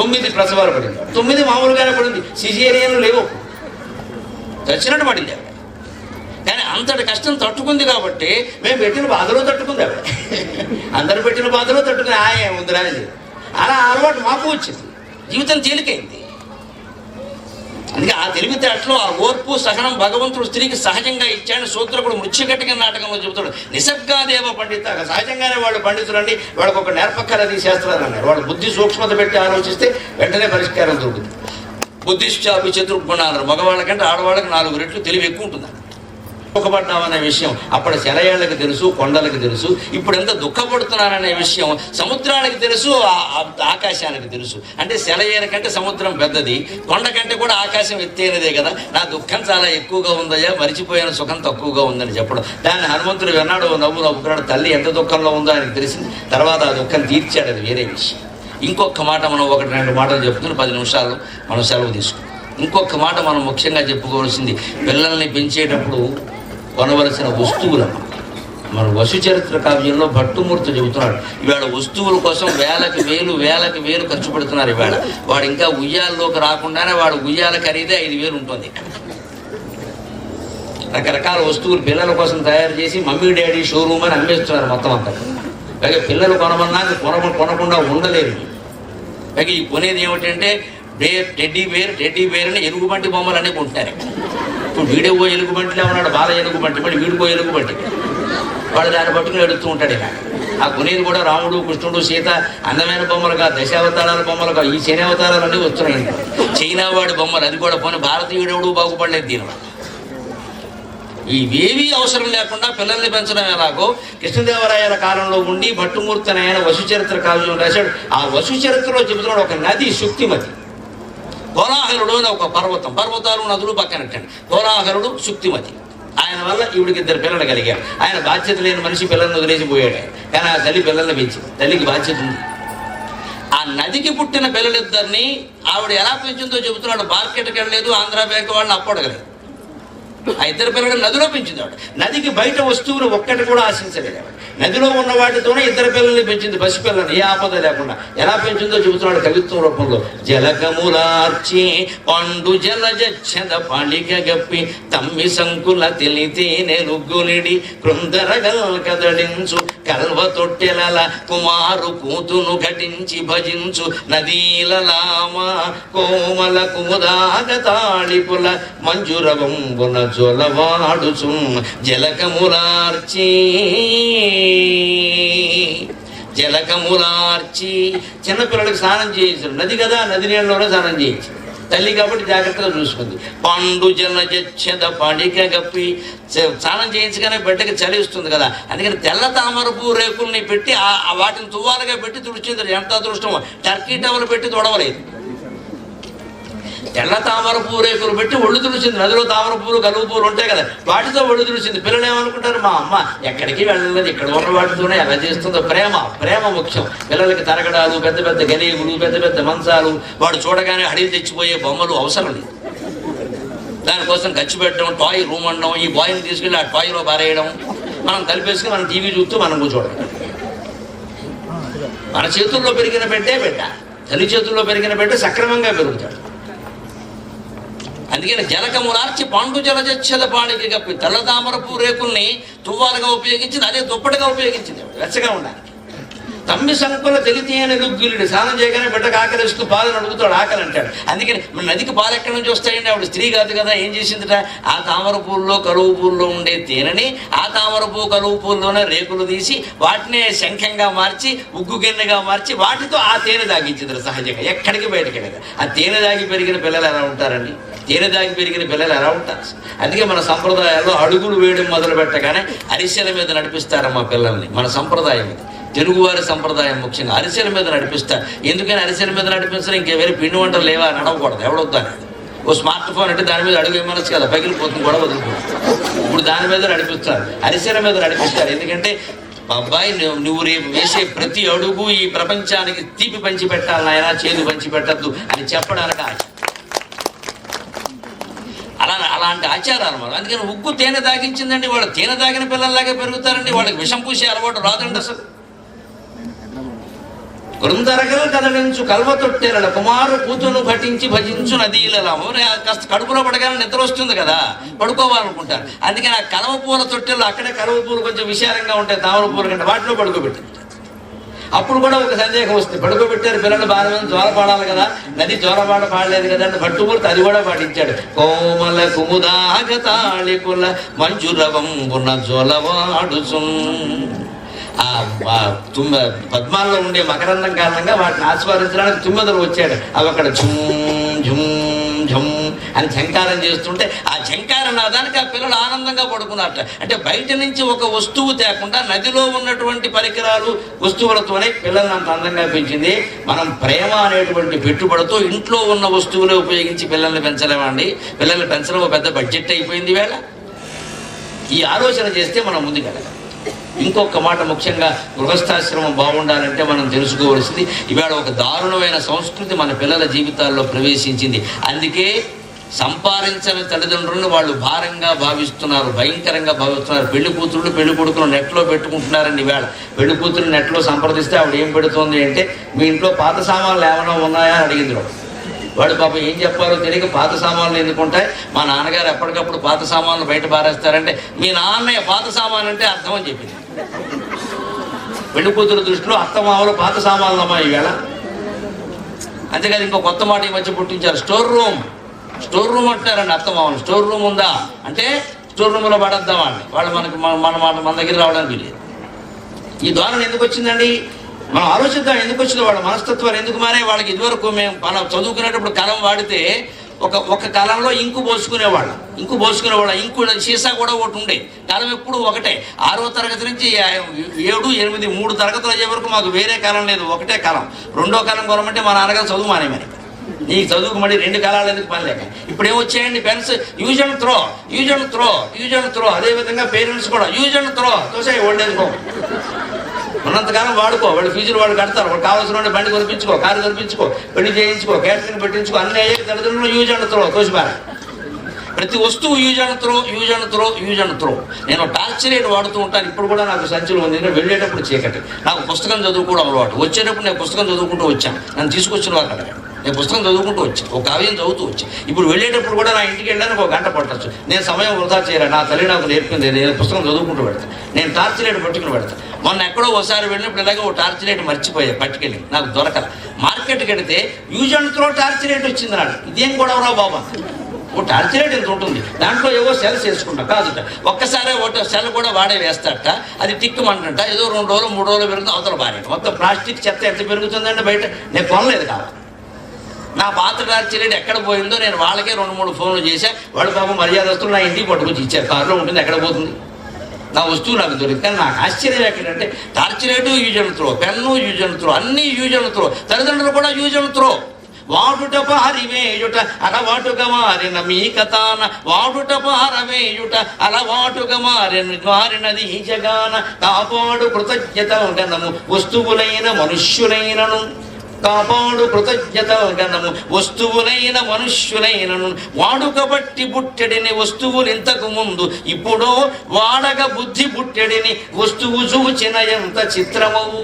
9 ప్రసవాలు పడింది, 9 మామూలుగానే పడింది, సిజేరియన్లు లేవు, చచ్చినట్టు పడింది ఆవిడ. కానీ అంతటి కష్టం తట్టుకుంది కాబట్టి మేము పెట్టిన బాధలో తట్టుకుంది ఆవిడ. అందరు పెట్టిన బాధలో తట్టుకుని ఏముంది రాని, అలా అలవాటు మాకు వచ్చింది, జీవితం తేలికైంది. అందుకే ఆ తెలివితేటలో ఆ ఓర్పు సహనం భగవంతుడు స్త్రీకి సహజంగా ఇచ్చాడు. సూత్రకుడు మృత్యుకటిక నాటకంలో చెబుతాడు నిసర్గాదేవ పండిత. సహజంగానే వాళ్ళు పండితులండి, వాళ్ళకు ఒక నేర్పక్కలది శాస్త్రాలు అన్నారు. వాళ్ళు బుద్ధి సూక్ష్మత పెట్టి ఆలోచిస్తే వెంటనే పరిష్కారం దొరుకుతుంది. బుద్ధిశ్చాపి చతుర్గుణాలు, మగవాళ్ళకంటే ఆడవాళ్ళకి 4 రెట్లు తెలివి ఎక్కువ ఉంటుంది. దుఃఖపడ్డామనే విషయం అప్పుడు శరయాళ్ళకి తెలుసు, కొండలకు తెలుసు. ఇప్పుడు ఎంత దుఃఖపడుతున్నాననే విషయం సముద్రానికి తెలుసు, ఆకాశానికి తెలుసు. అంటే శరయ్యల కంటే సముద్రం పెద్దది, కొండ కంటే కూడా ఆకాశం ఎత్తైనదే కదా. నా దుఃఖం చాలా ఎక్కువగా ఉందయ్యా, మరిచిపోయిన సుఖం తక్కువగా ఉందని చెప్పడం. దాన్ని హనుమంతుడు విన్నాడు, నవ్వుకున్నాడు. తల్లి ఎంత దుఃఖంలో ఉందో ఆయనకు తెలిసింది. తర్వాత ఆ దుఃఖం తీర్చాడు, అది వేరే విషయం. ఇంకొక మాట మనం 1-2 మాటలు చెప్పుకుని 10 నిమిషాలు మనం సెలవు తీసుకున్నాం. ఇంకొక మాట మనం ముఖ్యంగా చెప్పుకోవాల్సింది, పిల్లల్ని పెంచేటప్పుడు కొనవలసిన వస్తువులను. మన వసుచరిత్ర కావ్యంలో భట్టుమూర్తి చెబుతున్నాడు, ఇవాళ వస్తువుల కోసం వేలకు వేలు ఖర్చు పెడుతున్నారు. ఇవాళ వాడు ఇంకా ఉయ్యాల్లోకి రాకుండానే వాడు ఉయ్యాల ఖరీదే 5,000 ఉంటుంది. రకరకాల వస్తువులు పిల్లల కోసం తయారు చేసి మమ్మీ డాడీ షోరూమ్ అని అమ్మేస్తున్నారు మొత్తం అంతా. పైగా పిల్లలు కొనమన్నా కొనకుండా ఉండలేరు. పైగా ఈ కొనేది ఏమిటంటే టెడ్డీ బేర్ అని ఎలుగుబంటి బొమ్మలు అన్నీ కొంటున్నారు. ఇప్పుడు వీడియో ఎలుగుబంటిలో ఉన్నాడు, బాల ఎలుగుబంటి, మళ్ళీ వీడిపో ఎలుగుబంటి, వాడు దాన్ని పట్టుకుని ఎడుతూ ఉంటాడు. ఇక ఆ కొనేది కూడా రాముడు, కృష్ణుడు, సీత అందమైన బొమ్మలుగా, దశావతారాల బొమ్మలుగా, ఈ శని అవతారాలన్నీ వస్తున్నాయి. చైనా వాడి బొమ్మలు, అది కూడా పోనీ భారతీయుడు బాగుపడలేదు దీనివల్ల. ఇవేవీ అవసరం లేకుండా పిల్లల్ని పెంచడం ఎలాగో కృష్ణదేవరాయల కాలంలో ఉండి భట్టుమూర్తి అని ఆయన వసు చరిత్ర కావ్యం రాశాడు. ఆ వసు చరిత్రలో చెబుతున్నాడు ఒక నది శుక్తిమతి. కోలాహలుడు అని ఒక పర్వతాలు నదులు పక్కనట్టండి. కోలాహలుడు శుక్తిమతి. ఆయన వల్ల ఈవిడికి 2 పిల్లలు కలిగారు. ఆయన బాధ్యత లేని మనిషి పిల్లల్ని వదిలేసిపోయాడు. కానీ ఆ తల్లి పిల్లల్ని పెంచింది. తల్లికి బాధ్యత ఉంది. ఆ నదికి పుట్టిన పిల్లలిద్దరిని ఆవిడ ఎలా పెంచిందో చెబుతున్నాడు. మార్కెట్కి వెళ్ళలేదు, ఆంధ్రా బ్యాంక్ వాళ్ళని అప్పడగలేదు. ఆ 2 పిల్లలు నదిలో పెంచింది ఆవిడ. నదికి బయట వస్తువులు ఒక్కటి కూడా ఆశించలేదు ఆవిడ. నదిలో ఉన్న వాటితోనే 2 పిల్లల్ని పెంచింది, పసిపిల్లల్ని, ఏ ఆపద లేకుండా. ఎలా పెంచిందో చెబుతున్నాడు కవిత్వం రూపంలో. జలకములార్చి పండు జలజచ్చద పాళిక గప్పి తమ్మి సంకుల తెలితే నెలుగునిడి కృందరగల్ కదడించు కల్వ తొట్టెలల కుమారు కూతును ఘటించి భజించు నదీలలామ కోమల కుముదాగ తాళిపుల మంజురవంబున జొలవాడుచు జలకములార్చి చిన్నపిల్లలకి స్నానం చేయించారు. నది కదా, నది నీళ్ళలోనే స్నానం చేయించి. తల్లి కాబట్టి జాగ్రత్తగా చూసుకుంది. పండు జలజచ్చద పాడిక గప్పి స్నానం చేయించగానే బిడ్డకి చలి వస్తుంది కదా, అందుకని తెల్ల తామరపు రేకుల్ని పెట్టి వాటిని తువ్వాలుగా పెట్టి తుడిచింది. ఎంత అదృష్టమో, టర్కీ టవల్ పెట్టి తొడవలేదు. తెల్ల తామర పూరేకులు పెట్టి ఒళ్ళు తుడిచింది. నదిలో తామర పూలు, కలువు పూలు ఉంటాయి కదా, వాటితో ఒళ్ళు తుడిచింది. పిల్లలు ఏమనుకుంటారు, మా అమ్మ ఎక్కడికి వెళ్ళలేదు, ఇక్కడ ఉన్న వాటితోనే ఎలా చేస్తుందో. ప్రేమ ముఖ్యం. పిల్లలకి తరగడాలు, పెద్ద పెద్ద గలీగులు, పెద్ద పెద్ద మంచాలు, వాడు చూడగానే అడిగి తెచ్చిపోయే బొమ్మలు అవసరం లేదు. దానికోసం ఖర్చు పెట్టడం, టాయ్ రూమ్ అనడం, ఈ బాయ్ని తీసుకెళ్ళి ఆ టాయ్లో పారేయడం, మనం కలిపేసుకుని మనం టీవీ చూస్తూ మనం కూర్చోవడం. మన చేతుల్లో పెరిగిన బిడ్డ, తల్లి చేతుల్లో పెరిగిన బిడ్డ సక్రమంగా పెరుగుతాడు. అందుకని జలకములార్చి పండు జలజచ్చద పాడికి గప్పి తెల్ల తామరపు రేకుల్ని తువ్వాలుగా ఉపయోగించింది. అదే దుప్పటిగా ఉపయోగించింది వెచ్చగా ఉండాలి. తమ్మి సంకుల తెలితే అని రుగ్గులుడి స్నానం చేయగానే బిడ్డకు ఆకలిస్తూ పాలను అడుగుతాడు, ఆకలి అంటాడు. అందుకని నదికి పాలు ఎక్కడి నుంచి వస్తాయండి, ఆవిడ స్త్రీ కాదు కదా. ఏం చేసిందిట, ఆ తామర పూల్లో కలువు పూల్లో ఉండే తేనెని ఆ తామర పువ్వు కలువు పూల్లోనే రేకులు తీసి వాటినే శంఖంగా మార్చి ఉగ్గు గిన్నెగా మార్చి వాటితో ఆ తేనె తాగించింది సహజంగా. ఎక్కడికి బయటకి వెళ్ళదు. ఆ తేనె దాగి పెరిగిన పిల్లలు ఎలా ఉంటారండి, తేనె దాగి పెరిగిన పిల్లలు ఎలా ఉంటారు. అందుకే మన సంప్రదాయాల్లో అడుగులు వేయడం మొదలు పెట్టగానే అరిసెల మీద నడిపిస్తారమ్మా పిల్లల్ని. మన సంప్రదాయం ఇది, తెలుగువారి సంప్రదాయం. ముఖ్యంగా అరిసెల మీద నడిపిస్తారు. ఎందుకని అరిసెల మీద నడిపిస్తారు, ఇంకే వేరే పిండి వంటలు లేవా, నడవకూడదు. ఎవడొద్దాని ఓ స్మార్ట్ ఫోన్ అంటే దాని మీద అడుగు ఏమనొచ్చు కదా, పగిలిపోతుంది, కూడా వదిలిపోతుంది. ఇప్పుడు దాని మీద నడిపిస్తారు, అరిసెల మీద నడిపిస్తారు. ఎందుకంటే అబ్బాయి నువ్వు రేపు వేసే ప్రతి అడుగు ఈ ప్రపంచానికి తీపి పంచి పెట్టాలి నాయన, చేదు పంచి పెట్టద్దు అని చెప్పడానికి అలాంటి ఆచారాలు మనం. అందుకని ఉగ్గు తేనె తాగించిందండి. వాళ్ళు తేనె తాగిన పిల్లల్లాగే పెరుగుతారండి. వాళ్ళకి విషం పూసే అలవాటు రాదండి అసలు. కృందరగలు కదలించు కల్వ తొట్టెల కుమారు కూతును ఘటించి భజించు నదీలలాము. కాస్త కడుపులో పడగానే నిద్ర వస్తుంది కదా, పడుకోవాలనుకుంటారు. అందుకని ఆ కలవ పూల తొట్టెలు, అక్కడే కలవ పూలు కొంచెం విశాలంగా ఉంటాయి తామర పూల కంటే, వాటిలో పడుకోబెట్టింది. అప్పుడు కూడా ఒక సందేహం వస్తుంది, పడుకోబెట్టారు పిల్లలు బాగా మంది జోల పాడాలి కదా, నది జోలపాట పాడలేదు కదా అంటే భట్టుమూర్తి అది కూడా పాటించాడు. కోమల కుముదాగ తాళికుల మంజురవంబున జోలవాడుచు. ఆ పద్మాల్లో ఉండే మకరందం కారణంగా వాటిని ఆస్వాదించడానికి తుమ్మెదలు వచ్చాడు. అవి అక్కడ ఝుమ్ ఝుమ్ ఝుమ్ అని ఝంకారం చేస్తుంటే ఆ ఝంకార నాదానికి ఆ పిల్లలు ఆనందంగా పడుకున్నారట. అంటే బయట నుంచి ఒక వస్తువు తేకుండా నదిలో ఉన్నటువంటి పరికరాలు, వస్తువులతోనే పిల్లల్ని అంత అందంగా పెంచింది. మనం ప్రేమ అనేటువంటి పెట్టుబడితో ఇంట్లో ఉన్న వస్తువులే ఉపయోగించి పిల్లల్ని పెంచలేమండి. పిల్లల్ని పెంచడం పెద్ద బడ్జెట్ అయిపోయింది వేళ. ఈ ఆలోచన చేస్తే మనం ముందుకెళ్ళాలి. ఇంకొక మాట, ముఖ్యంగా గృహస్థాశ్రమం బాగుండాలంటే మనం తెలుసుకోవలసింది, ఇవాళ ఒక దారుణమైన సంస్కృతి మన పిల్లల జీవితాల్లో ప్రవేశించింది. అందుకే సంపాదించని తల్లిదండ్రులను వాళ్ళు భారంగా భావిస్తున్నారు, భయంకరంగా భావిస్తున్నారు. పెళ్లి కూతుళ్ళు పెళ్లి కొడుకులు నెట్లో పెట్టుకుంటున్నారండి. ఇవాళ పెళ్లి కూతురు నెట్లో సంప్రదిస్తే ఆవిడ ఏం పెడుతోంది అంటే, మీ ఇంట్లో పాత సామాన్లు ఏమైనా ఉన్నాయా అని అడిగింది. వాడు పాపం ఏం చెప్పాలో తెలియక పాత సామాన్లు ఎందుకుంటాయి, మా నాన్నగారు ఎప్పటికప్పుడు పాత సామాన్లు బయట పారేస్తారంటే, మీ నాన్నయ్య పాత సామాన్ అంటే అర్థం అని చెప్పింది. పెళ్లి కూతురు దృష్టిలో అత్తమామలు పాత సామాన్లు అమ్మా ఈవేళ. అంతేకాదు ఇంకో కొత్త మాట ఈ మధ్య పుట్టించారు, స్టోర్ రూమ్. స్టోర్ రూమ్ అంటారండి అత్తమామని. స్టోర్ రూమ్ ఉందా అంటే స్టోర్ రూమ్లో పడద్దాం వాళ్ళని, వాళ్ళు మనకి మన దగ్గర రావడానికి లేదు. ఈ ధోరణి ఎందుకు వచ్చిందండి? మనం ఆలోచిద్దాం ఎందుకు వచ్చిందో. వాళ్ళ మనస్తత్వాలు ఎందుకు మారే? వాళ్ళకి ఇదివరకు మేము మనం చదువుకునేటప్పుడు కలం వాడితే ఒక కాలంలో ఇంకు పోసుకునేవాళ్ళం. ఇంకు సీసా కూడా ఒకటి ఉండే. కాలం ఎప్పుడు ఒకటే. 6వ తరగతి నుంచి 7, 8, 3 తరగతులు అయ్యే వరకు మాకు వేరే కాలం లేదు, ఒకటే కాలం. 2వ కాలం కొనమంటే మా నాన్నగారు చదువు మానేమని. నీకు చదువుకు మళ్ళీ 2 కాలాలు ఎందుకు పని లేక. ఇప్పుడు ఏమొచ్చాయండి పెన్స్, యూజ్ అండ్ త్రో. అదేవిధంగా పేరెంట్స్ కూడా యూజ్ అండ్ త్రో, తోసాయి ఓల్డేజ్కో. ఉన్నంతకాలం వాడుకో, వాళ్ళు ఫీజులు వాళ్ళు కడతారు, వాళ్ళు కావాల్సిన బండి కొనిపించుకో, కారు కొనిపించుకో, పెళ్లి చేయించుకో, క్యాటరింగ్ పెట్టించుకో, అన్ని అయ్యే తల్లిదండ్రులు యూజ్ అండ్ త్రో తోసిపారు. ప్రతి వస్తువు యూజ్ అండ్ త్రో. నేను టార్చ్ లైట్ వాడుతూ ఉంటాను. ఇప్పుడు కూడా నాకు సంచులు ఉంది. నేను వెళ్ళేటప్పుడు చీకటి, నాకు పుస్తకం చదువుకోవడం అలవాటు. వచ్చేటప్పుడు నేను పుస్తకం చదువుకుంటూ వచ్చాను. నన్ను తీసుకొచ్చిన వాళ్ళు అక్కడ నేను పుస్తకం చదువుకుంటూ వచ్చాను, ఒక కావ్యం చదువుతూ వచ్చాను. ఇప్పుడు వెళ్ళేటప్పుడు కూడా నా ఇంటికి వెళ్ళడానికి 1 గంట పట్టచ్చు. నేను సమయం వృధా చేయరా, నా తల్లి నాకు నేర్పింది. నేను పుస్తకం చదువుకుంటూ పెడతాను. నేను టార్చ్ లైట్ పట్టుకుని పెడతాను. మొన్న ఎక్కడో ఒకసారి వెళ్ళినప్పుడు ఇలాగే ఓ టార్చ్ లైట్ మర్చిపోయా, పట్టుకెళ్ళి నాకు దొరకల. మార్కెట్కి వెడితే use and throw torch light వచ్చింది నాడు. ఇదేం కూడా రా బాబా, ఓ టార్చ్ లైట్ ఎంత ఉంటుంది, దాంట్లో ఏవో సెల్స్ వేసుకుంటా కాదుట. ఒక్కసారే ఒకటో సెల్ కూడా వాడే వేస్తాట. అది టిక్కుమంటంట. ఏదో 2 రోజులు 3 రోజులు పెరుగుతుంది, అవతల బాగా. మొత్తం ప్లాస్టిక్ చెత్త ఎంత పెరుగుతుందంటే బయట. నేను కొనలేదు కావాలి. నా పాత టార్చ్ లైట్ ఎక్కడ పోయిందో నేను వాళ్ళకే 2-3 ఫోన్లు చేశా. వాడు పాపం మర్యాదస్తులు నా ఇంటికి పట్టుకొచ్చి ఇచ్చారు. కారులో ఉంటుంది, ఎక్కడ పోతుంది నా వస్తువు నాకు దొరికింది. కానీ నాకు ఆశ్చర్యం ఎక్కడంటే torch light use and throw, pen use and throw, అన్నీ యూజ్ అండ్ త్రో. తల్లిదండ్రులు కూడా యూజ్ అండ్ త్రో. వాడుట పారివేయుట అలవాటుగా మారిన మీ కథాన, వాడుట పారవేయుట అలవాటుగా మారినది ఈ జగాన. కాపాడు కృతజ్ఞత గణము వస్తువులైన మనుష్యులైనను, కాపాడు కృతజ్ఞత గణము వస్తువులైన మనుష్యులైనను. వాడుక బట్టి పుట్టెడిని వస్తువులు ఇంతకు ముందు, ఇప్పుడు వాడక బుద్ధి పుట్టెడిని వస్తువు చూచిన ఎంత చిత్రమవు.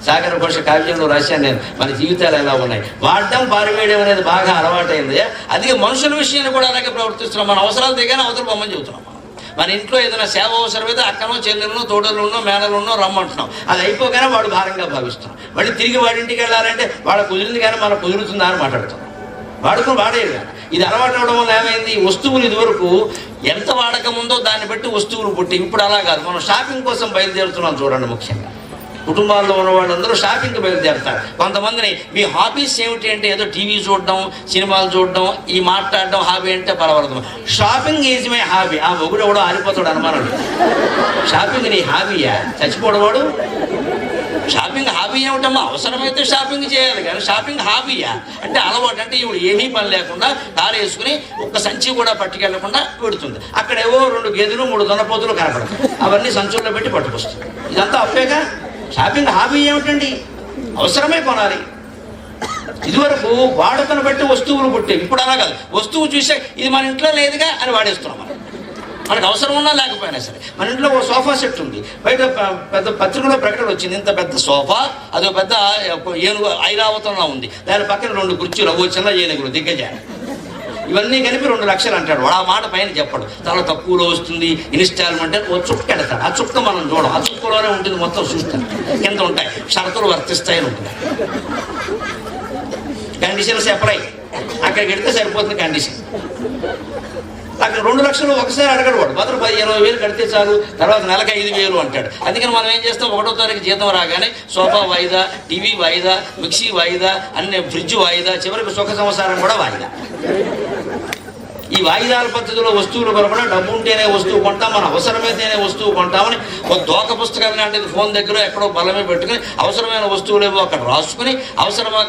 సాగర ఘోష కావ్యంలో రాశాను నేను. మన జీవితాలు ఎలా ఉన్నాయి, వాడడం పారివేయడం అనేది బాగా అలవాటైంది. అందుకే మనుషుల విషయాన్ని కూడా అలాగే ప్రవర్తిస్తున్నాం. మన అవసరాలు దిగానే అవతల బొమ్మని చెబుతున్నాం. మన ఇంట్లో ఏదైనా సేవ అవసరమైతే అక్కనో చెల్లెలను తోడలున్నో మేనలున్నో రమ్మంటున్నాం. అది అయిపోగానే వాడు భారంగా భావిస్తున్నాం. మళ్ళీ తిరిగి వాడింటికి వెళ్ళాలంటే వాళ్ళ కుదిరింది కానీ మనకు కుదురుతుందా అని మాట్లాడుతున్నాం. వాడుకుని వాడేది. ఇది అలవాటు అవడం వల్ల ఏమైంది, వస్తువులు ఇదివరకు ఎంత వాడకం ఉందో దాన్ని బట్టి వస్తువులు పుట్టి. ఇప్పుడు అలా కాదు. మనం షాపింగ్ కోసం బయలుదేరుతున్నాం చూడండి. ముఖ్యంగా కుటుంబాల్లో ఉన్న వాళ్ళందరూ షాపింగ్కి బయలుదేరుతారు. కొంతమందిని మీ హాబీస్ ఏమిటి అంటే ఏదో టీవీ చూడడం, సినిమాలు చూడడం, ఈ మాట్లాడడం హాబీ అంటే పర్వాలేదు. Shopping is my hobby. ఆ మొగుడు ఎవడో ఆరిపోతాడు అనుమానం. షాపింగ్ నీ హాబీయా? చచ్చిపోవడవాడు. షాపింగ్ హాబీ ఏమిటమ్మా? అవసరమైతే షాపింగ్ చేయాలి కానీ షాపింగ్ హాబీయా అంటే అలవాటు. అంటే ఇప్పుడు ఏమీ పని లేకుండా కారు వేసుకుని ఒక్క సంచి కూడా పట్టుకెళ్లకుండా పెడుతుంది. అక్కడేవో 2 గేదెలు 3 దొనపోతులు కనపడతాయి. అవన్నీ సంచుల్లో పెట్టి పట్టుకొస్తుంది. ఇదంతా అప్పేగా. షాపింగ్ హాబీ ఏమిటండి? అవసరమే కొనాలి. ఇదివరకు వాడుకను బట్టి వస్తువులు పుట్టేవి. ఇప్పుడు అలా కాదు. వస్తువు చూసే ఇది మన ఇంట్లో లేదుగా అని వాడేస్తున్నాం. మనకు అవసరం ఉన్నా లేకపోయినా సరే. మన ఇంట్లో ఓ సోఫా సెట్ ఉంది. బయట పెద్ద పత్రికలో ప్రకటన వచ్చింది, ఇంత పెద్ద సోఫా, అదో పెద్ద ఏనుగు ఐరావతంలో ఉంది, దాని పక్కన 2 కుర్చీలు, ఓ చిన్న ఏనుగులు దిగ్గజారు. ఇవన్నీ కలిపి 2 లక్షలు అంటాడు వాడు. ఆ మాట పైన చెప్పడు. చాలా తక్కువలో వస్తుంది ఇన్స్టాల్మెంట్ అని ఓ చుక్క ఎడతాడు. ఆ చుక్క మనం చూడం. ఆ చుక్కలోనే ఉంటుంది మొత్తం. చూస్తాం కింద ఉంటాయి, షరతులు వర్తిస్తాయని ఉంటుంది. Conditions apply. అక్కడికి వెడితే సరిపోతుంది కండిషన్. అక్కడ 2 లక్షలు ఒకసారి అడగడు వాడు. మాత్రం 10-20 వేలు కడితే చాలు, తర్వాత నెలకు 5,000 అంటాడు. అందుకని మనం ఏం చేస్తాం, 1వ తారీఖు జీతం రాగానే సోఫా వాయిదా, టీవీ వాయిదా, మిక్సీ వాయిదా, అన్ని ఫ్రిడ్జ్ వాయిదా, చివరికి సుఖ సంసారం కూడా వాయిదా. ఈ వాయిదాల పద్ధతిలో వస్తువులు కొనకుండా డబ్బు ఉంటేనే వస్తువు కొంటాం, మన అవసరమైతేనే వస్తువు కొంటామని ఒక దోక పుస్తకం లాంటిది ఫోన్ దగ్గర ఎక్కడో బలమే పెట్టుకుని అవసరమైన వస్తువులేవో అక్కడ రాసుకుని అవసరమా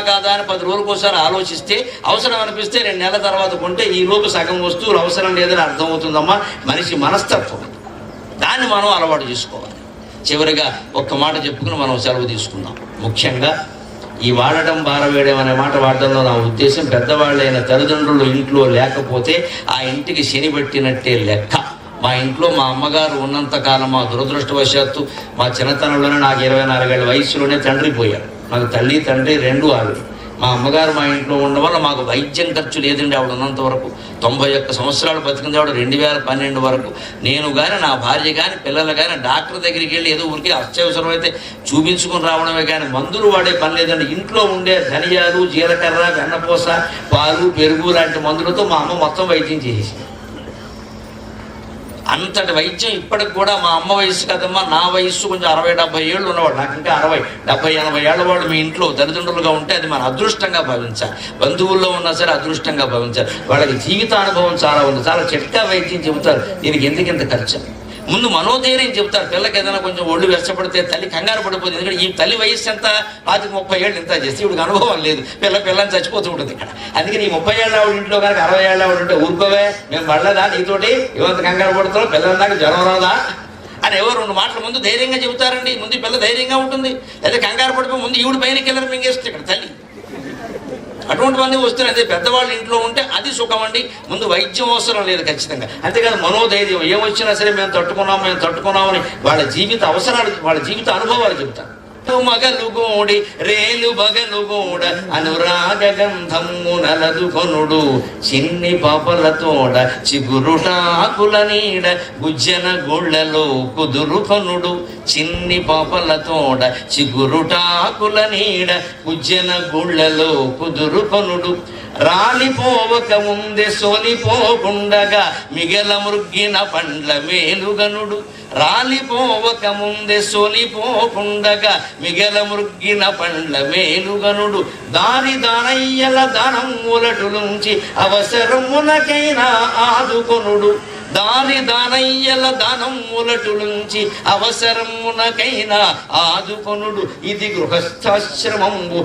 కాదా అని 10 రోజులకోసారి ఆలోచిస్తే అవసరం అనిపిస్తే 2 నెలల తర్వాత కొంటే ఈ లోపు సగం వస్తువులు అవసరం లేదని అర్థమవుతుందమ్మా. మనిషి మనస్తత్వం. దాన్ని మనం అలవాటు చేసుకోవాలి. చివరిగా ఒక్క మాట చెప్పుకుని మనం సెలవు తీసుకుందాం. ముఖ్యంగా ఈ వాడటం బారవేయడం అనే మాట వాడడంలో నా ఉద్దేశం, పెద్దవాళ్ళైన తల్లిదండ్రులు ఇంట్లో లేకపోతే ఆ ఇంటికి శని పెట్టినట్టే లెక్క. మా ఇంట్లో మా అమ్మగారు ఉన్నంతకాలం, మా దురదృష్టవశాత్తు మా చిన్నతనంలోనే నాకు 24 ఏళ్ల వయసులోనే తండ్రి పోయాడు. నాకు తల్లి తండ్రి 2 ఆవిడ. మా అమ్మగారు మా ఇంట్లో ఉండడం వల్ల మాకు వైద్యం ఖర్చు లేదండి. ఆవిడ ఉన్నంత వరకు 91 సంవత్సరాలు బతికింది ఆవిడ 2012 వరకు. నేను కానీ నా భార్య కానీ పిల్లలు కానీ డాక్టర్ దగ్గరికి వెళ్ళి ఏదో ఊరికి అత్యవసరమైతే చూపించుకుని రావడమే కానీ మందులు వాడే పని లేదండి. ఇంట్లో ఉండే ధనియాలు, జీలకర్ర, వెన్నపూస, పాలు, పెరుగు లాంటి మందులతో మా అమ్మ మొత్తం వైద్యం చేసేసింది. అంతటి వైద్యం ఇప్పటికి కూడా మా అమ్మ వయసు కదమ్మా, నా వయస్సు కొంచెం 60-70 ఏళ్ళు ఉన్నవాడు, నాకు ఇంకా 60, 70, 80 ఏళ్ళ వాడు మీ ఇంట్లో తల్లిదండ్రులుగా ఉంటే అది మన అదృష్టంగా భావించాలి. బంధువుల్లో ఉన్నా సరే అదృష్టంగా భావించాలి. వాళ్ళకి జీవితానుభవం చాలా ఉంది, చాలా చిట్కా వైద్యం చెబుతారు. దీనికి ఎందుకు ఇంత ఖర్చు? ముందు మనోధైర్యం చెబుతారు. పిల్లకి ఏదైనా కొంచెం ఒళ్ళు వెచ్చపడితే తల్లి కంగారు పడిపోతుంది. ఎందుకంటే ఈ తల్లి వయస్సు ఎంత 25-30 ఏళ్ళు ఇంత చేస్తే ఇవిడికి అనుభవం లేదు, పిల్లని చచ్చిపోతూ ఉంటుంది ఇక్కడ. అందుకని ఈ 30 ఏళ్ళ ఆవిడ ఇంట్లో కనుక 60 ఏళ్ళ ఆవిడ ఉంటే ఊరుకోవే, మేము పడలేదా నీతోటి, ఇవంత కంగారు పడుతున్నావు, పిల్లల దాకా జ్వరం రాదా అని ఎవరు 2 మాటలు ముందు ధైర్యంగా చెబుతారండి. ముందు పిల్ల ధైర్యంగా ఉంటుంది. లేదా కంగారు పడిపోయి ముందు ఈవిడ పైన కిల్లర్ మింగేస్తుంది ఇక్కడ తల్లి. అటువంటి మంది వస్తున్నారు. అదే పెద్దవాళ్ళు ఇంట్లో ఉంటే అది సుఖం అండి. ముందు వైద్యం అవసరం లేదు ఖచ్చితంగా. అంతేకాదు మనోధైర్యం, ఏమొచ్చినా సరే మేము తట్టుకున్నామని వాళ్ళ జీవిత అవసరాలు, వాళ్ళ జీవిత అనుభవాలు చెబుతారు. మగలు గోడి రేలు బగలు గోడ అనురాగ గంధము నలదు కొనుడు చిన్ని పాపలతోడ చిగురుటాకుల నీడ గుజ్జన గుళ్ళలో కుదురు కొనుడు చిన్ని పాపలతోడ చిగురుటాకుల నీడ గుజ్జన గుళ్ళలో కుదురు కొనుడు రాలిపోవక ముందే సోలిపోకుండగా మిగల మృగ్గిన పండ్ల మేలుగనుడు రాలిపోవక ముందే సోలిపోకుండగా మిగల మృగ్గిన పండ్ల మేలుగనుడు దానయ్యల దానములటులుంచి అవసరమునకైనా ఆదుకొనుడు దానయ్యల దానములటులుంచి అవసరమునకైనా ఆదుకొనుడు ఇది గృహస్థాశ్రమంబు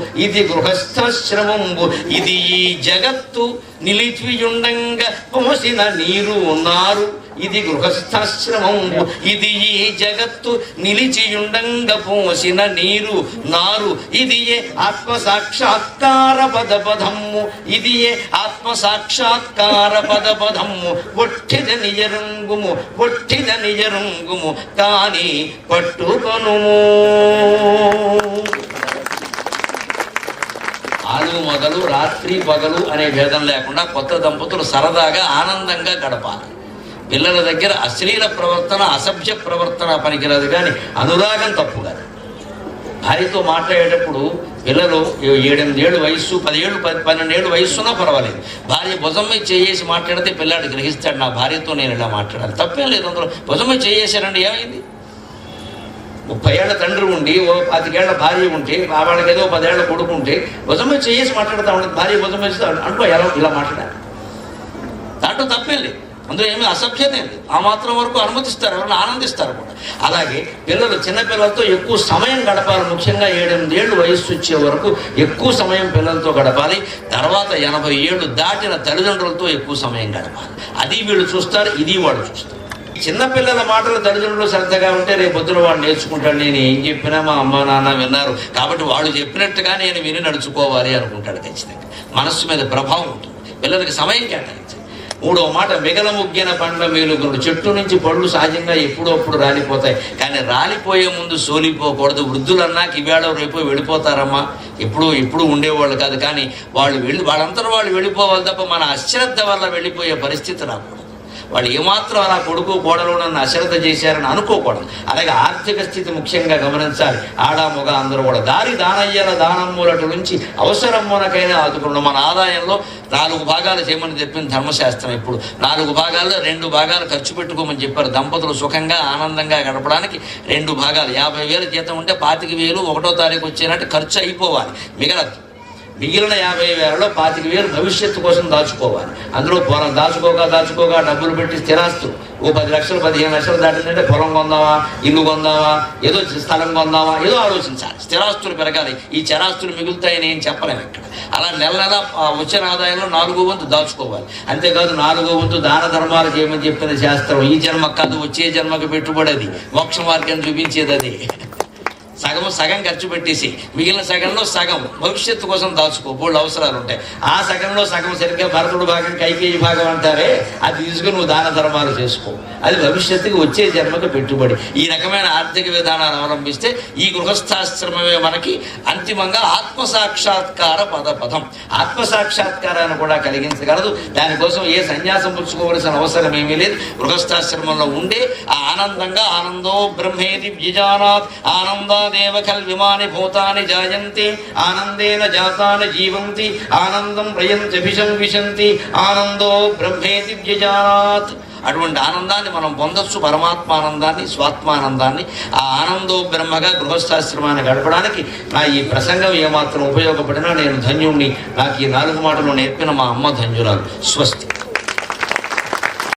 ఇది ఈ జగత్తు నిలిచియుండంగా పోసిన నీరు నారు ఇది గృహస్థాశ్రమంబు ఇది ఈ జగత్తు నిలిచియుండంగా పోసిన నీరు నారు ఇది ఏ ఆత్మసాక్షాత్కార పదపదమ్ము ఇది ఏ ఆత్మసాక్షాత్కార పదపదమ్ము ఒట్టిద నిజరుంగుము కానీ పట్టుకొనుము. ఆలు మొదలు రాత్రి పగలు అనే భేదం లేకుండా కొత్త దంపతులు సరదాగా ఆనందంగా గడపాలి. పిల్లల దగ్గర అశ్లీల ప్రవర్తన, అసభ్య ప్రవర్తన పనికిరాదు, కానీ అనురాగం తప్పు కాదు. భార్యతో మాట్లాడేటప్పుడు పిల్లలు 7-8 ఏళ్ళు వయస్సు, 10 ఏళ్ళు 12 ఏళ్ళు వయస్సున్నా పర్వాలేదు. భార్య భుజం మీద చేసి మాట్లాడితే పిల్లాడు గ్రహిస్తాడు, నా భార్యతో నేను ఇలా మాట్లాడాలి. తప్పేం లేదు అందులో. భుజం మీద చేసారండి, ఏమైంది? 30 ఏళ్ల తండ్రి ఉండి 25 ఏళ్ల భార్య ఉంటే, వాళ్ళకి ఏదో 10 ఏళ్ల కొడుకు ఉంటే భుజం మీద చేసి మాట్లాడుతూ ఉంటుంది. భార్య భుజం మీద అనుకో ఇలా మాట్లాడాలి, దాంట్లో తప్పేం లేదు, అందులో ఏమీ అసభ్యత లేదు. ఆ మాత్రం వరకు అనుమతిస్తారు, ఎవరైనా ఆనందిస్తారు కూడా. అలాగే పిల్లలు, చిన్నపిల్లలతో ఎక్కువ సమయం గడపాలి. ముఖ్యంగా 7-8 ఏళ్ళు వయస్సు వచ్చే వరకు ఎక్కువ సమయం పిల్లలతో గడపాలి. తర్వాత 80 ఏళ్ళు దాటిన తల్లిదండ్రులతో ఎక్కువ సమయం గడపాలి. అది వీళ్ళు చూస్తారు, ఇది వాళ్ళు చూస్తారు. చిన్నపిల్లల మాటలు తల్లిదండ్రులు శ్రద్ధగా ఉంటే రేపు పొద్దున వాడు నేర్చుకుంటాడు. నేను ఏం చెప్పినా మా అమ్మ నాన్న విన్నారు కాబట్టి వాళ్ళు చెప్పినట్టుగా నేను విని నడుచుకోవాలి అనుకుంటాడు. ఖచ్చితంగా మనస్సు మీద ప్రభావం ఉంటుంది. పిల్లలకి సమయం కేటాయించాలి. 3వ మాట, మిగల ముగ్గిన పండ్ల మేలుగునుడు. చెట్టు నుంచి పళ్ళు సహజంగా ఎప్పుడప్పుడు రాలిపోతాయి, కానీ రాలిపోయే ముందు సోలిపోకూడదు. వృద్ధులన్నాక ఇవాళ రేపు వెళ్ళిపోతారమ్మా, ఎప్పుడు ఉండేవాళ్ళు కాదు. కానీ వాళ్ళంతా వాళ్ళు వెళ్ళిపోవాలి తప్ప మన అశ్రద్ధ వల్ల వెళ్ళిపోయే పరిస్థితి రాకూడదు. వాళ్ళు ఏమాత్రం అలా కొడుకు కోడలు నన్ను అశ్రద్ధ చేశారని అనుకోకూడదు. అలాగే ఆర్థిక స్థితి ముఖ్యంగా గమనించాలి. ఆడ మగ అందరూ కూడా దానయ్యల దానమ్ములటు నుంచి అవసరమునకైనా ఆదుకున్నాం. మన ఆదాయంలో 4 భాగాలు చేయమని చెప్పింది ధర్మశాస్త్రం. ఇప్పుడు 4 భాగాల్లో 2 భాగాలు ఖర్చు పెట్టుకోమని చెప్పారు. దంపతులు సుఖంగా ఆనందంగా గడపడానికి 2 భాగాలు. 50,000 జీతం ఉంటే 25,000 1వ తారీఖు వచ్చేనట్టు ఖర్చు అయిపోవాలి. మిగిలిన 50,000లో 25,000 భవిష్యత్తు కోసం దాచుకోవాలి. అందులో పొలం దాచుకోగా డబ్బులు పెట్టి స్థిరాస్తులు 10 లక్షలు 15 లక్షలు దాటిందంటే పొలం కొందామా, ఇల్లు కొందామా, ఏదో స్థలం కొందామా, ఏదో ఆలోచించాలి. స్థిరాస్తులు పెరగాలి. ఈ చరాస్తులు మిగులుతాయని ఏం చెప్పలేము ఇక్కడ. అలా నెల వచ్చిన ఆదాయంలో 4వ వంతు దాచుకోవాలి. అంతేకాదు 4వ వంతు దాన ధర్మాలు చేయమని చెప్పిన శాస్త్రం. ఈ జన్మకు కాదు, వచ్చే జన్మకు పెట్టుబడి అది. మోక్ష మార్గం చూపించేది అది. సగం ఖర్చు పెట్టేసి మిగిలిన సగంలో సగం భవిష్యత్తు కోసం దాచుకో, బోళ్ళు అవసరాలు ఉంటాయి. ఆ సగంలో సగం సరిగ్గా భరతుడు భాగం కైకేయి భాగం అంటారే, అది తీసుకుని నువ్వు దాన ధర్మాలు చేసుకో. అది భవిష్యత్తుకి వచ్చే జన్మకి పెట్టుబడి. ఈ రకమైన ఆర్థిక విధానాలు అవలంబిస్తే ఈ గృహస్థాశ్రమమే మనకి అంతిమంగా ఆత్మసాక్షాత్కార పదం. ఆత్మసాక్షాత్కారాన్ని కూడా కలిగించగలదు. దానికోసం ఏ సన్యాసం పుచ్చుకోవలసిన అవసరం ఏమీ లేదు. గృహస్థాశ్రమంలో ఉండే ఆ ఆనందంగా ఆనందో బ్రహ్మేతి విజానాత్ ఆనందాదేవ కల్విమాని భూతాని జాయంతి ఆనందేన జాతాని జీవంతి ఆనందం ప్రయంత్యభిషం విశంతి ఆనందో బ్రహ్మేతి వ్యజానాత్. అటువంటి ఆనందాన్ని మనం పొందొచ్చు, పరమాత్మానందాన్ని, స్వాత్మానందాన్ని. ఆ ఆనందో బ్రహ్మగా గృహస్థాశ్రమాన్ని గడపడానికి నా ఈ ప్రసంగం ఏమాత్రం ఉపయోగపడినా నేను ధన్యుణ్ణి. నాకు ఈ 4 మాటలు నేర్పిన మా అమ్మ ధన్యురాలు. స్వస్తి.